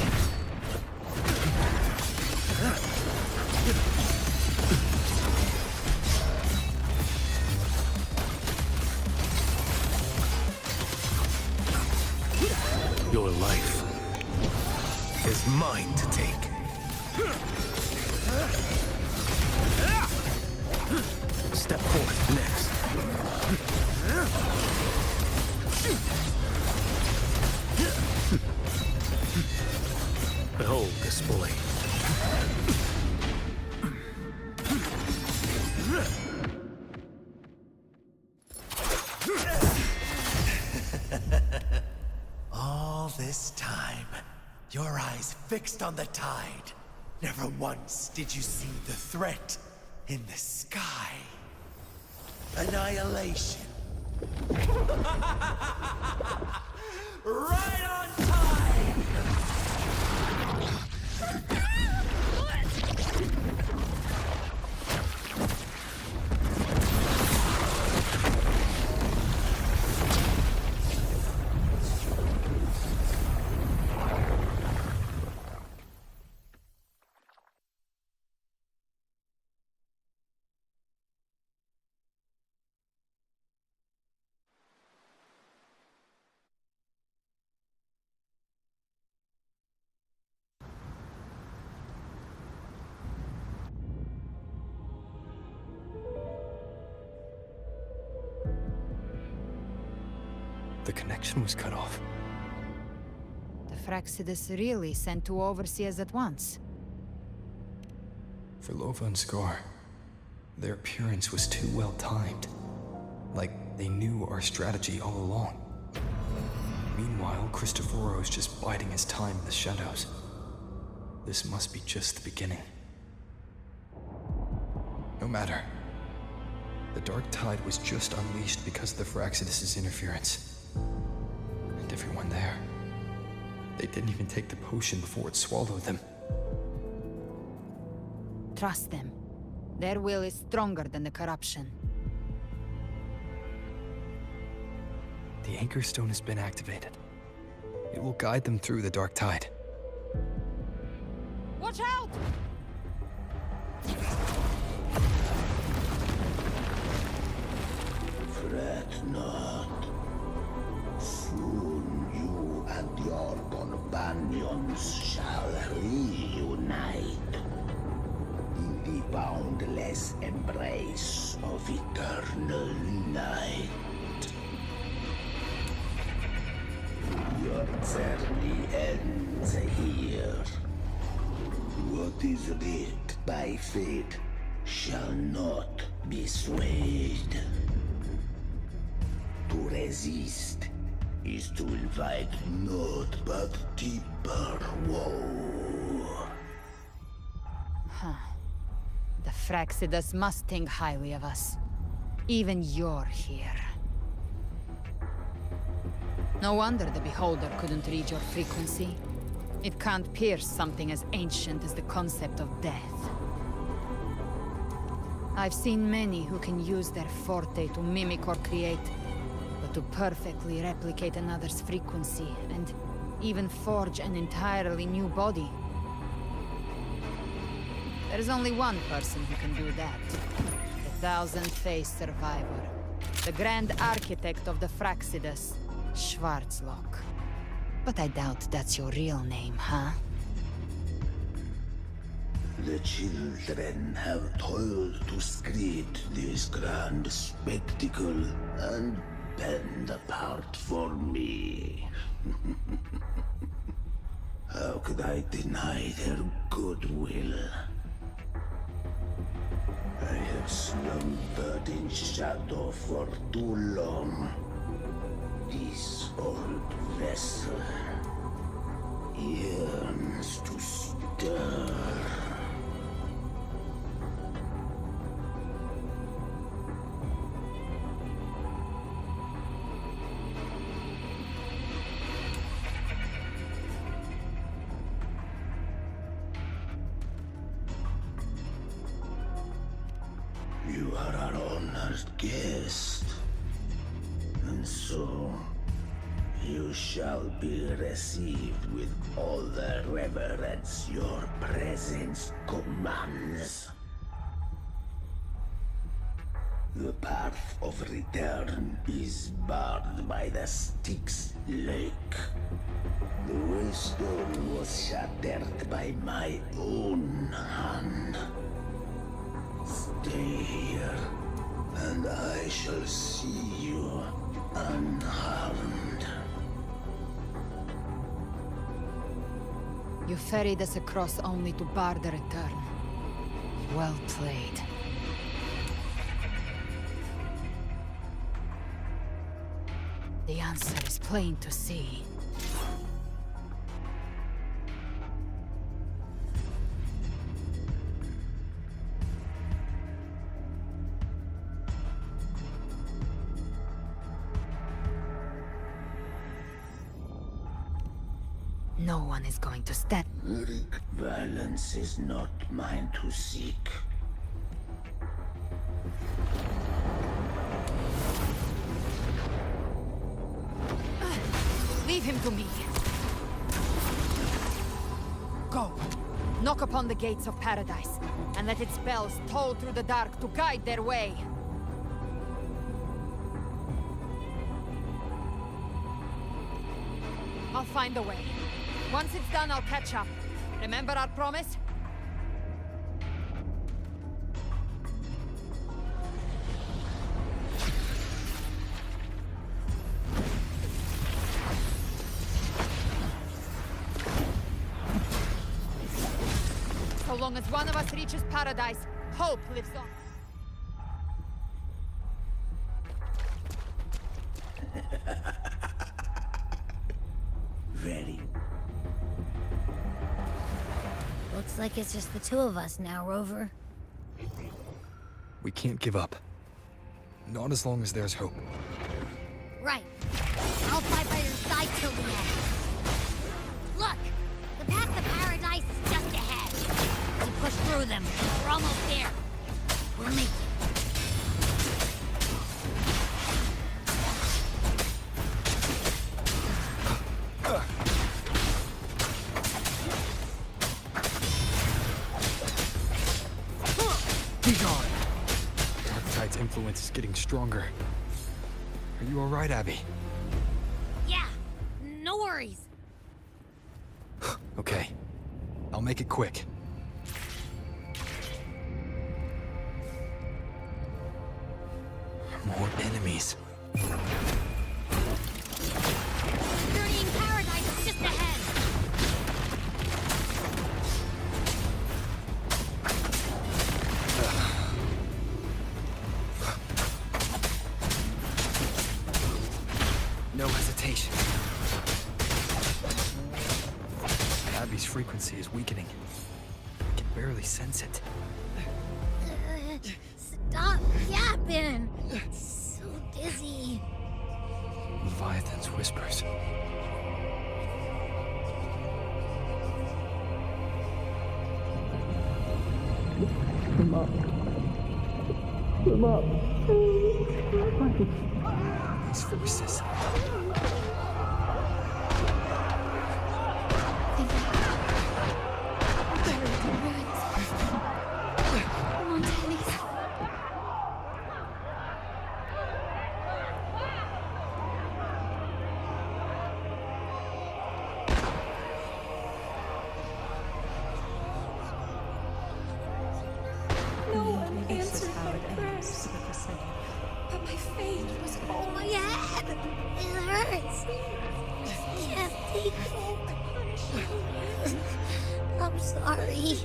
Your life is mine to take. Step forth next. Behold this blade. All this time, your eyes fixed on the tide. Never once did you see the threat in the sky. Annihilation. Right on time! the connection was cut off. The Fraxidus really sent two overseers at once. For Lova and Scar, their appearance was too well timed. Like they knew our strategy all along. Meanwhile, Cristoforo's just biding his time in the shadows. This must be just the beginning. No matter. The Dark Tide was just unleashed because of the Fraxidus' interference. And everyone there. They didn't even take the potion before it swallowed them. Trust them. Their will is stronger than the corruption. The Anchor Stone has been activated. It will guide them through the Dark Tide. Watch out! Fret not. Soon you and your companions shall reunite in the boundless embrace of eternal night. Your journey ends here. What is writ by fate shall not be swayed. To resist is to invite naught but deeper woe. Huh. The Fraxidus must think highly of us. Even you're here. No wonder the Beholder couldn't read your frequency. It can't pierce something as ancient as the concept of death. I've seen many who can use their forte to mimic or create, but to perfectly replicate another's frequency and even forge an entirely new body. There's only one person who can do that. The thousand-faced survivor. The grand architect of the Fraxidus, Schwarzlock. But I doubt that's your real name, huh? The children have toiled to create this grand spectacle and bend apart for me. How could I deny their goodwill? I have slumbered in shadow for too long. This old vessel yearns to stir. You are our honored guest, and so you shall be received with all the reverence your presence commands. The path of return is barred by the Styx Lake. The waystone was shattered by my own hand. Stay here, and I shall see you unharmed. You ferried us across only to bar the return. Well played. The answer is plain to see. No one is going to stand. Violence is not mine to seek. Leave him to me. Go. Knock upon the gates of paradise, and let its bells toll through the dark to guide their way. I'll find a way. Once it's done, I'll catch up. Remember our promise? long as one of us reaches paradise, hope lives on. Ready? Looks like it's just the two of us now, Rover. We can't give up. Not as long as there's hope. Right. I'll fight by your side till the end. Look! The path to paradise is just ahead. We push through them. We're almost there. We'll make it. Be gone! Darktide's influence is getting stronger. Are you alright, Abby? Yeah, no worries. Okay. I'll make it quick. More enemies. Journeying paradise is just ahead. No hesitation. Abby's frequency is weakening. I can barely sense it. Stop yapping. So dizzy. Leviathan's whispers. Come up. Come up. These forces. No one answered my prayers. But my fate was all My head! It hurts! I can't take it. I'm sorry.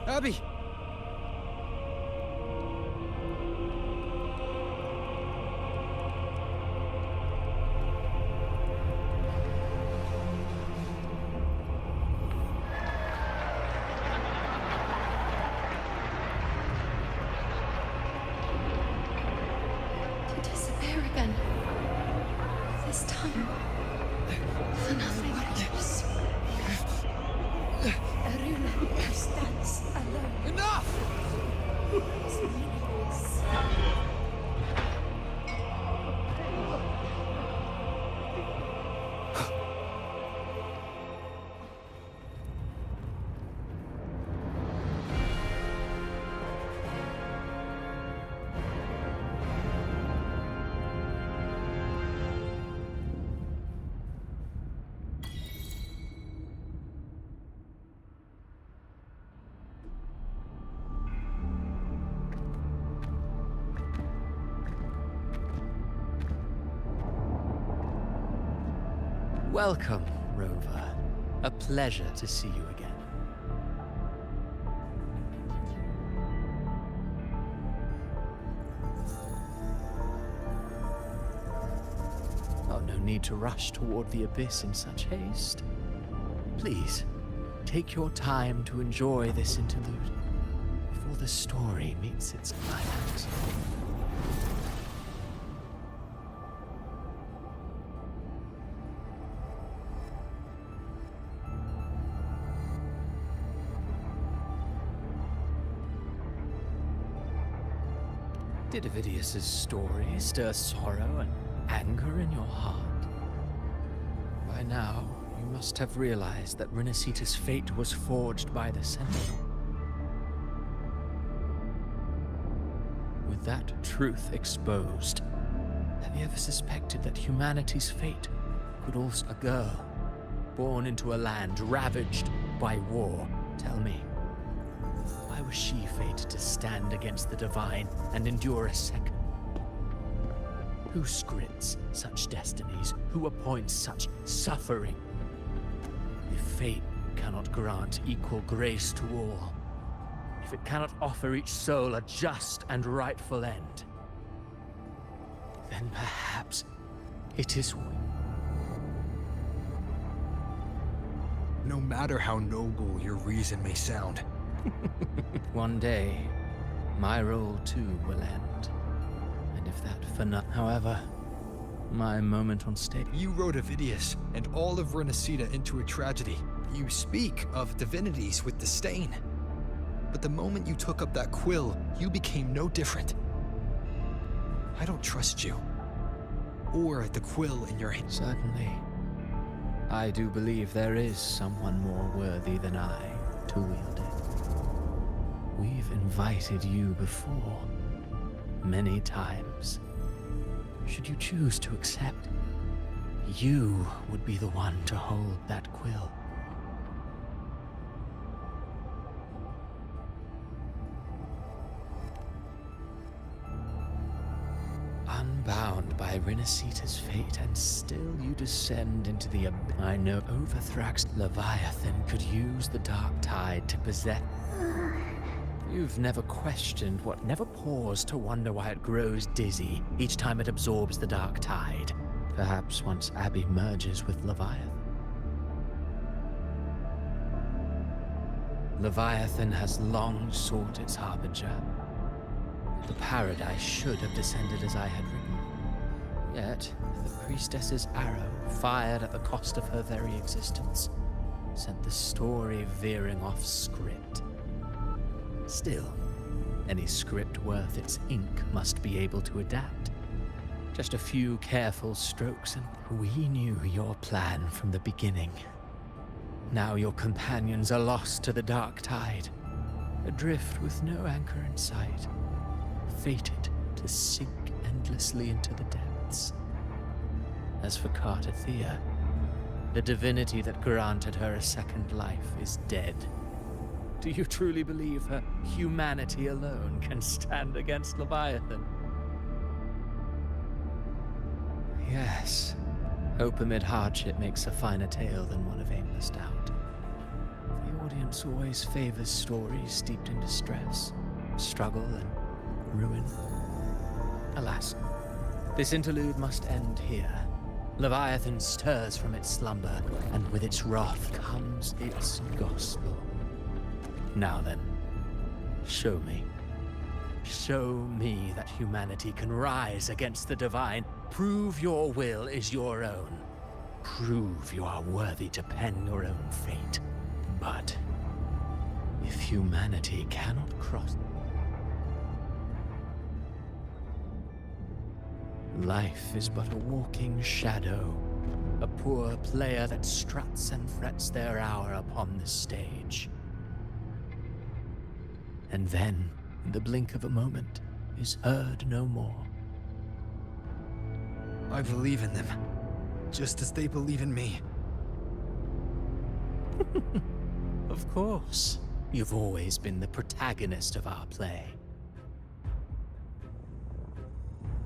Abby! to disappear again. This time, for nothing matters. Aruna stands alone. Enough! It's meaningless. Welcome, Rover. A pleasure to see you again. Oh, no need to rush toward the abyss in such haste. Please, take your time to enjoy this interlude before the story meets its climax. Did Avidius's story stir sorrow and anger in your heart? By now, you must have realized that Rinascita's fate was forged by the Sentinel. With that truth exposed, have you ever suspected that humanity's fate could also be a girl, born into a land ravaged by war? Tell me, why was she fated to stand against the divine and endure a second? Who scripts such destinies? Who appoints such suffering? If fate cannot grant equal grace to all, if it cannot offer each soul a just and rightful end, then perhaps it is No matter how noble your reason may sound. one day, my role too will end. And if that for now, however, my moment on stage. You wrote Avidius and all of Rinascita into a tragedy. You speak of divinities with disdain. But the moment you took up that quill, you became no different. I don't trust you. Or the quill in your hand. Certainly. I do believe there is someone more worthy than I to wield it. We've invited you before, many times. Should you choose to accept, you would be the one to hold that quill. Unbound by Rinascita's fate, and still you descend into the abyss. I know Overthrax Leviathan could use the dark tide to possess. You've never questioned what, never paused to wonder why it grows dizzy each time it absorbs the dark tide. Perhaps once Abby merges with Leviathan. Leviathan has long sought its harbinger. The paradise should have descended as I had written. Yet, the priestess's arrow, fired at the cost of her very existence, sent the story veering off script. Still, any script worth its ink must be able to adapt. Just a few careful strokes and we knew your plan from the beginning. Now your companions are lost to the dark tide, adrift with no anchor in sight, fated to sink endlessly into the depths. As for Cartathea, the divinity that granted her a second life is dead. Do you truly believe her humanity alone can stand against Leviathan? Yes. Hope amid hardship makes a finer tale than one of aimless doubt. The audience always favors stories steeped in distress, struggle, and ruin. Alas, this interlude must end here. Leviathan stirs from its slumber, and with its wrath comes its gospel. Now then, show me. Show me that humanity can rise against the divine. Prove your will is your own. Prove you are worthy to pen your own fate. But if humanity cannot cross... Life is but a walking shadow, a poor player that struts and frets their hour upon the stage. And then, in the blink of a moment, is heard no more. I believe in them, just as they believe in me. Of course. You've always been the protagonist of our play.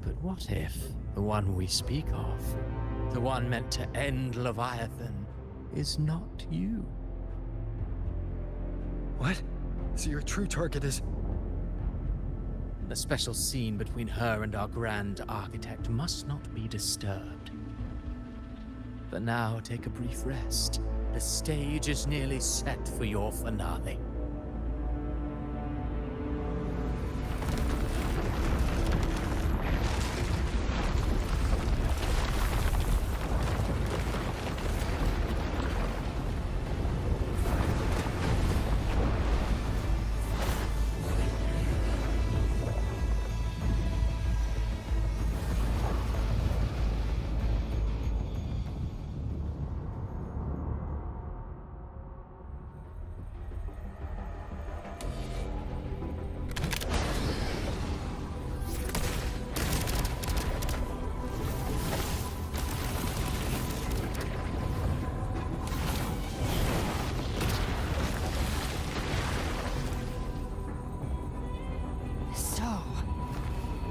But what if the one we speak of, the one meant to end Leviathan, is not you? What? So your true target is... The special scene between her and our grand architect must not be disturbed. But now take a brief rest. The stage is nearly set for your finale.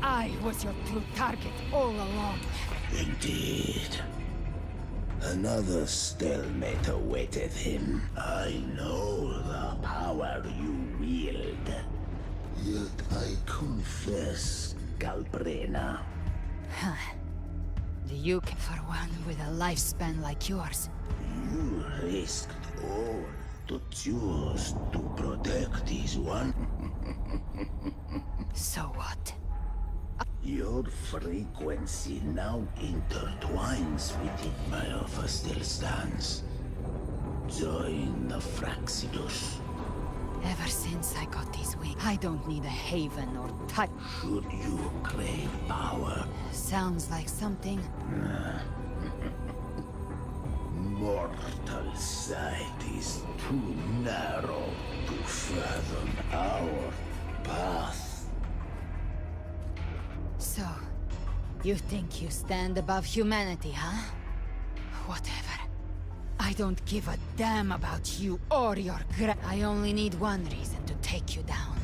I was your true target all along. Indeed. Another stalemate awaited him. I know the power you wield. Yet I confess, Galbrena. Huh. Do you care for one with a lifespan like yours? You risked all to choose to protect this one. So what? Your frequency now intertwines with it. My offer still stands. Join the Fraxidus. Ever since I got these wings, I don't need a haven or touch. Should you crave power? Sounds like something. Mortal sight is too narrow to fathom our path. So, you think you stand above humanity, huh? Whatever. I don't give a damn about you or your I only need one reason to take you down.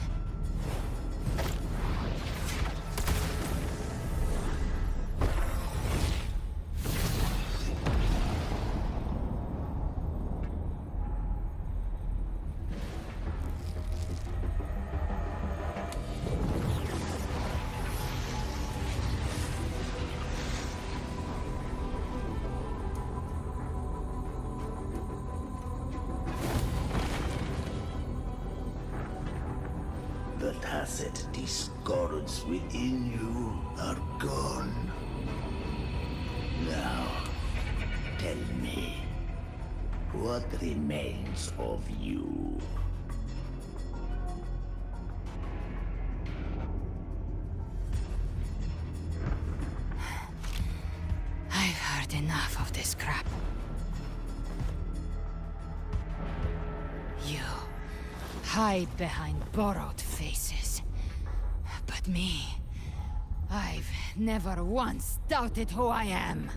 The tacit discords within you are gone. Now, tell me, what remains of you? I've heard enough of this crap. You hide behind borrowed faces. But me, I've never once doubted who I am.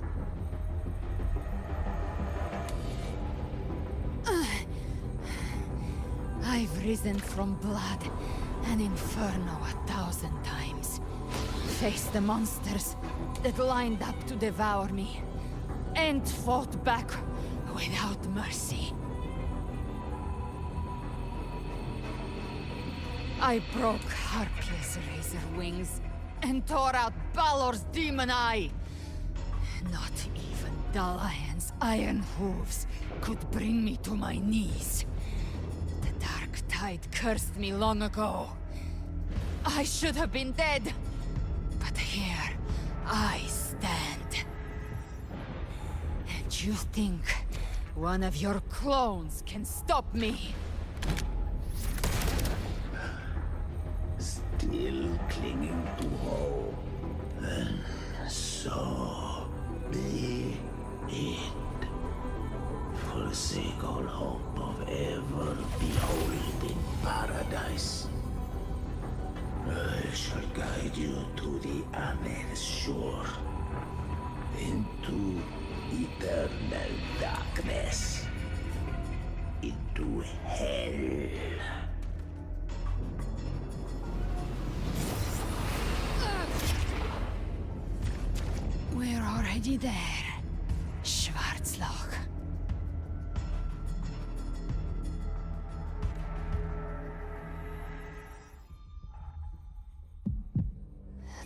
I've risen from blood and inferno 1,000 times. Faced the monsters that lined up to devour me, and fought back without mercy. I broke Harpia's razor wings and tore out Balor's demon eye. Not even the lion's iron hooves could bring me to my knees. The dark tide cursed me long ago. I should have been dead, but here I stand. And you think one of your clones can stop me? Still clinging to hope, and so be it. Forsake all hope of ever beholding paradise. I shall guide you to the Amet's shore, into eternal darkness, into hell. We're already there, Schwarzloch.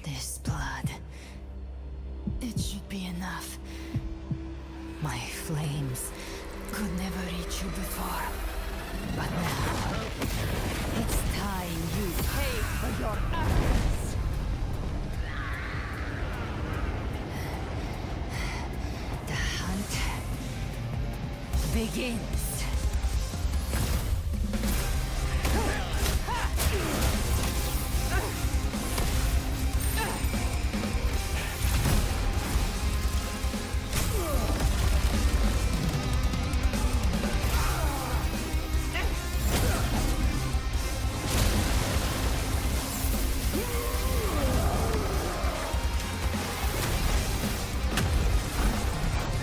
This blood, it should be enough. My flames could never reach you before, but now it's time you pay for your actions. Begins.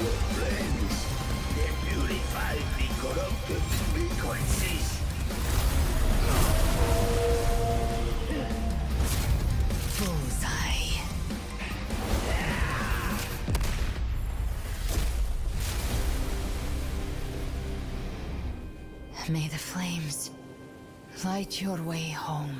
Your friends, they purify the May the flames light your way home.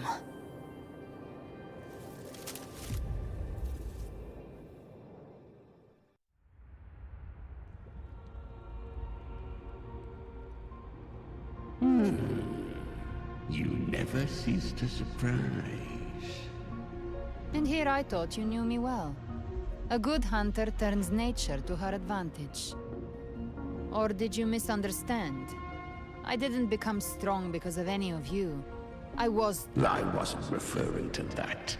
You never cease to surprise. And here I thought you knew me well. A good hunter turns nature to her advantage. Or did you misunderstand? I didn't become strong because of any of you. I wasn't referring to that.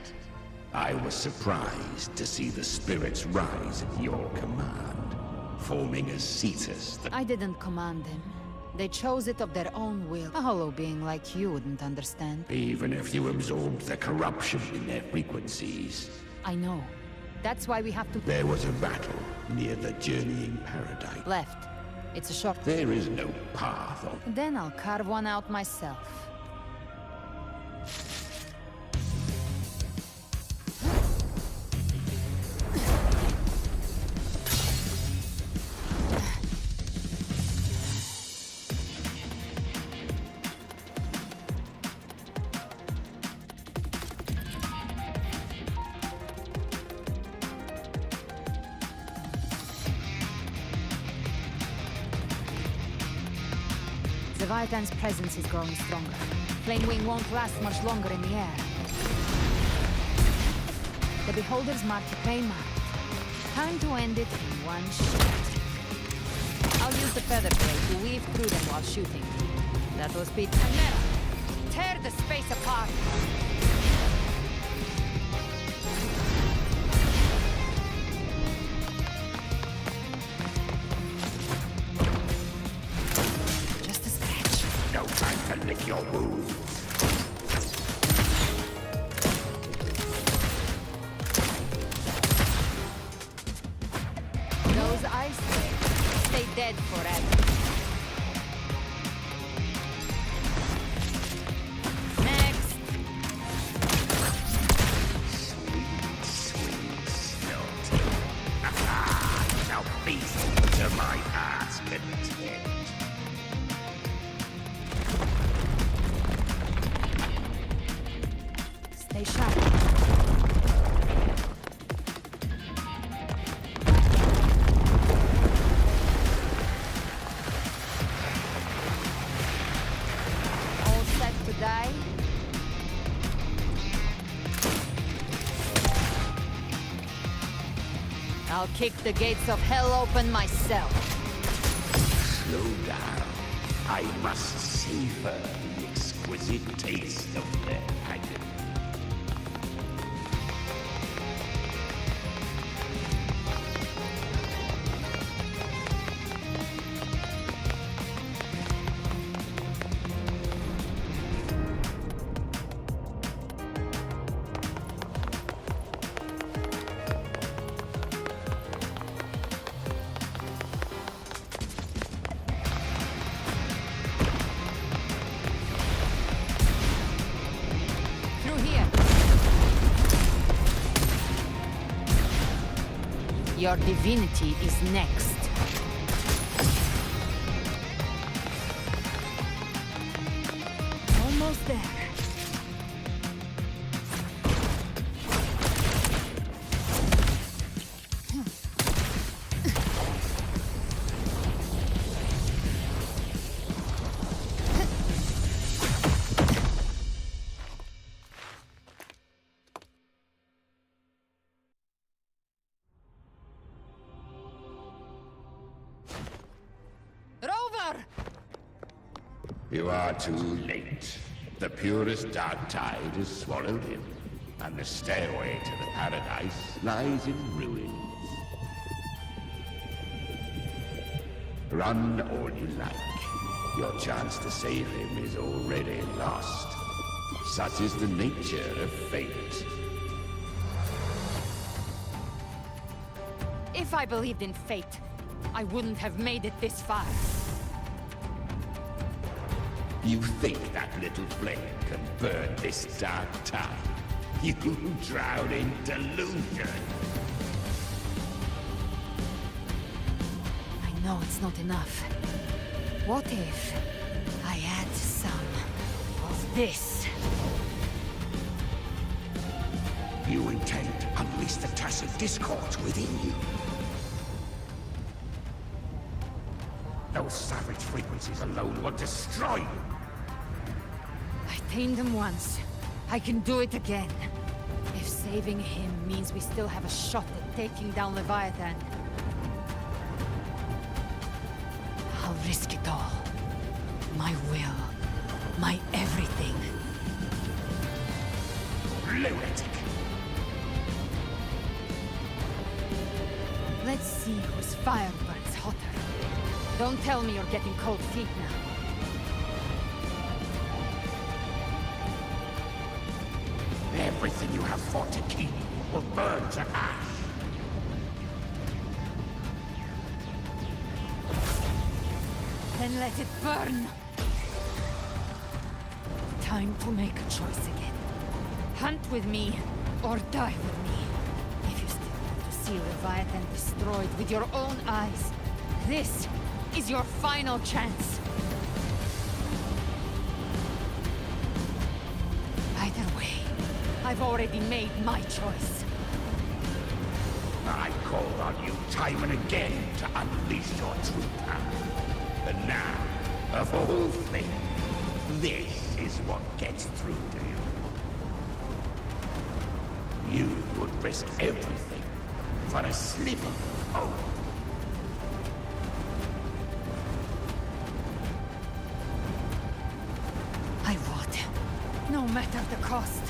I was surprised to see the spirits rise at your command, forming a cetus that... I didn't command them. They chose it of their own will. A hollow being like you wouldn't understand. Even if you absorbed the corruption in their frequencies. I know. That's why we have to... There was a battle near the Journeying Paradise. Left. It's a short... There is no path on... Then I'll carve one out myself. Leviathan's presence is growing stronger. Flamewing won't last much longer in the air. The Beholder's mark to pay mark. Time to end it in one shot. I'll use the feather blade to weave through them while shooting. That'll speed Chimera. Tear the space apart. Lick your wounds. Those ice things stay dead forever. Next. Sweet skeleton. Now feast to my heart's content. Stay sharp. All set to die? I'll kick the gates of hell open myself. Slow down. I must savor the exquisite taste of their agony. Your divinity is next. Almost there. You are too late. The purest dark tide has swallowed him, and the stairway to the paradise lies in ruins. Run all you like. Your chance to save him is already lost. Such is the nature of fate. If I believed in fate, I wouldn't have made it this far. You think that little flame can burn this dark tide? You drown in delusion! I know it's not enough. What if I add some of this. You intend to unleash the tacit discord within you. Those savage frequencies alone will destroy you. I tamed him once. I can do it again. If saving him means we still have a shot at taking down Leviathan, I'll risk it all. My will. My everything. Lunatic! Let's see whose fire burns hotter. Don't tell me you're getting cold feet now. Everything you have fought to keep will burn to ash. Then let it burn! Time to make a choice again. Hunt with me, or die with me. If you still want to see Leviathan destroyed with your own eyes, this is your final chance. Either way, I've already made my choice. I called on you time and again to unleash your true power. And now, of all things, this is what gets through to you. You would risk everything for a sliver of hope. I would, no matter the cost.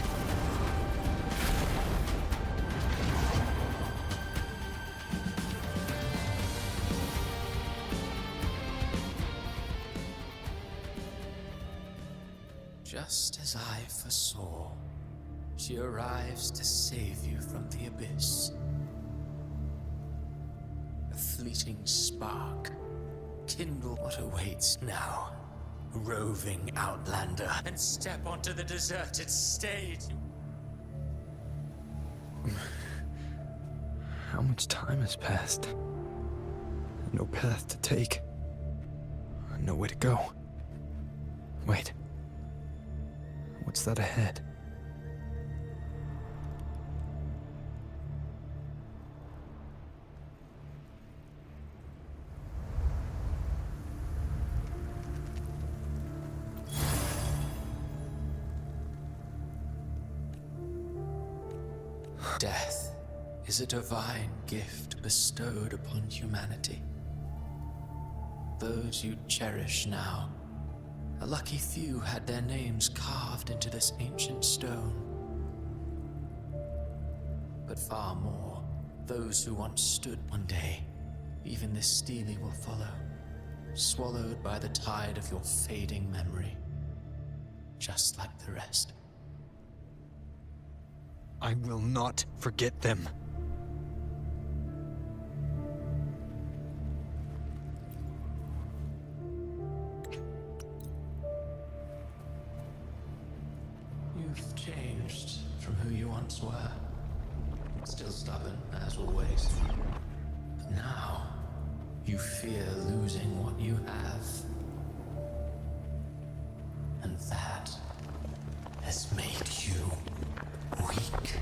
Just as I foresaw, she arrives to save you from the abyss. A fleeting spark. Kindle what awaits now. Roving outlander, and step onto the deserted stage. How much time has passed? No path to take. Nowhere to go. Wait. What's that ahead? Death is a divine gift bestowed upon humanity. Those you cherish now, a lucky few had their names carved into this ancient stone. But far more, those who once stood one day, even this stele will follow, swallowed by the tide of your fading memory, just like the rest. I will not forget them. You've changed from who you once were. Still stubborn, as always. But now, you fear losing what you have. And that has made you weak.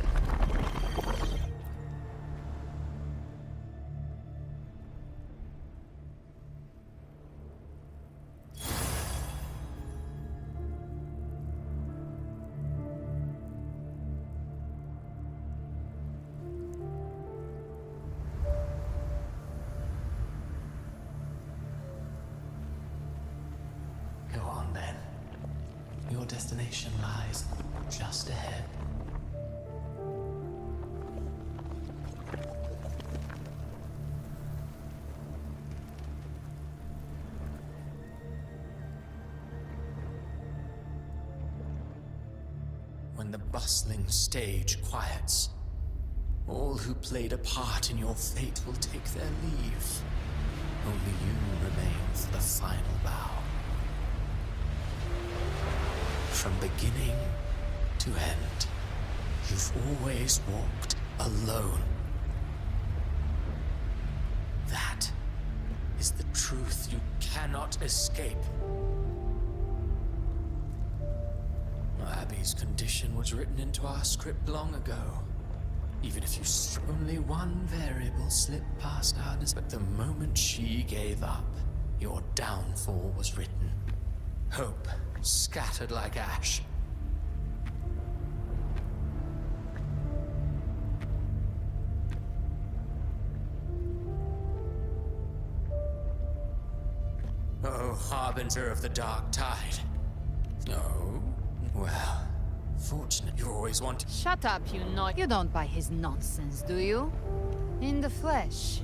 Go on then. Your destination lies just ahead. When the bustling stage quiets, all who played a part in your fate will take their leave. Only you remain for the final bow. From beginning to end, you've always walked alone. That is the truth you cannot escape. Ori's condition was written into our script long ago. Even if you only one variable slipped past our but the moment she gave up, your downfall was written. Hope scattered like ash. Oh, harbinger of the dark tide. Oh, well, fortunate you always want to— Shut up, you know. You don't buy his nonsense, do you? In the flesh.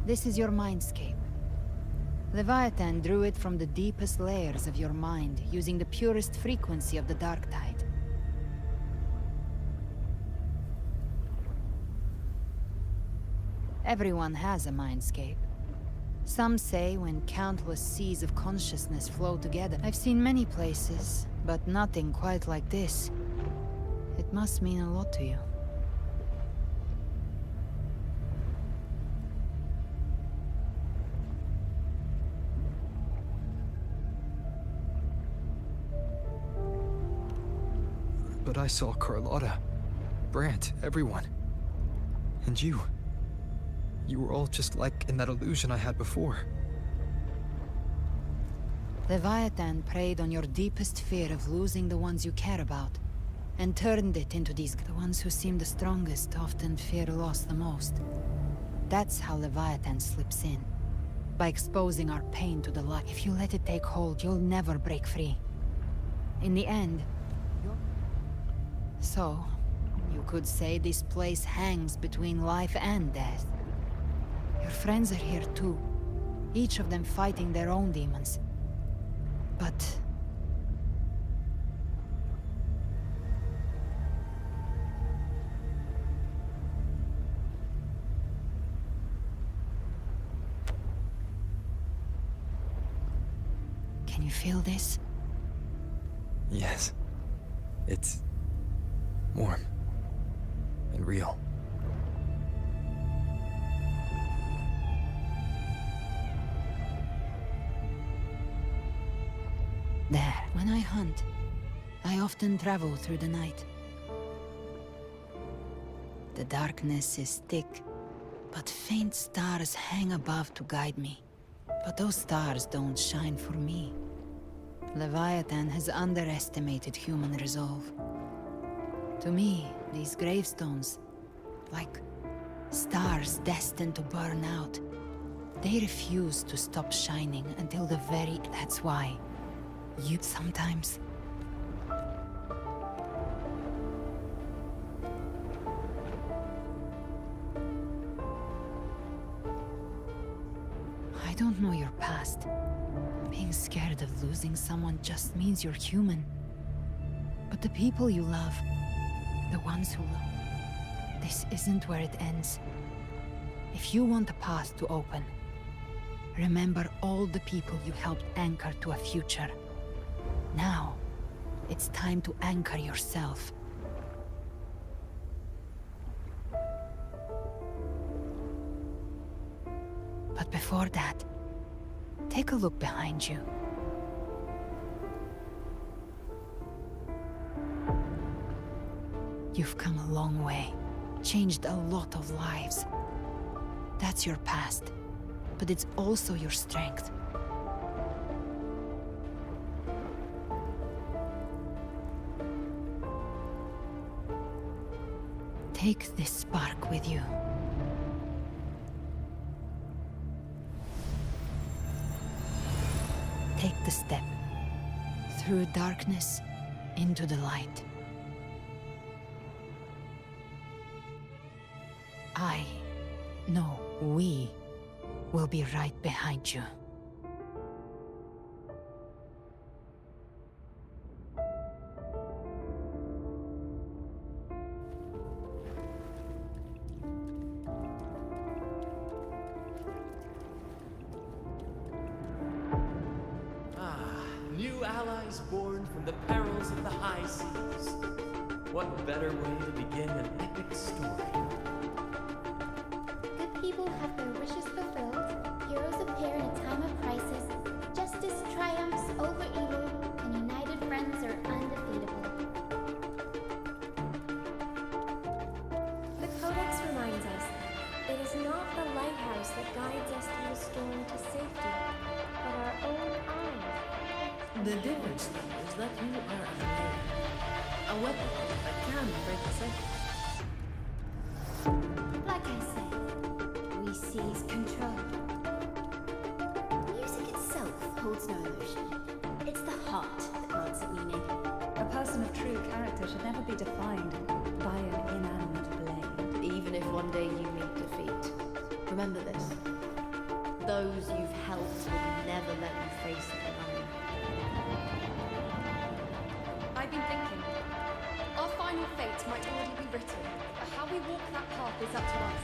This is your mindscape. Leviathan drew it from the deepest layers of your mind, using the purest frequency of the dark tide. Everyone has a mindscape. Some say when countless seas of consciousness flow together. I've seen many places, but nothing quite like this. It must mean a lot to you. But I saw Carlotta, Brant, everyone. And you. You were all just like in that illusion I had before. Leviathan preyed on your deepest fear of losing the ones you care about, and turned it into these— the ones who seem the strongest often fear loss the most. That's how Leviathan slips in, by exposing our pain to the light. If you let it take hold, you'll never break free. In the end, so, you could say this place hangs between life and death. Your friends are here too, each of them fighting their own demons. But can you feel this? Yes. It's warm and real. There. When I hunt, I often travel through the night. The darkness is thick, but faint stars hang above to guide me. But those stars don't shine for me. Leviathan has underestimated human resolve. To me, these gravestones, like stars destined to burn out, they refuse to stop shining until the very— that's why you sometimes— I don't know your past. Being scared of losing someone just means you're human. But the people you love, the ones who love, this isn't where it ends. If you want a path to open, remember all the people you helped anchor to a future. Now, it's time to anchor yourself. But before that, take a look behind you. You've come a long way, changed a lot of lives. That's your past, but it's also your strength. Take this spark with you. Take the step through darkness into the light. We will be right behind you. New allies born from the perils of the high seas. What better way to begin an epic story? Good people have their wishes fulfilled, heroes appear in a time of crisis, justice triumphs over evil, and united friends are undefeatable. lighthouse that guides us through the storm to safety, but our own eyes. The difference, though, is that you are a blade. A weapon that can break the cycle. Like I said, we seize control. Music itself holds no emotion. It's the heart that grants it meaning. A person of true character should never be defined by an inanimate blade. Even if one day you meet defeat, remember this. Those you've helped will never let you face it alone. I've been thinking. Our final fate might already be written, but how we walk that path is up to us.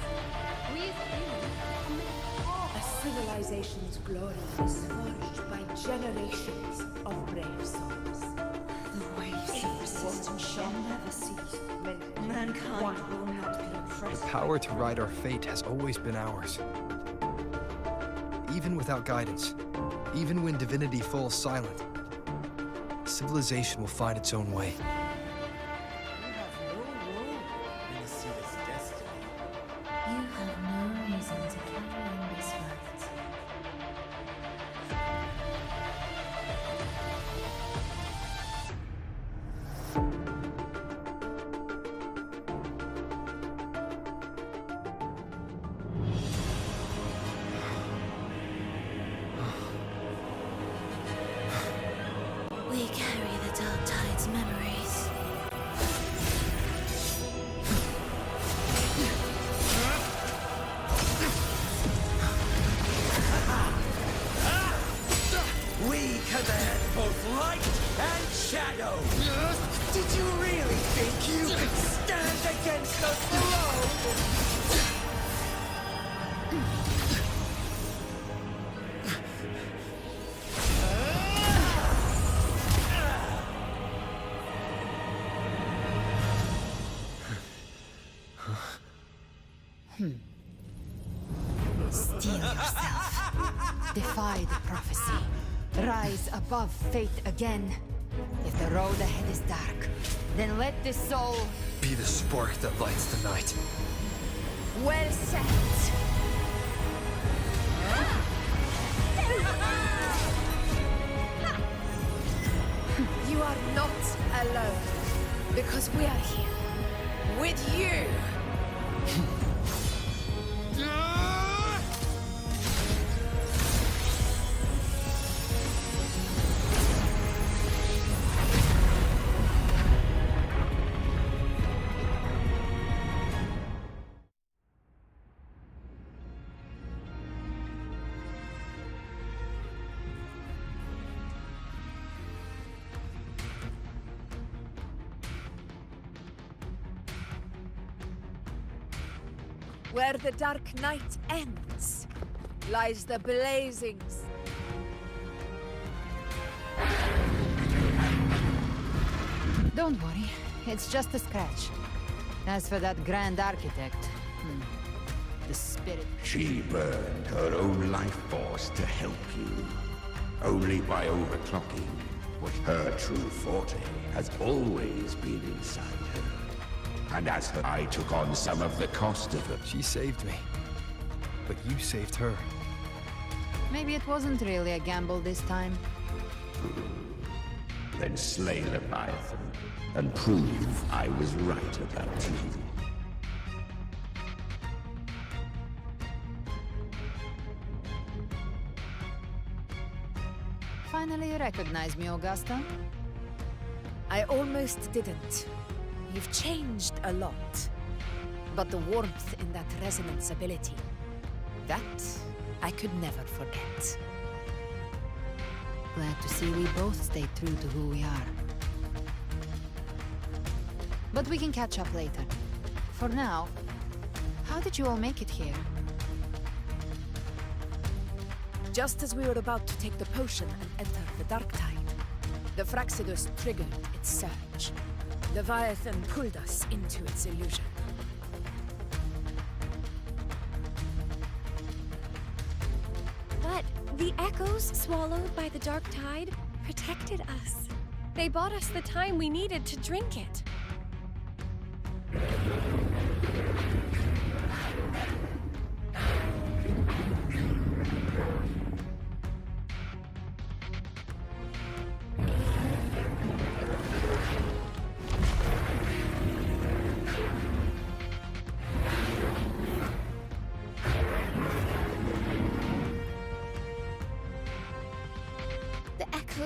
We as humans are meant to A civilization's glory is forged by generations of brave souls. The waves of resistance shall never cease. Mankind will not be oppressed. The power to ride our fate has always been ours. Even without guidance, even when divinity falls silent, civilization will find its own way. You have no reason to carry on this fight. We carry the Dark Tide's memories. We command both light and shadow! Did you really think you could stand against us alone? Steel yourself. Defy the prophecy. Rise above fate again. If the road ahead is dark, then let this soul Be the spark that lights the night. well set. You are not alone, because we are here with you. Where the dark night ends, lies the blazings. Don't worry, it's just a scratch. As for that grand architect, the spirit... She burned her own life force to help you. Only by overclocking, what her true forte has always been inside her. And as I took on some of the cost of it. She saved me. But you saved her. Maybe it wasn't really a gamble this time. Then slay Leviathan, and prove I was right about you. Finally you recognize me, Augusta? I almost didn't. You've changed a lot. But the warmth in that resonance ability, that I could never forget. Glad to see we both stayed true to who we are. But we can catch up later. For now, how did you all make it here? Just as we were about to take the potion and enter the Dark Tide, the Fraxidus triggered its surge. Leviathan pulled us into its illusion. But the echoes swallowed by the Dark Tide protected us. They bought us the time we needed to drink it.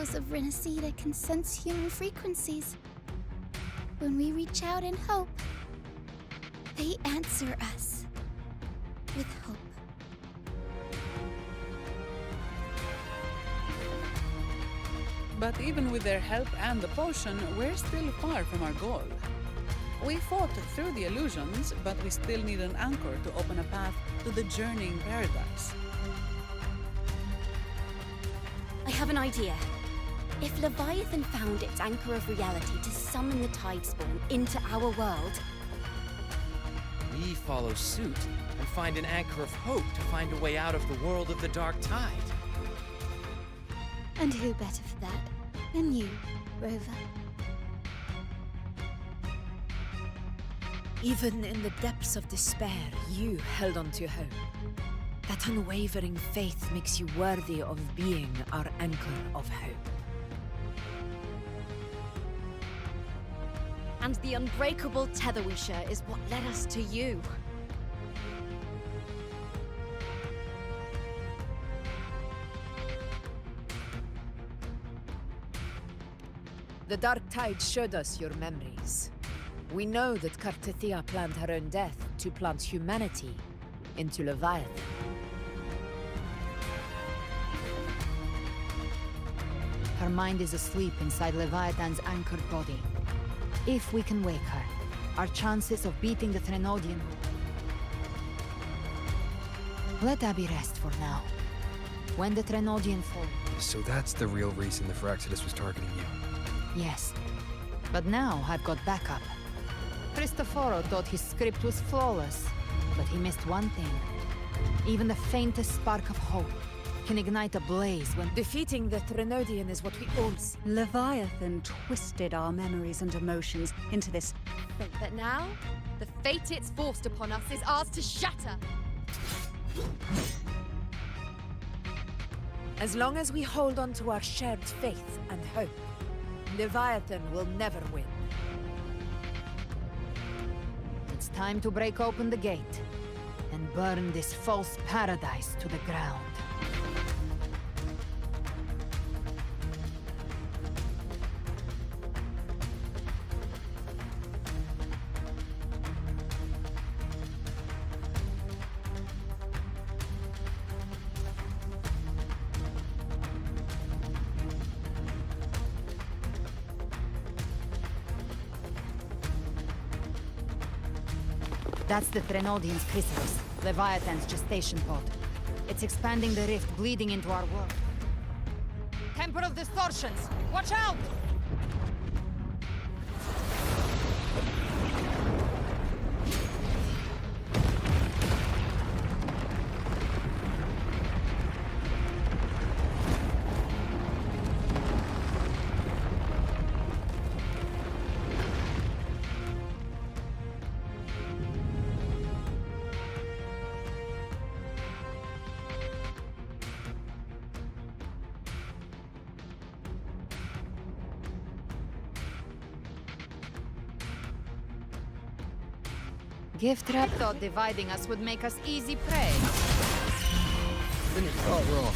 echoes of Rinascita can sense human frequencies. When we reach out in hope, they answer us with hope. But even with their help and the potion, we're still far from our goal. We fought through the illusions, but we still need an anchor to open a path to the journeying paradise. I have an idea. If Leviathan found its anchor of reality to summon the Tidespawn into our world, We follow suit and find an anchor of hope to find a way out of the world of the Dark Tide. And who better for that than you, Rover? Even in the depths of despair, you held on to hope. That unwavering faith makes you worthy of being our anchor of hope. and the unbreakable tether we share is what led us to you. The Dark Tide showed us your memories. We know that Kartithia planned her own death to plant humanity into Leviathan. Her mind is asleep inside Leviathan's anchored body. If we can wake her, our chances of beating the Threnodian... Let Abby rest for now. When the Threnodian fall... So that's the real reason the Phyrexidus was targeting you. Yes. But now I've got backup. Cristoforo thought his script was flawless, but he missed one thing. Even the faintest spark of hope can ignite a blaze when... Defeating the Threnodian is what we all see. Leviathan twisted our memories and emotions into this... But now, the fate it's forced upon us is ours to shatter! As long as we hold on to our shared faith and hope, Leviathan will never win. It's time to break open the gate and burn this false paradise to the ground. That's the Threnodian's chrysalis, Leviathan's gestation pod. It's expanding the rift, bleeding into our world. Temporal distortions! Watch out! Gift trap thought dividing us would make us easy prey. Then you thought wrong.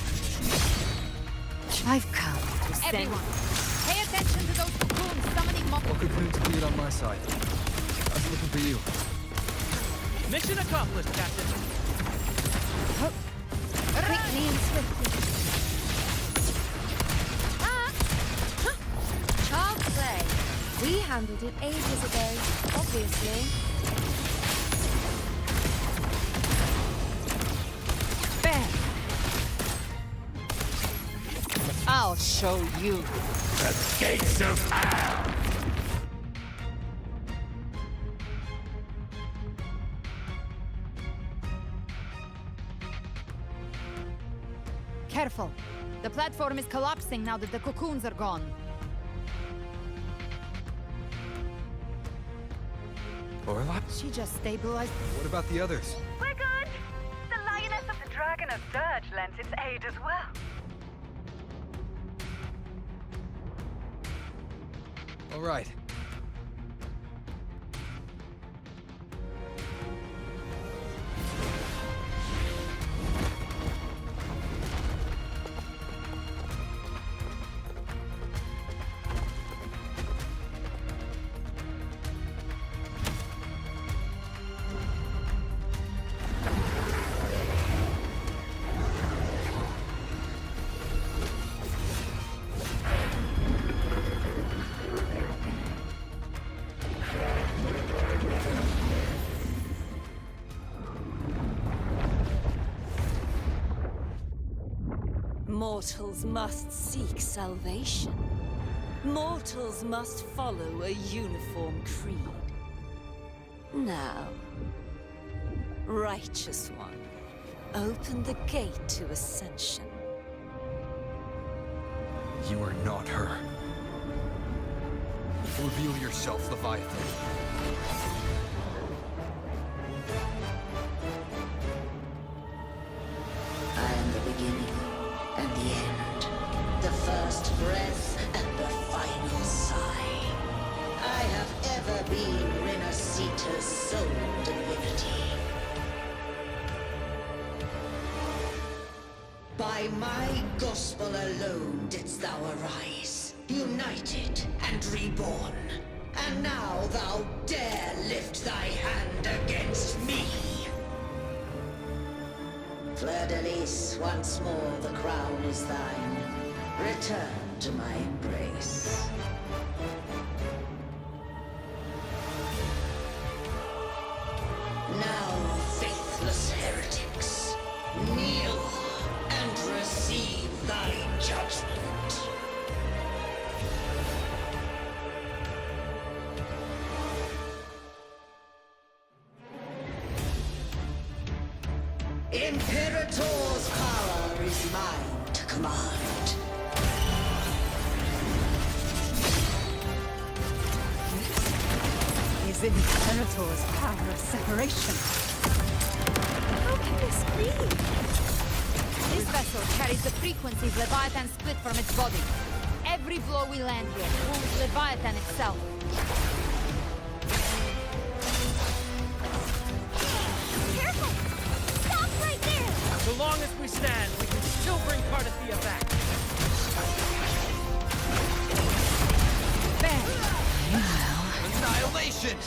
I've come to send... Everyone, pay attention to those cocoons summoning mob... What cocoons do it on my side? I was looking for you. Mission accomplished, Captain. Quickly and swiftly. Child's play. We handled it ages ago, obviously. I'll show you. The gates of hell! Careful. The platform is collapsing now that the cocoons are gone. Orla? She just stabilized... What about the others? We're good! The Lioness of the Dragon of Dirge lent its aid as well. All right. Mortals must seek salvation. Mortals must follow a uniform creed. Now, Righteous One, open the gate to ascension. You are not her. Reveal yourself, Leviathan. I am the beginning and the end, the first breath and the final sigh. I have ever been Rinascita's sole divinity. By my gospel alone didst thou arise, united and reborn. And now thou dare lift thy hand against me. Fleur-de-Lis, once more the crown is thine. Return to my embrace. Now, faithless heretics, kneel and receive thy judgment. Imperator's power is mine to command. Is Imperator's power of separation? How can this be? This vessel carries the frequencies Leviathan split from its body. Every blow we land here pulls Leviathan itself. Careful! Stop right there! So long as we stand, we can still bring Cardathia back. Annihilation!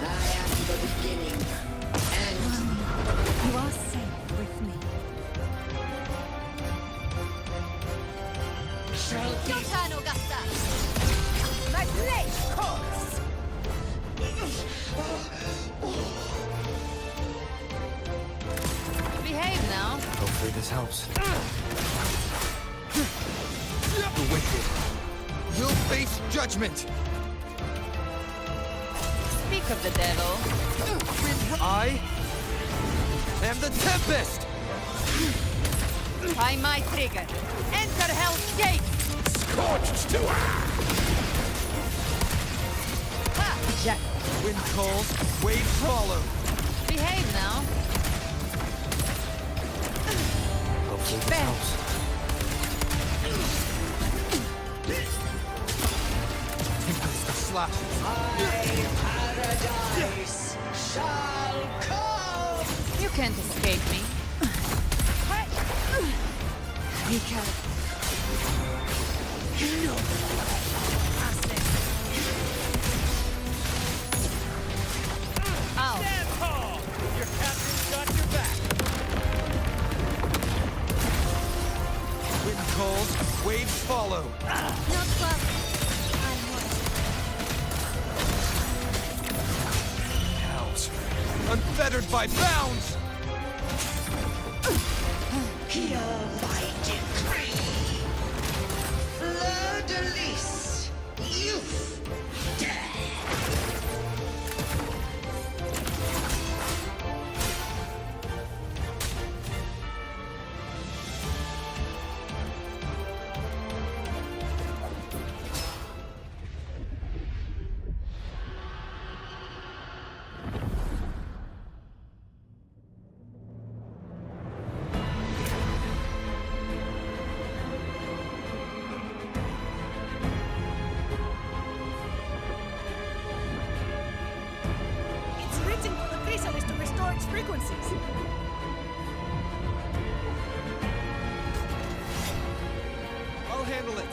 I am the beginning and You are safe with me. Your turn, Augusta! My blade calls! Behave now. Hopefully this helps. The wicked will face judgment! Speak of the devil. I am the Tempest! By my trigger. Enter Hell's Gate! Scorched to Jack. Wind calls, waves follow. Behave now. Hopefully this helps. Tempest slashes. paradise shall come. You can't escape me. Be careful. Ow. Stand tall! Your captain's got your back. Wind calls, waves follow. Not close. Hells. Unfettered by bounds! Hear my decree. Fleur-de-Lis, youth, dead. It's written for the chrysalis to restore its frequencies. I'll handle it.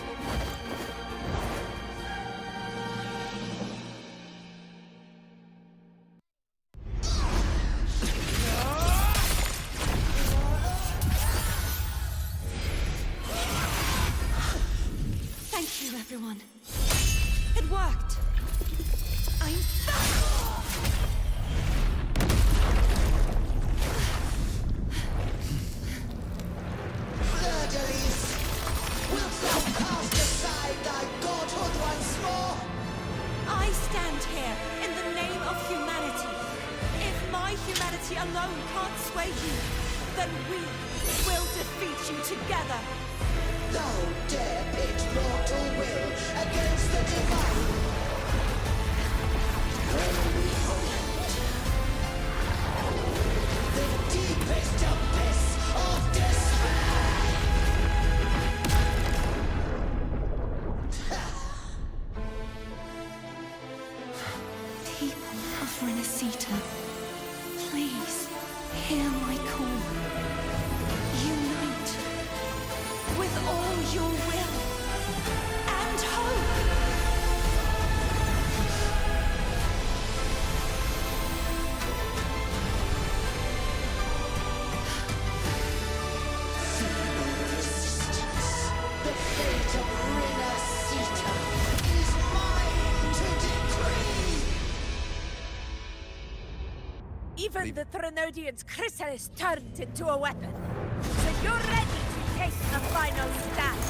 Thank you, everyone. It worked. I'm back! Fleur-de-Lis, humanity alone can't sway you, then we will defeat you together. Thou dare pit mortal will against the divine. When we hold the deepest abyss of despair. People of Rinascita, please hear my call. Unite with all your will and hope. The fate of Rinascita is mine to decree. Even the Trinodian's chrysalis turned into a weapon. So you're ready to take the final stand.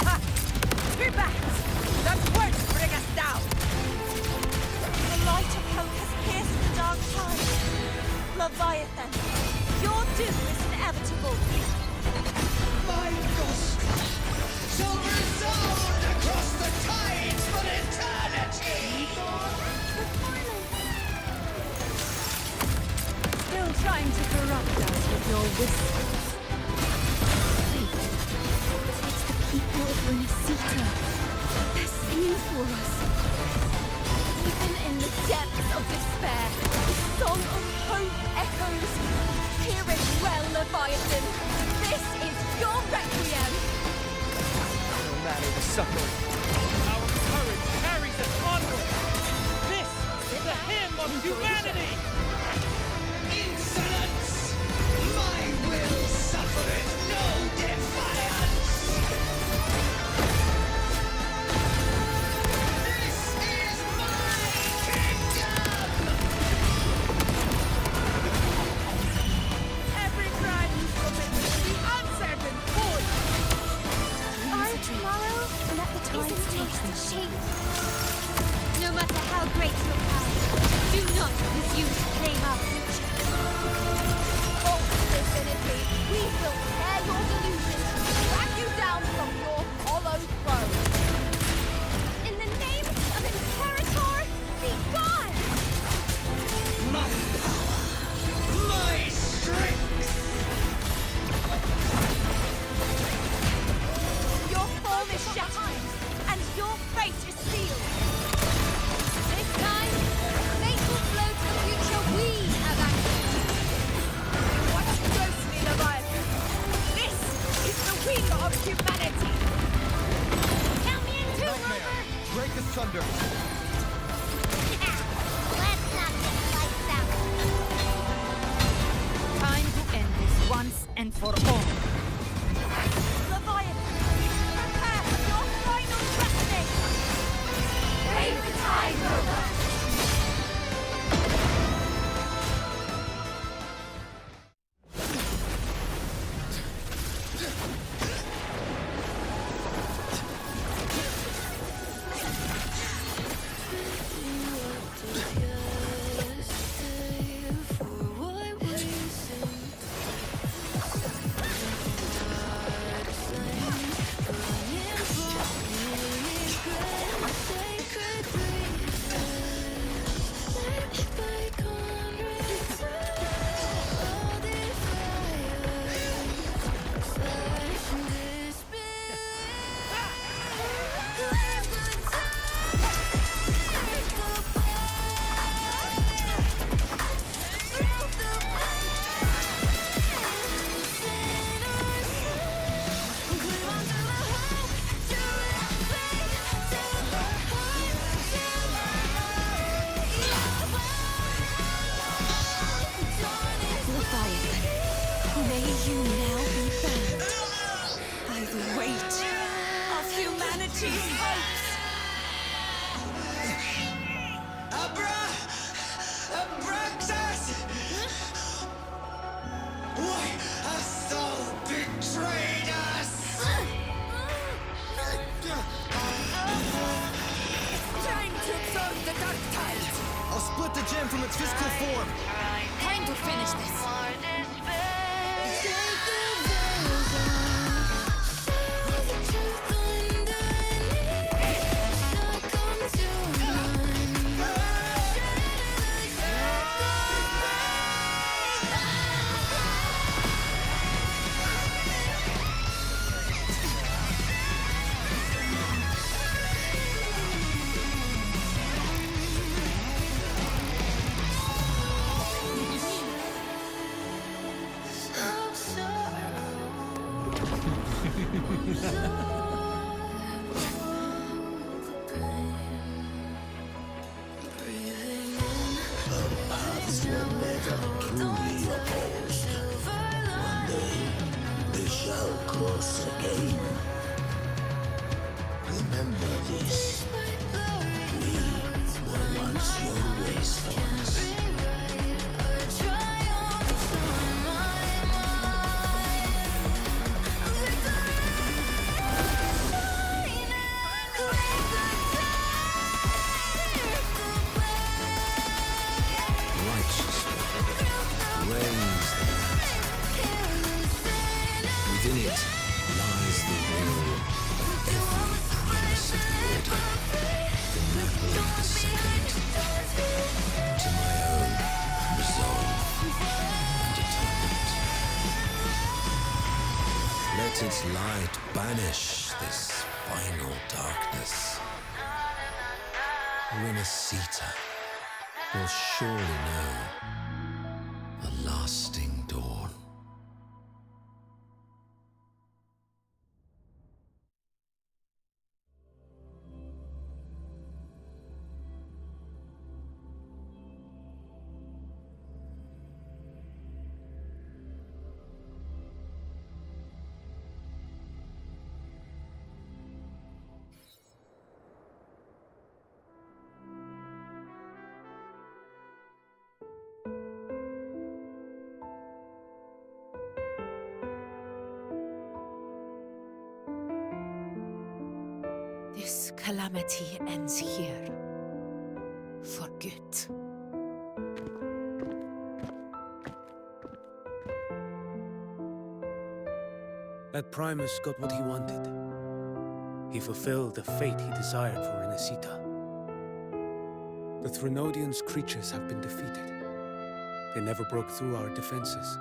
Ha! Too bad! Those words bring us down! The light of hope has pierced the dark tide. Leviathan, your doom is inevitable. My ghost shall resound across the tides for eternity. Still trying to corrupt us with your whispers. Wait. It's the people of Rinascita. They're singing for us. Even in the depths of despair, the song of hope echoes. Hear it well, Leviathan. This is your requiem. No matter the suffering, our courage carries us onward. This is the hymn of humanity. Insolence! My will suffereth no defiance! This is my kingdom! Every crime you commit will be answered in full! Our tomorrow, let the tides take the shape. No matter how great your power, do not presume to claim our future. False divinity, we will tear your delusions and drag you down from your hollow throne. In the name of Imperator, be gone! My power! My strength! Your form is shattered, and your fate is sealed. This time, fate will flow to the future we have access to. Watch closely, Leviathan! This is the wheel of humanity! Count me in too, Nightmare, break asunder. Let's not get lights out. Time to end this once and for all. Leviathan, prepare for your final reckoning. Brave the tide, Rover! I'll split the gem from its physical form. to finish this. They shall cross again. Remember this. We were once your race thorns. Within it lies the will of every promise of the order, the nipple of the second, to my own resolve and atonement. Let its light banish this final darkness. Rinascita will surely know a lasting dawn. This calamity ends here. For good. That Primus got what he wanted. He fulfilled the fate he desired for Rinascita. The Threnodians' creatures have been defeated. They never broke through our defenses.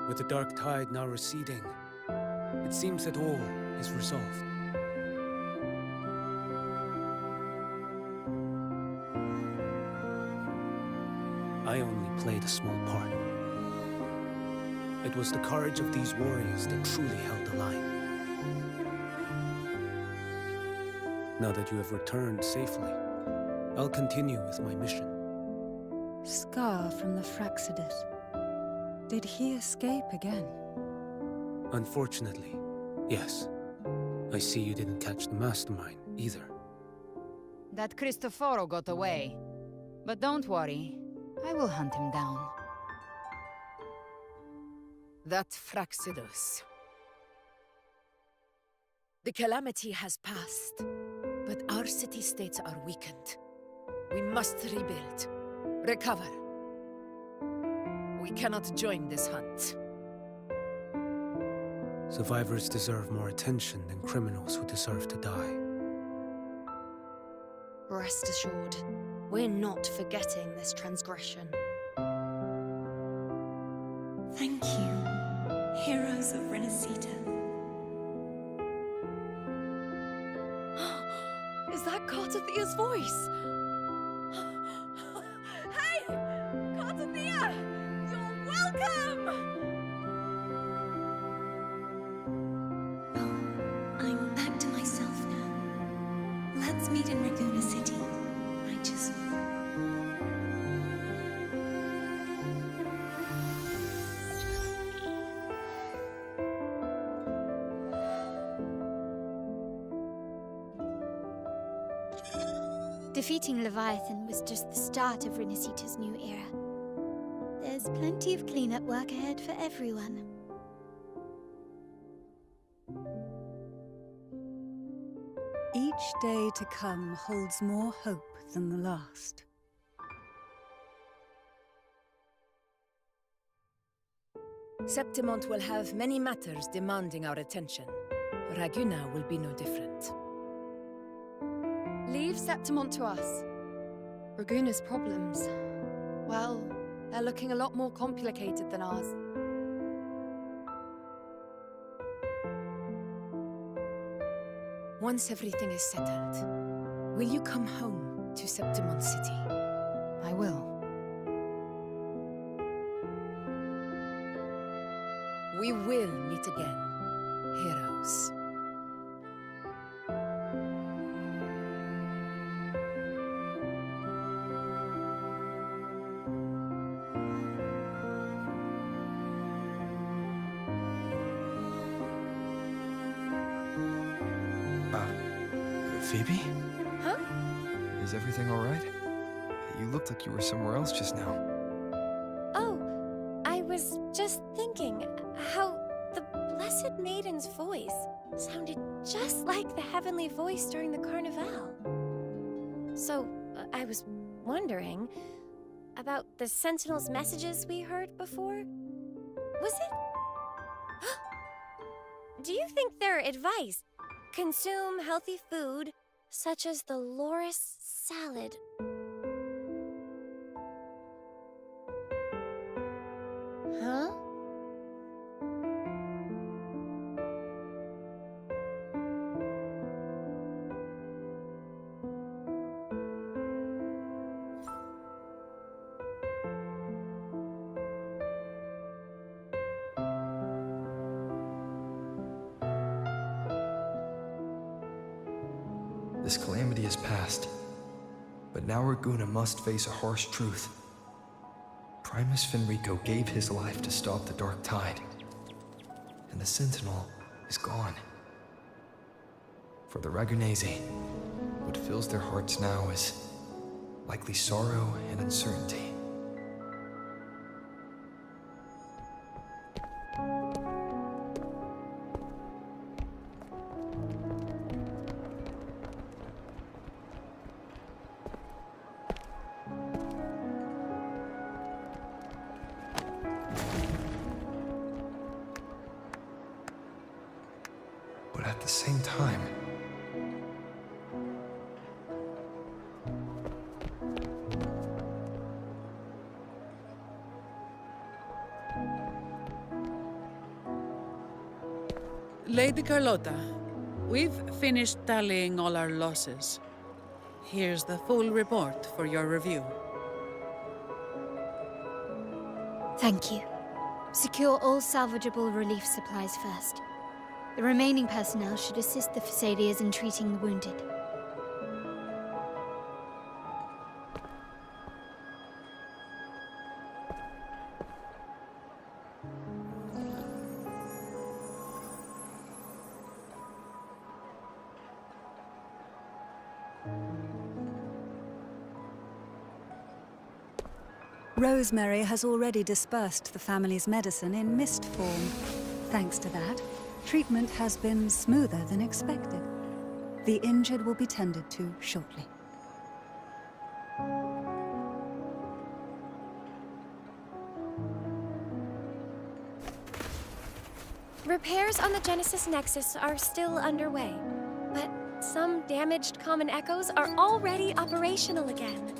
With the dark tide now receding, it seems that all is resolved. I only played a small part. It was the courage of these warriors that truly held the line. Now that you have returned safely, I'll continue with my mission. Scar from the Fraxidus. Did he escape again? Unfortunately, yes. I see you didn't catch the mastermind either. That Cristoforo got away. But don't worry, I will hunt him down. That Fraxidus. The calamity has passed, but our city-states are weakened. We must rebuild, recover. We cannot join this hunt. Survivors deserve more attention than criminals who deserve to die. Rest assured, we're not forgetting this transgression. Thank you, heroes of Rinascita. Is that Cartathia's voice? Hey! Cartathia! You're welcome! I'm back to myself now. Let's meet in Raguna City, righteous one. Defeating Leviathan was just the start of Rinascita's new era. There's plenty of cleanup work ahead for everyone. Each day to come holds more hope than the last. Septimont will have many matters demanding our attention. Raguna will be no different. Leave Septimont to us. Raguna's problems, well, they're looking a lot more complicated than ours. Once everything is settled, will you come home to Septimont City? I will. We will meet again, heroes. Phoebe? Huh? Is everything all right? You looked like you were somewhere else just now. Oh, I was just thinking how the Blessed Maiden's voice sounded just like the heavenly voice during the Carnival. So, I was wondering about the Sentinel's messages we heard before. Was it? Do you think their advice, consume healthy food, such as the loris salad? Huh? This calamity is past, but now Raguna must face a harsh truth. Primus Fenrico gave his life to stop the Dark Tide, and the Sentinel is gone. For the Ragunesi, what fills their hearts now is likely sorrow and uncertainty. But at the same time, Lady Carlotta, we've finished tallying all our losses. Here's the full report for your review. Thank you. Secure all salvageable relief supplies first. The remaining personnel should assist the Phasaelias in treating the wounded. Rosemary has already dispersed the family's medicine in mist form. Thanks to that, treatment has been smoother than expected. The injured will be tended to shortly. Repairs on the Genesis Nexus are still underway, but some damaged common echoes are already operational again.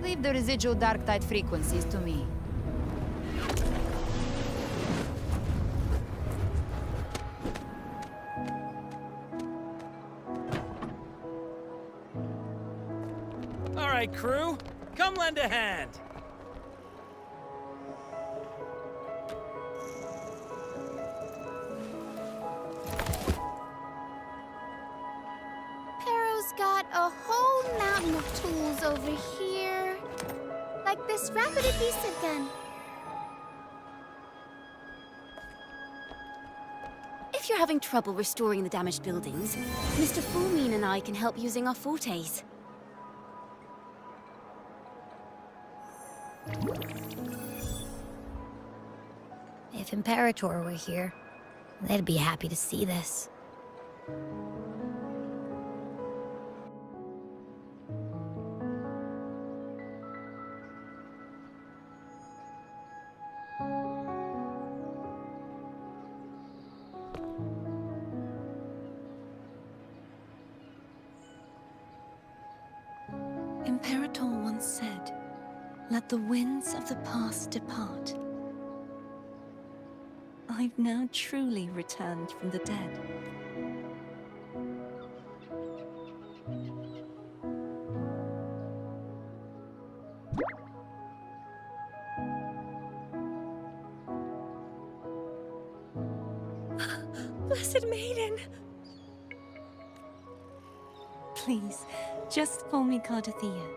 Leave the residual dark tide frequencies to me. All right, crew, come lend a hand. Pero's got a whole mountain of tools over here. Like this rapid adhesive gun. If you're having trouble restoring the damaged buildings, Mr. Fulmin and I can help using our fortes. If Imperator were here, they'd be happy to see this. Imperator once said, "Let the winds of the past depart." I've now truly returned from the dead. Blessed Maiden! Please, just call me Cardothea.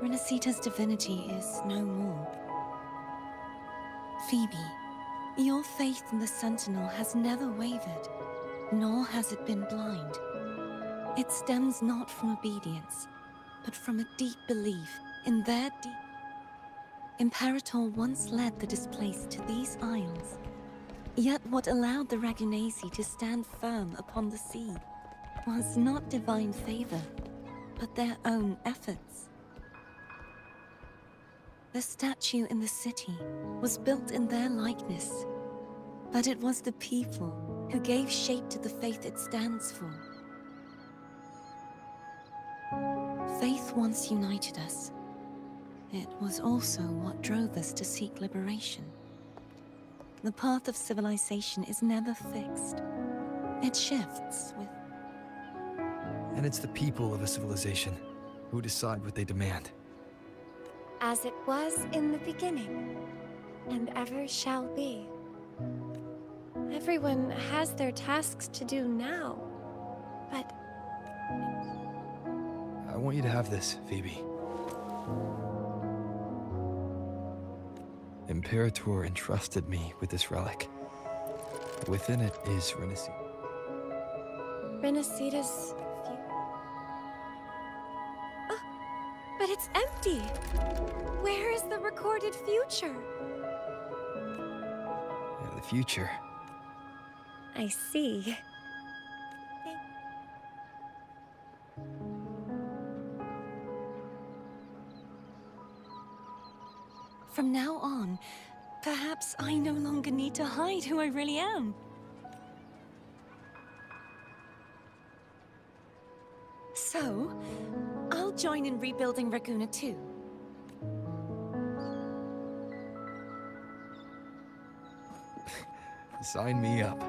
Rinascita's divinity is no more. Phoebe, your faith in the Sentinel has never wavered, nor has it been blind. It stems not from obedience, but from a deep belief in their deep... Imperator once led the displaced to these isles. Yet what allowed the Ragunasi to stand firm upon the sea was not divine favor, but their own efforts. The statue in the city was built in their likeness, but it was the people who gave shape to the faith it stands for. Faith once united us. It was also what drove us to seek liberation. The path of civilization is never fixed. It shifts with... And it's the people of a civilization who decide what they demand. As it was in the beginning, and ever shall be. Everyone has their tasks to do now, but... I want you to have this, Phoebe. Imperator entrusted me with this relic. Within it is Rinascita. Rinascita's... Oh, but it's empty! Where is the recorded future? Yeah, the future. I see. From now on, perhaps I no longer need to hide who I really am. So, I'll join in rebuilding Raguna too. Sign me up.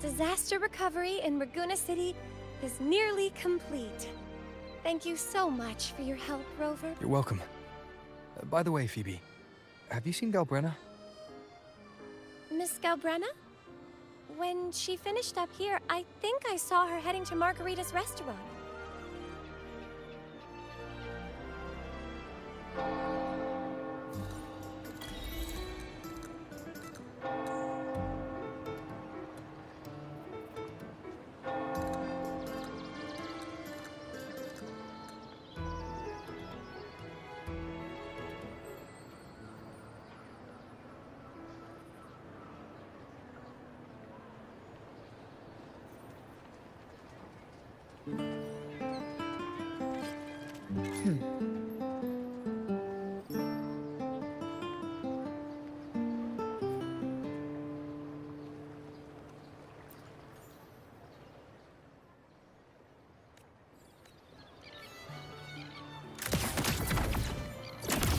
Disaster recovery in Raguna City is nearly complete. Thank you so much for your help, Rover. You're welcome. By the way, Phoebe, have you seen Galbrena? Miss Galbrena? When she finished up here, I think I saw her heading to Margarita's restaurant.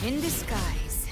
In disguise.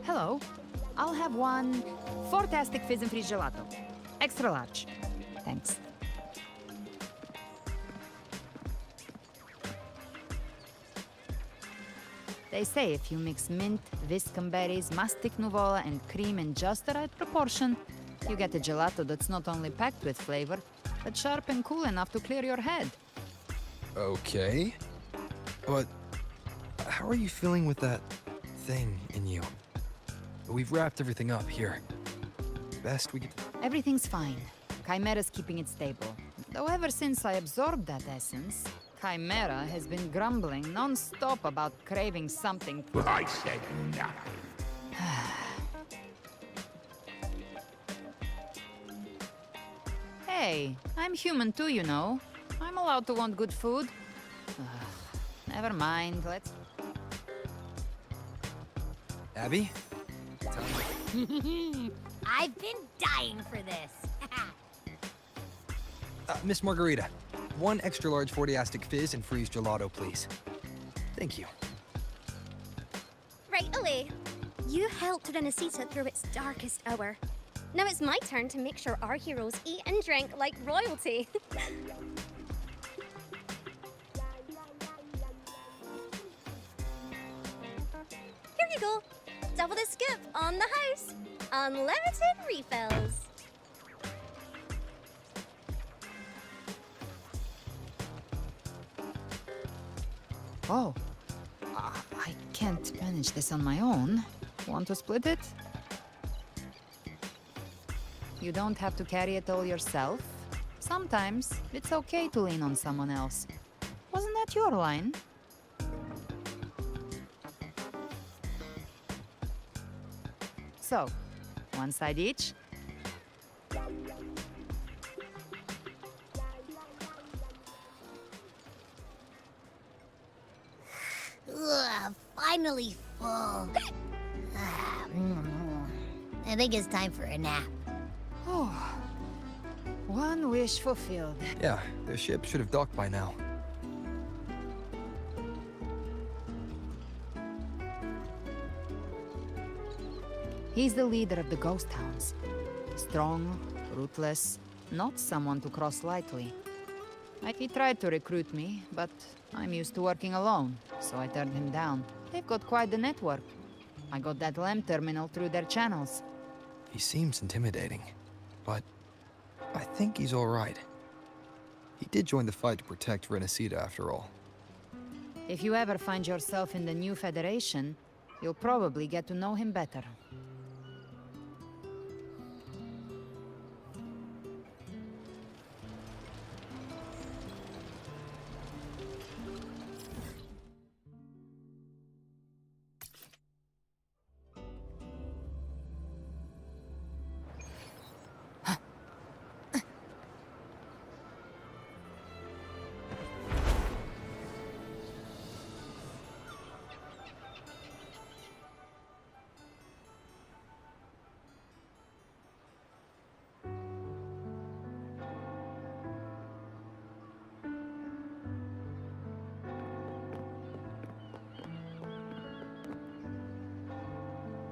Hello. I'll have one fantastic fizz and freeze gelato. Extra large. Thanks. They say if you mix mint, viscum berries, mastic nuvola, and cream in just the right proportion, you get a gelato that's not only packed with flavor, but sharp and cool enough to clear your head. Okay. But how are you feeling with that thing in you? We've wrapped everything up here. Best we could... Everything's fine. Chimera's keeping it stable. Though ever since I absorbed that essence, Chimera has been grumbling non-stop about craving something... I said nothing. Hey, I'm human too, you know. I'm allowed to want good food. Never mind, let's... Abby? I've been dying for this. Miss Margarita, one extra large 40-astic fizz and freeze gelato, please. Thank you. Right away. You helped Rinascita through its darkest hour. Now it's my turn to make sure our heroes eat and drink like royalty. Here you go. Double the scoop on the house. Unlimited refills. Oh, I can't manage this on my own. Want to split it? You don't have to carry it all yourself. Sometimes it's okay to lean on someone else. Wasn't that your line? So, one side each? Ugh, finally full. I think it's time for a nap. Oh, one wish fulfilled. Yeah, the ship should have docked by now. He's the leader of the ghost towns. Strong, ruthless, not someone to cross lightly. He tried to recruit me, but I'm used to working alone, so I turned him down. They've got quite the network. I got that LEM terminal through their channels. He seems intimidating, but I think he's all right. He did join the fight to protect Rinascita after all. If you ever find yourself in the new Federation, you'll probably get to know him better.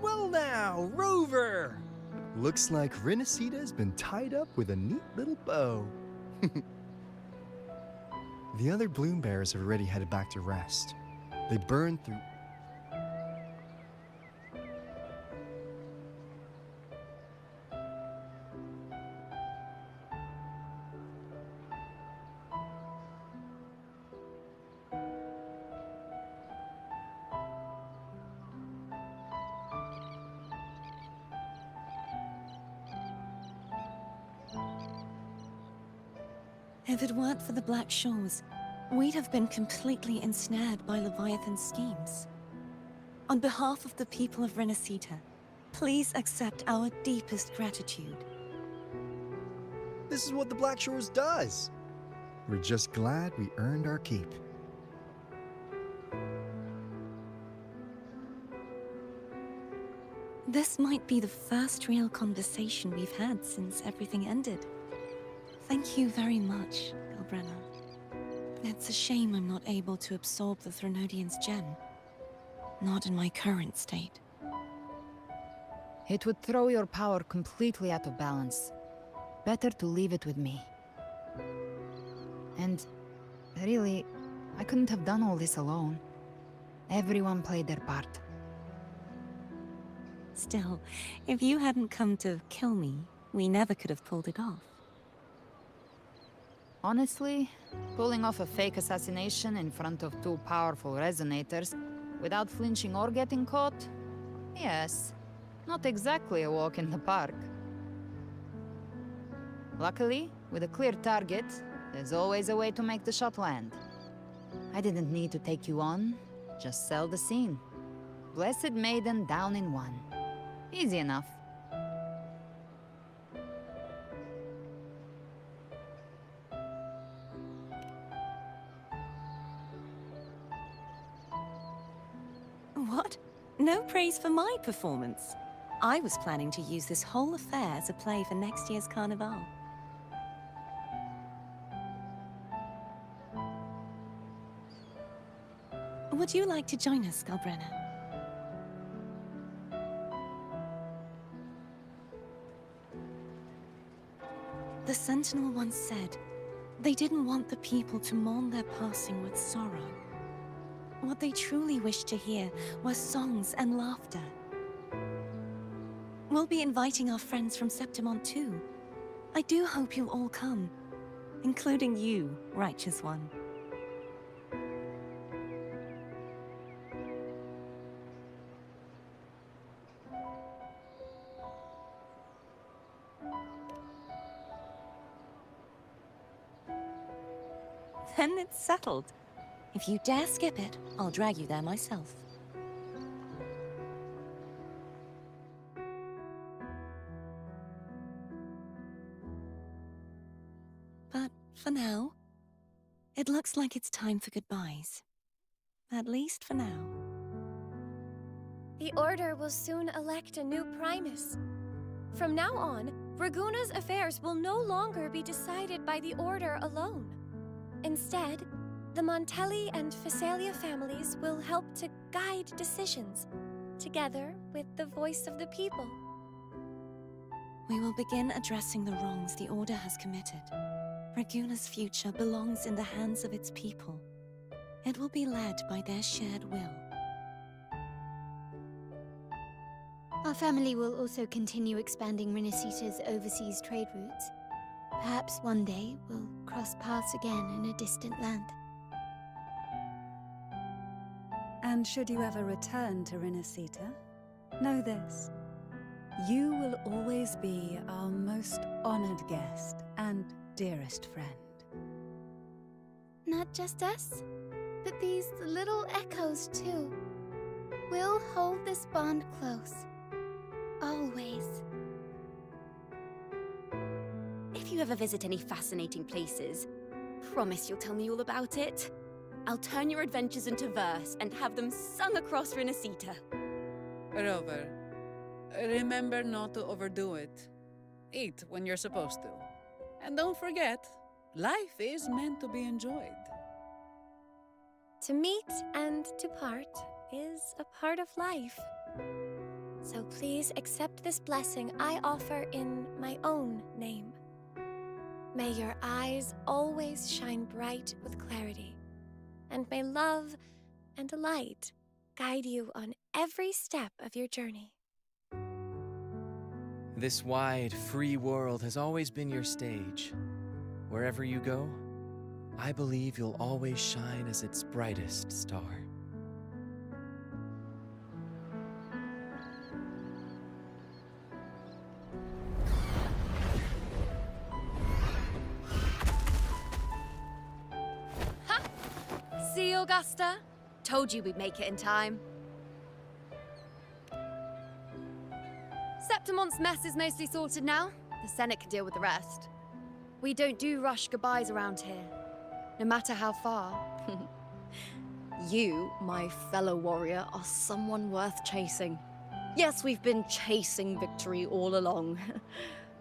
Well now, Rover! Looks like Rinascita's been tied up with a neat little bow. The other bloom bearers have already headed back to rest. They burned through... If it weren't for the Black Shores, we'd have been completely ensnared by Leviathan's schemes. On behalf of the people of Rinascita, please accept our deepest gratitude. This is what the Black Shores does. We're just glad we earned our keep. This might be the first real conversation we've had since everything ended. Thank you very much, Galbrena. It's a shame I'm not able to absorb the Threnodian's gem. Not in my current state. It would throw your power completely out of balance. Better to leave it with me. And really, I couldn't have done all this alone. Everyone played their part. Still, if you hadn't come to kill me, we never could have pulled it off. Honestly, pulling off a fake assassination in front of two powerful resonators without flinching or getting caught? Yes, not exactly a walk in the park. Luckily, with a clear target, there's always a way to make the shot land. I didn't need to take you on, just sell the scene. Blessed Maiden down in one. Easy enough. What? No praise for my performance. I was planning to use this whole affair as a play for next year's Carnival. Would you like to join us, Galbrena? The Sentinel once said, they didn't want the people to mourn their passing with sorrow. What they truly wished to hear were songs and laughter. We'll be inviting our friends from Septimont too. I do hope you'll all come, including you, Righteous One. then it's settled. If you dare skip it, I'll drag you there myself. But for now, it looks like it's time for goodbyes. At least for now. The Order will soon elect a new Primus. From now on, Raguna's affairs will no longer be decided by the Order alone. Instead, the Montelli and Phasalia families will help to guide decisions, together with the voice of the people. We will begin addressing the wrongs the Order has committed. Raguna's future belongs in the hands of its people. It will be led by their shared will. Our family will also continue expanding Rinascita's overseas trade routes. Perhaps one day we'll cross paths again in a distant land. And should you ever return to Rinascita, know this. You will always be our most honored guest and dearest friend. Not just us, but these little echoes too. We'll hold this bond close. Always. If you ever visit any fascinating places, promise you'll tell me all about it. I'll turn your adventures into verse and have them sung across Rinascita. Rover, remember not to overdo it. Eat when you're supposed to. And don't forget, life is meant to be enjoyed. To meet and to part is a part of life. So please accept this blessing I offer in my own name. May your eyes always shine bright with clarity, and may love and light guide you on every step of your journey. This wide, free world has always been your stage. Wherever you go, I believe you'll always shine as its brightest star. Ha! See, Augusta? Told you we'd make it in time. Septimon's mess is mostly sorted now. The Senate can deal with the rest. We don't do rush goodbyes around here, no matter how far. You, my fellow warrior, are someone worth chasing. Yes, we've been chasing victory all along.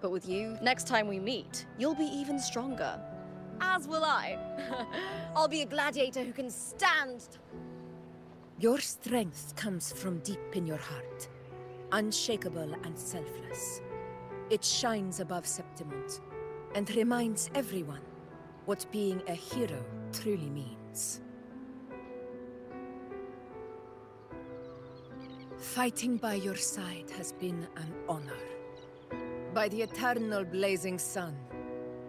But with you, next time we meet, you'll be even stronger. As will I. I'll be a gladiator who can stand. Your strength comes from deep in your heart, unshakable and selfless. It shines above Septimont, and reminds everyone what being a hero truly means. Fighting by your side has been an honor. By the eternal blazing sun,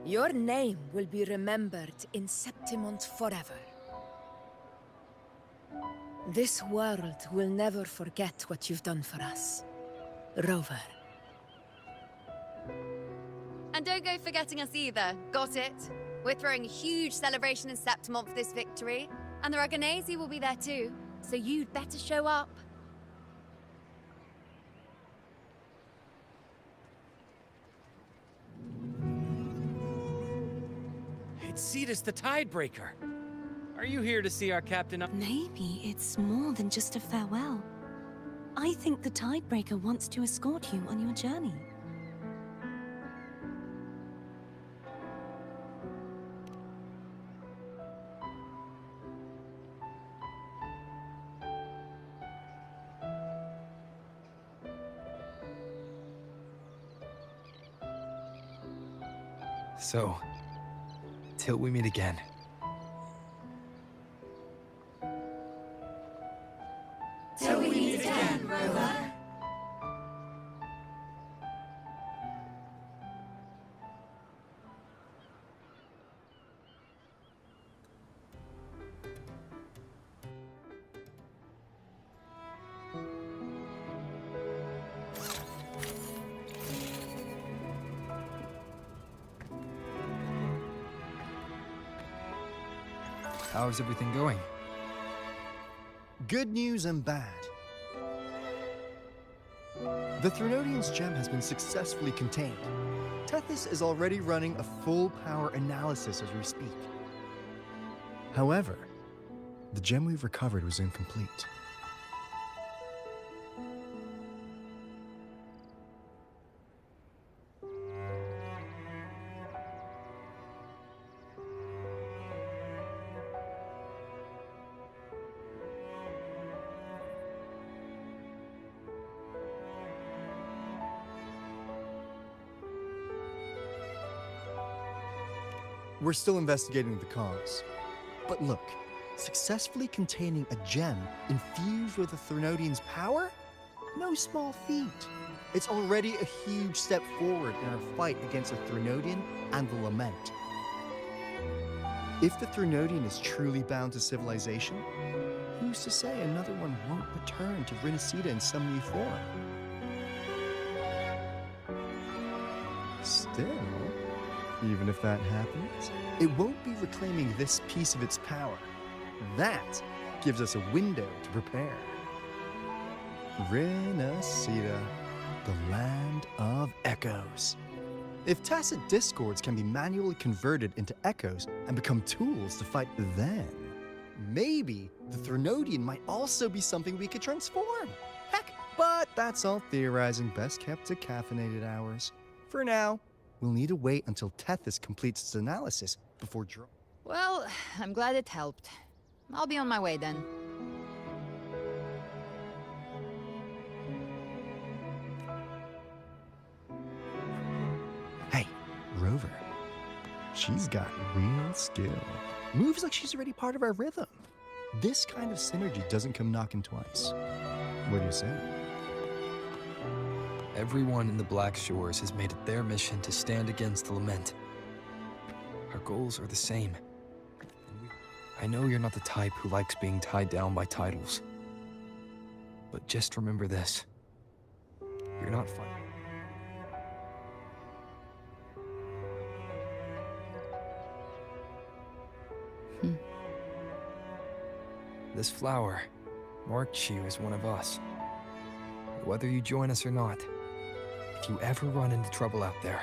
your name will be remembered in Septimont forever. This world will never forget what you've done for us, Rover. And don't go forgetting us either, got it? We're throwing a huge celebration in Septimont for this victory, and the Raganesi will be there too, so you'd better show up. It's Cetus the Tidebreaker. Are you here to see our captain? Maybe it's more than just a farewell. I think the Tidebreaker wants to escort you on your journey. So, till we meet again. Till we meet again, Rover. How's everything going? Good news and bad. The Threnodian's gem has been successfully contained. Tethys is already running a full power analysis as we speak. However, the gem we've recovered was incomplete. We're still investigating the cause. But look, successfully containing a gem infused with the Threnodian's power? No small feat. It's already a huge step forward in our fight against the Threnodian and the Lament. If the Threnodian is truly bound to civilization, who's to say another one won't return to Rinascita in some new form? Still, even if that happens, it won't be reclaiming this piece of its power. That gives us a window to prepare. Rinascita, the land of echoes. If tacit discords can be manually converted into echoes and become tools to fight, then maybe the Threnodian might also be something we could transform. Heck, but that's all theorizing, best kept to caffeinated hours. For now, we'll need to wait until Tethys completes its analysis before Well, I'm glad it helped. I'll be on my way then. Hey, Rover. She's got real skill. Moves like she's already part of our rhythm. This kind of synergy doesn't come knocking twice. What do you say? Everyone in the Black Shores has made it their mission to stand against the Lament. Our goals are the same. I know you're not the type who likes being tied down by titles. But just remember this. You're not fighting. This flower marks you as one of us. Whether you join us or not, if you ever run into trouble out there,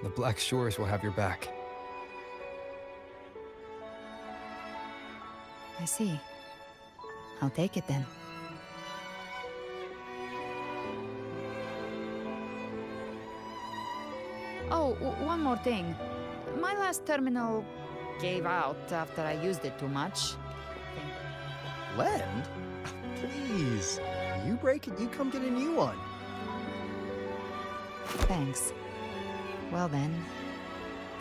the Black Shores will have your back. I see. I'll take it then. Oh, one more thing. My last terminal gave out after I used it too much. Lend? Please. You break it, you come get a new one. Thanks. Well then,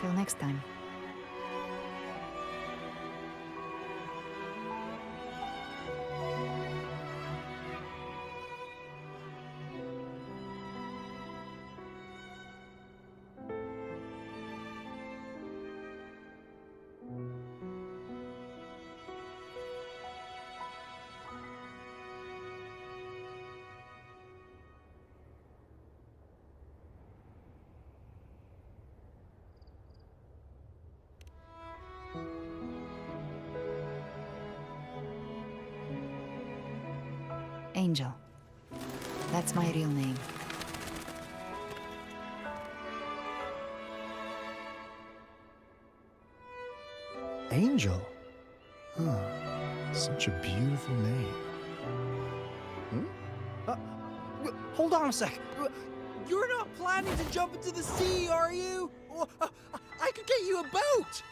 till next time. Angel. That's my real name. Angel? Huh. Such a beautiful name. Hold on a sec. You're not planning to jump into the sea, are you? I could get you a boat!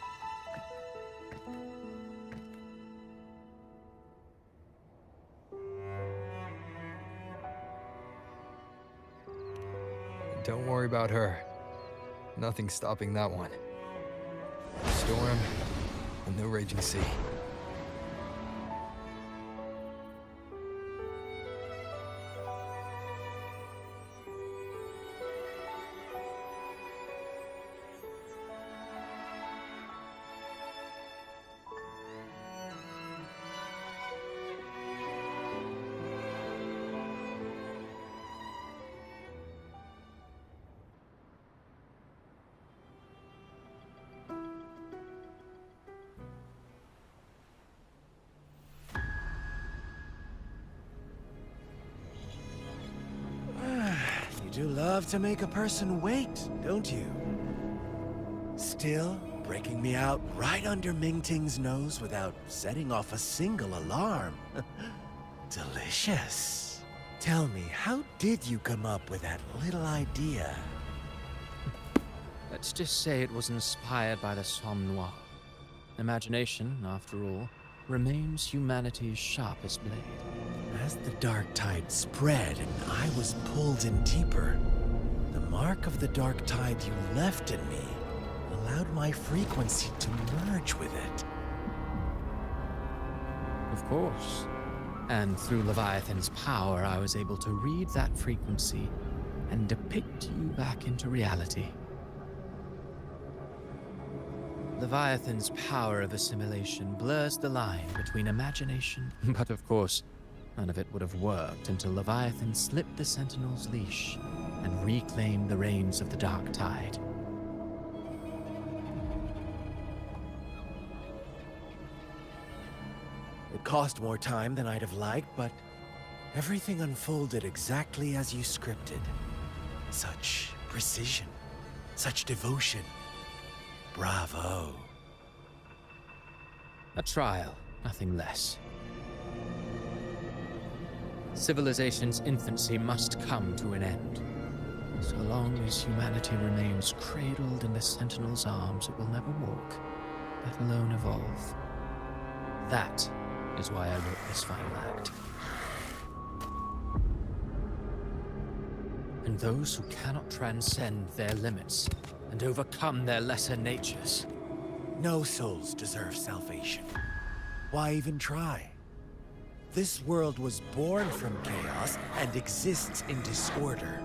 Don't worry about her. Nothing's stopping that one. Storm and no raging sea. do love to make a person wait, don't you? Still, breaking me out right under Mingting's nose without setting off a single alarm. Delicious. Tell me, how did you come up with that little idea? Let's just say it was inspired by the Somme Noir. Imagination, after all, remains humanity's sharpest blade. As the dark tide spread and I was pulled in deeper, the mark of the dark tide you left in me allowed my frequency to merge with it. Of course. And through Leviathan's power, I was able to read that frequency and depict you back into reality. Leviathan's power of assimilation blurs the line between imagination, but of course, none of it would have worked until Leviathan slipped the Sentinel's leash and reclaimed the reins of the Dark Tide. It cost more time than I'd have liked, but everything unfolded exactly as you scripted. Such precision, such devotion. Bravo. A trial, nothing less. Civilization's infancy must come to an end. So long as humanity remains cradled in the Sentinel's arms, it will never walk, let alone evolve. That is why I wrote this final act. And those who cannot transcend their limits and overcome their lesser natures. No souls deserve salvation. Why even try? This world was born from chaos and exists in disorder.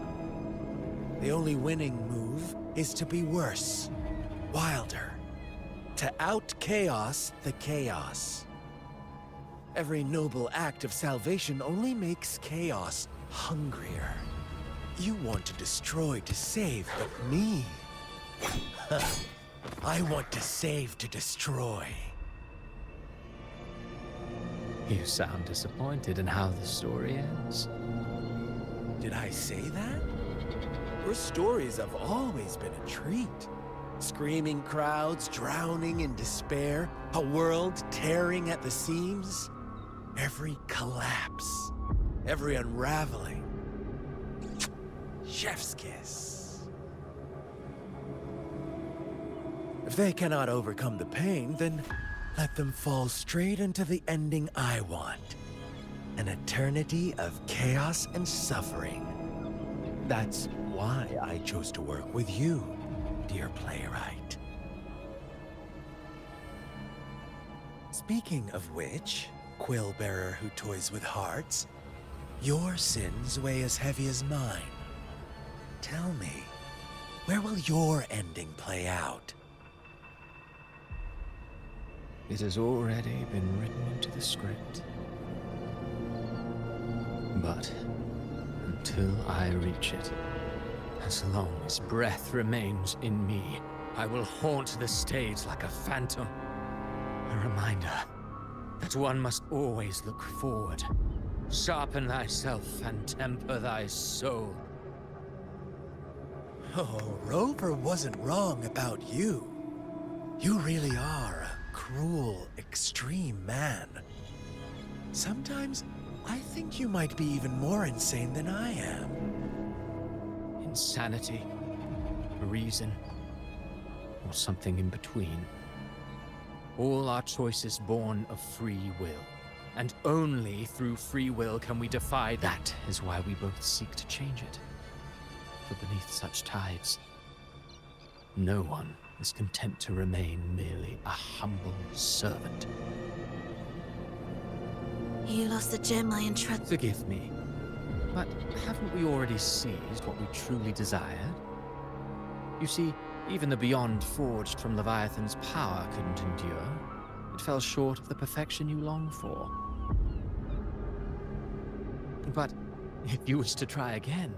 The only winning move is to be worse, wilder, to out-chaos the chaos. Every noble act of salvation only makes chaos hungrier. You want to destroy to save, but me? I want to save to destroy. You sound disappointed in how the story ends. Did I say that? Your stories have always been a treat. Screaming crowds drowning in despair, a world tearing at the seams. Every collapse, every unraveling. Chef's kiss. If they cannot overcome the pain, then let them fall straight into the ending I want. An eternity of chaos and suffering. That's why I chose to work with you, dear playwright. Speaking of which, quill bearer who toys with hearts, your sins weigh as heavy as mine. Tell me, where will your ending play out? It has already been written into the script. But until I reach it, as long as breath remains in me, I will haunt the stage like a phantom. A reminder that one must always look forward. Sharpen thyself and temper thy soul. Oh, Rover wasn't wrong about you. You really are a cruel, extreme man. Sometimes I think you might be even more insane than I am. Insanity, reason, or something in between. All our choices born of free will. And only through free will can we defy that. That is why we both seek to change it. For beneath such tides, no one is content to remain merely a humble servant. You lost the gem I entrusted. Forgive me, but haven't we already seized what we truly desired? You see, even the beyond forged from Leviathan's power couldn't endure. It fell short of the perfection you long for. But if you wish to try again,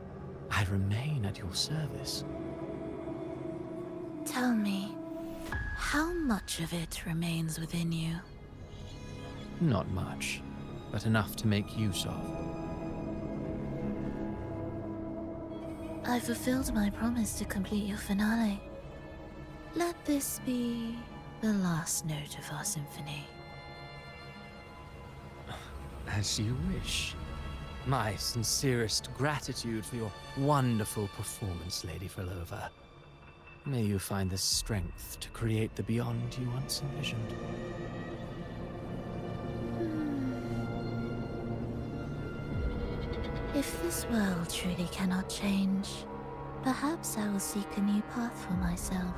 I remain at your service. Tell me, how much of it remains within you? Not much, but enough to make use of. I fulfilled my promise to complete your finale. Let this be the last note of our symphony. As you wish. My sincerest gratitude for your wonderful performance, Lady Frolova. May you find the strength to create the beyond you once envisioned. If this world truly cannot change, perhaps I will seek a new path for myself.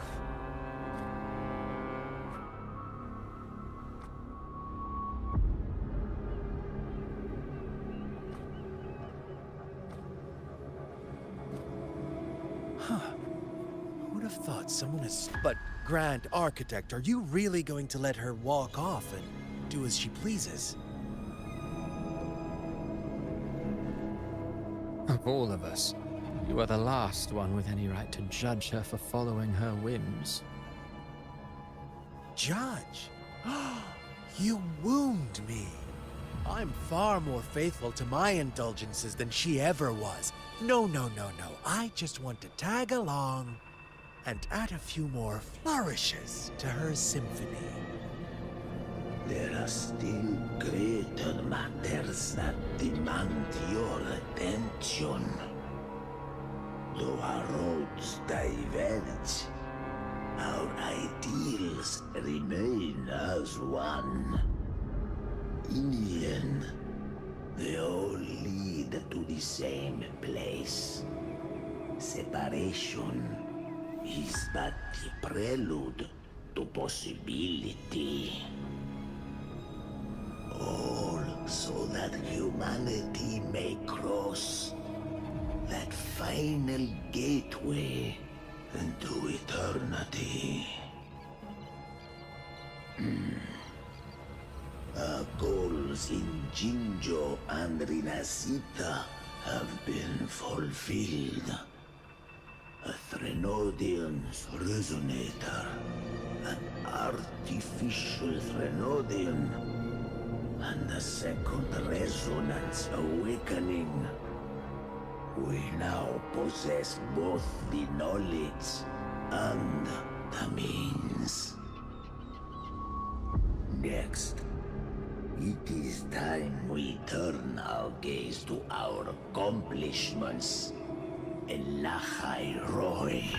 Huh. Who would have thought someone as... But, Grand Architect, are you really going to let her walk off and do as she pleases? Of all of us, you are the last one with any right to judge her for following her whims. Judge? You wound me. I'm far more faithful to my indulgences than she ever was. No. I just want to tag along and add a few more flourishes to her symphony. There are still greater matters that demand your attention. Though our roads diverge, our ideals remain as one. In the end, they all lead to the same place. Separation is but the prelude to possibility. All so that humanity may cross that final gateway into eternity. Our goals in Qiuyuan and Rinascita have been fulfilled. A Threnodian's resonator, an artificial Threnodian, and a second resonance awakening. We now possess both the knowledge and the means. Next, it is time we turn our gaze to our accomplishments. Elahai Roy.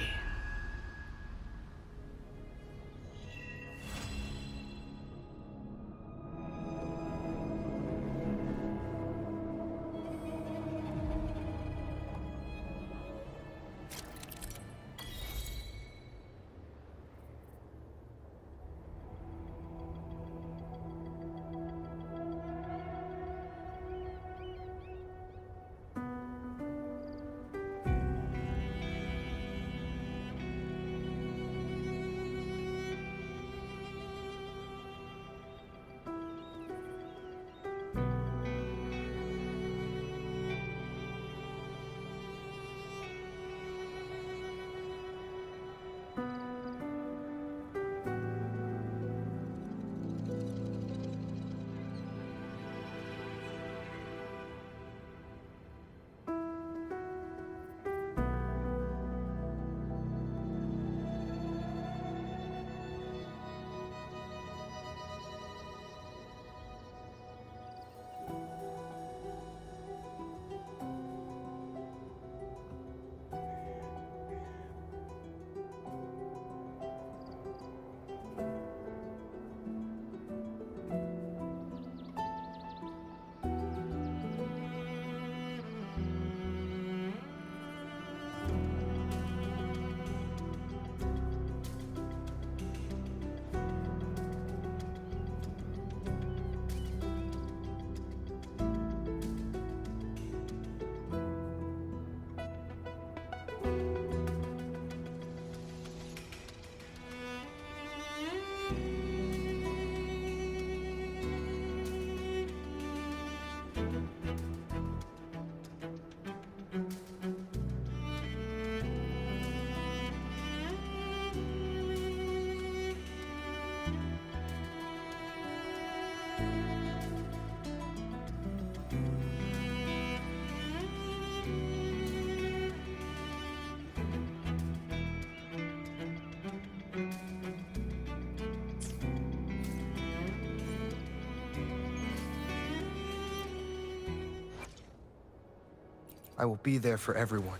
I will be there for everyone.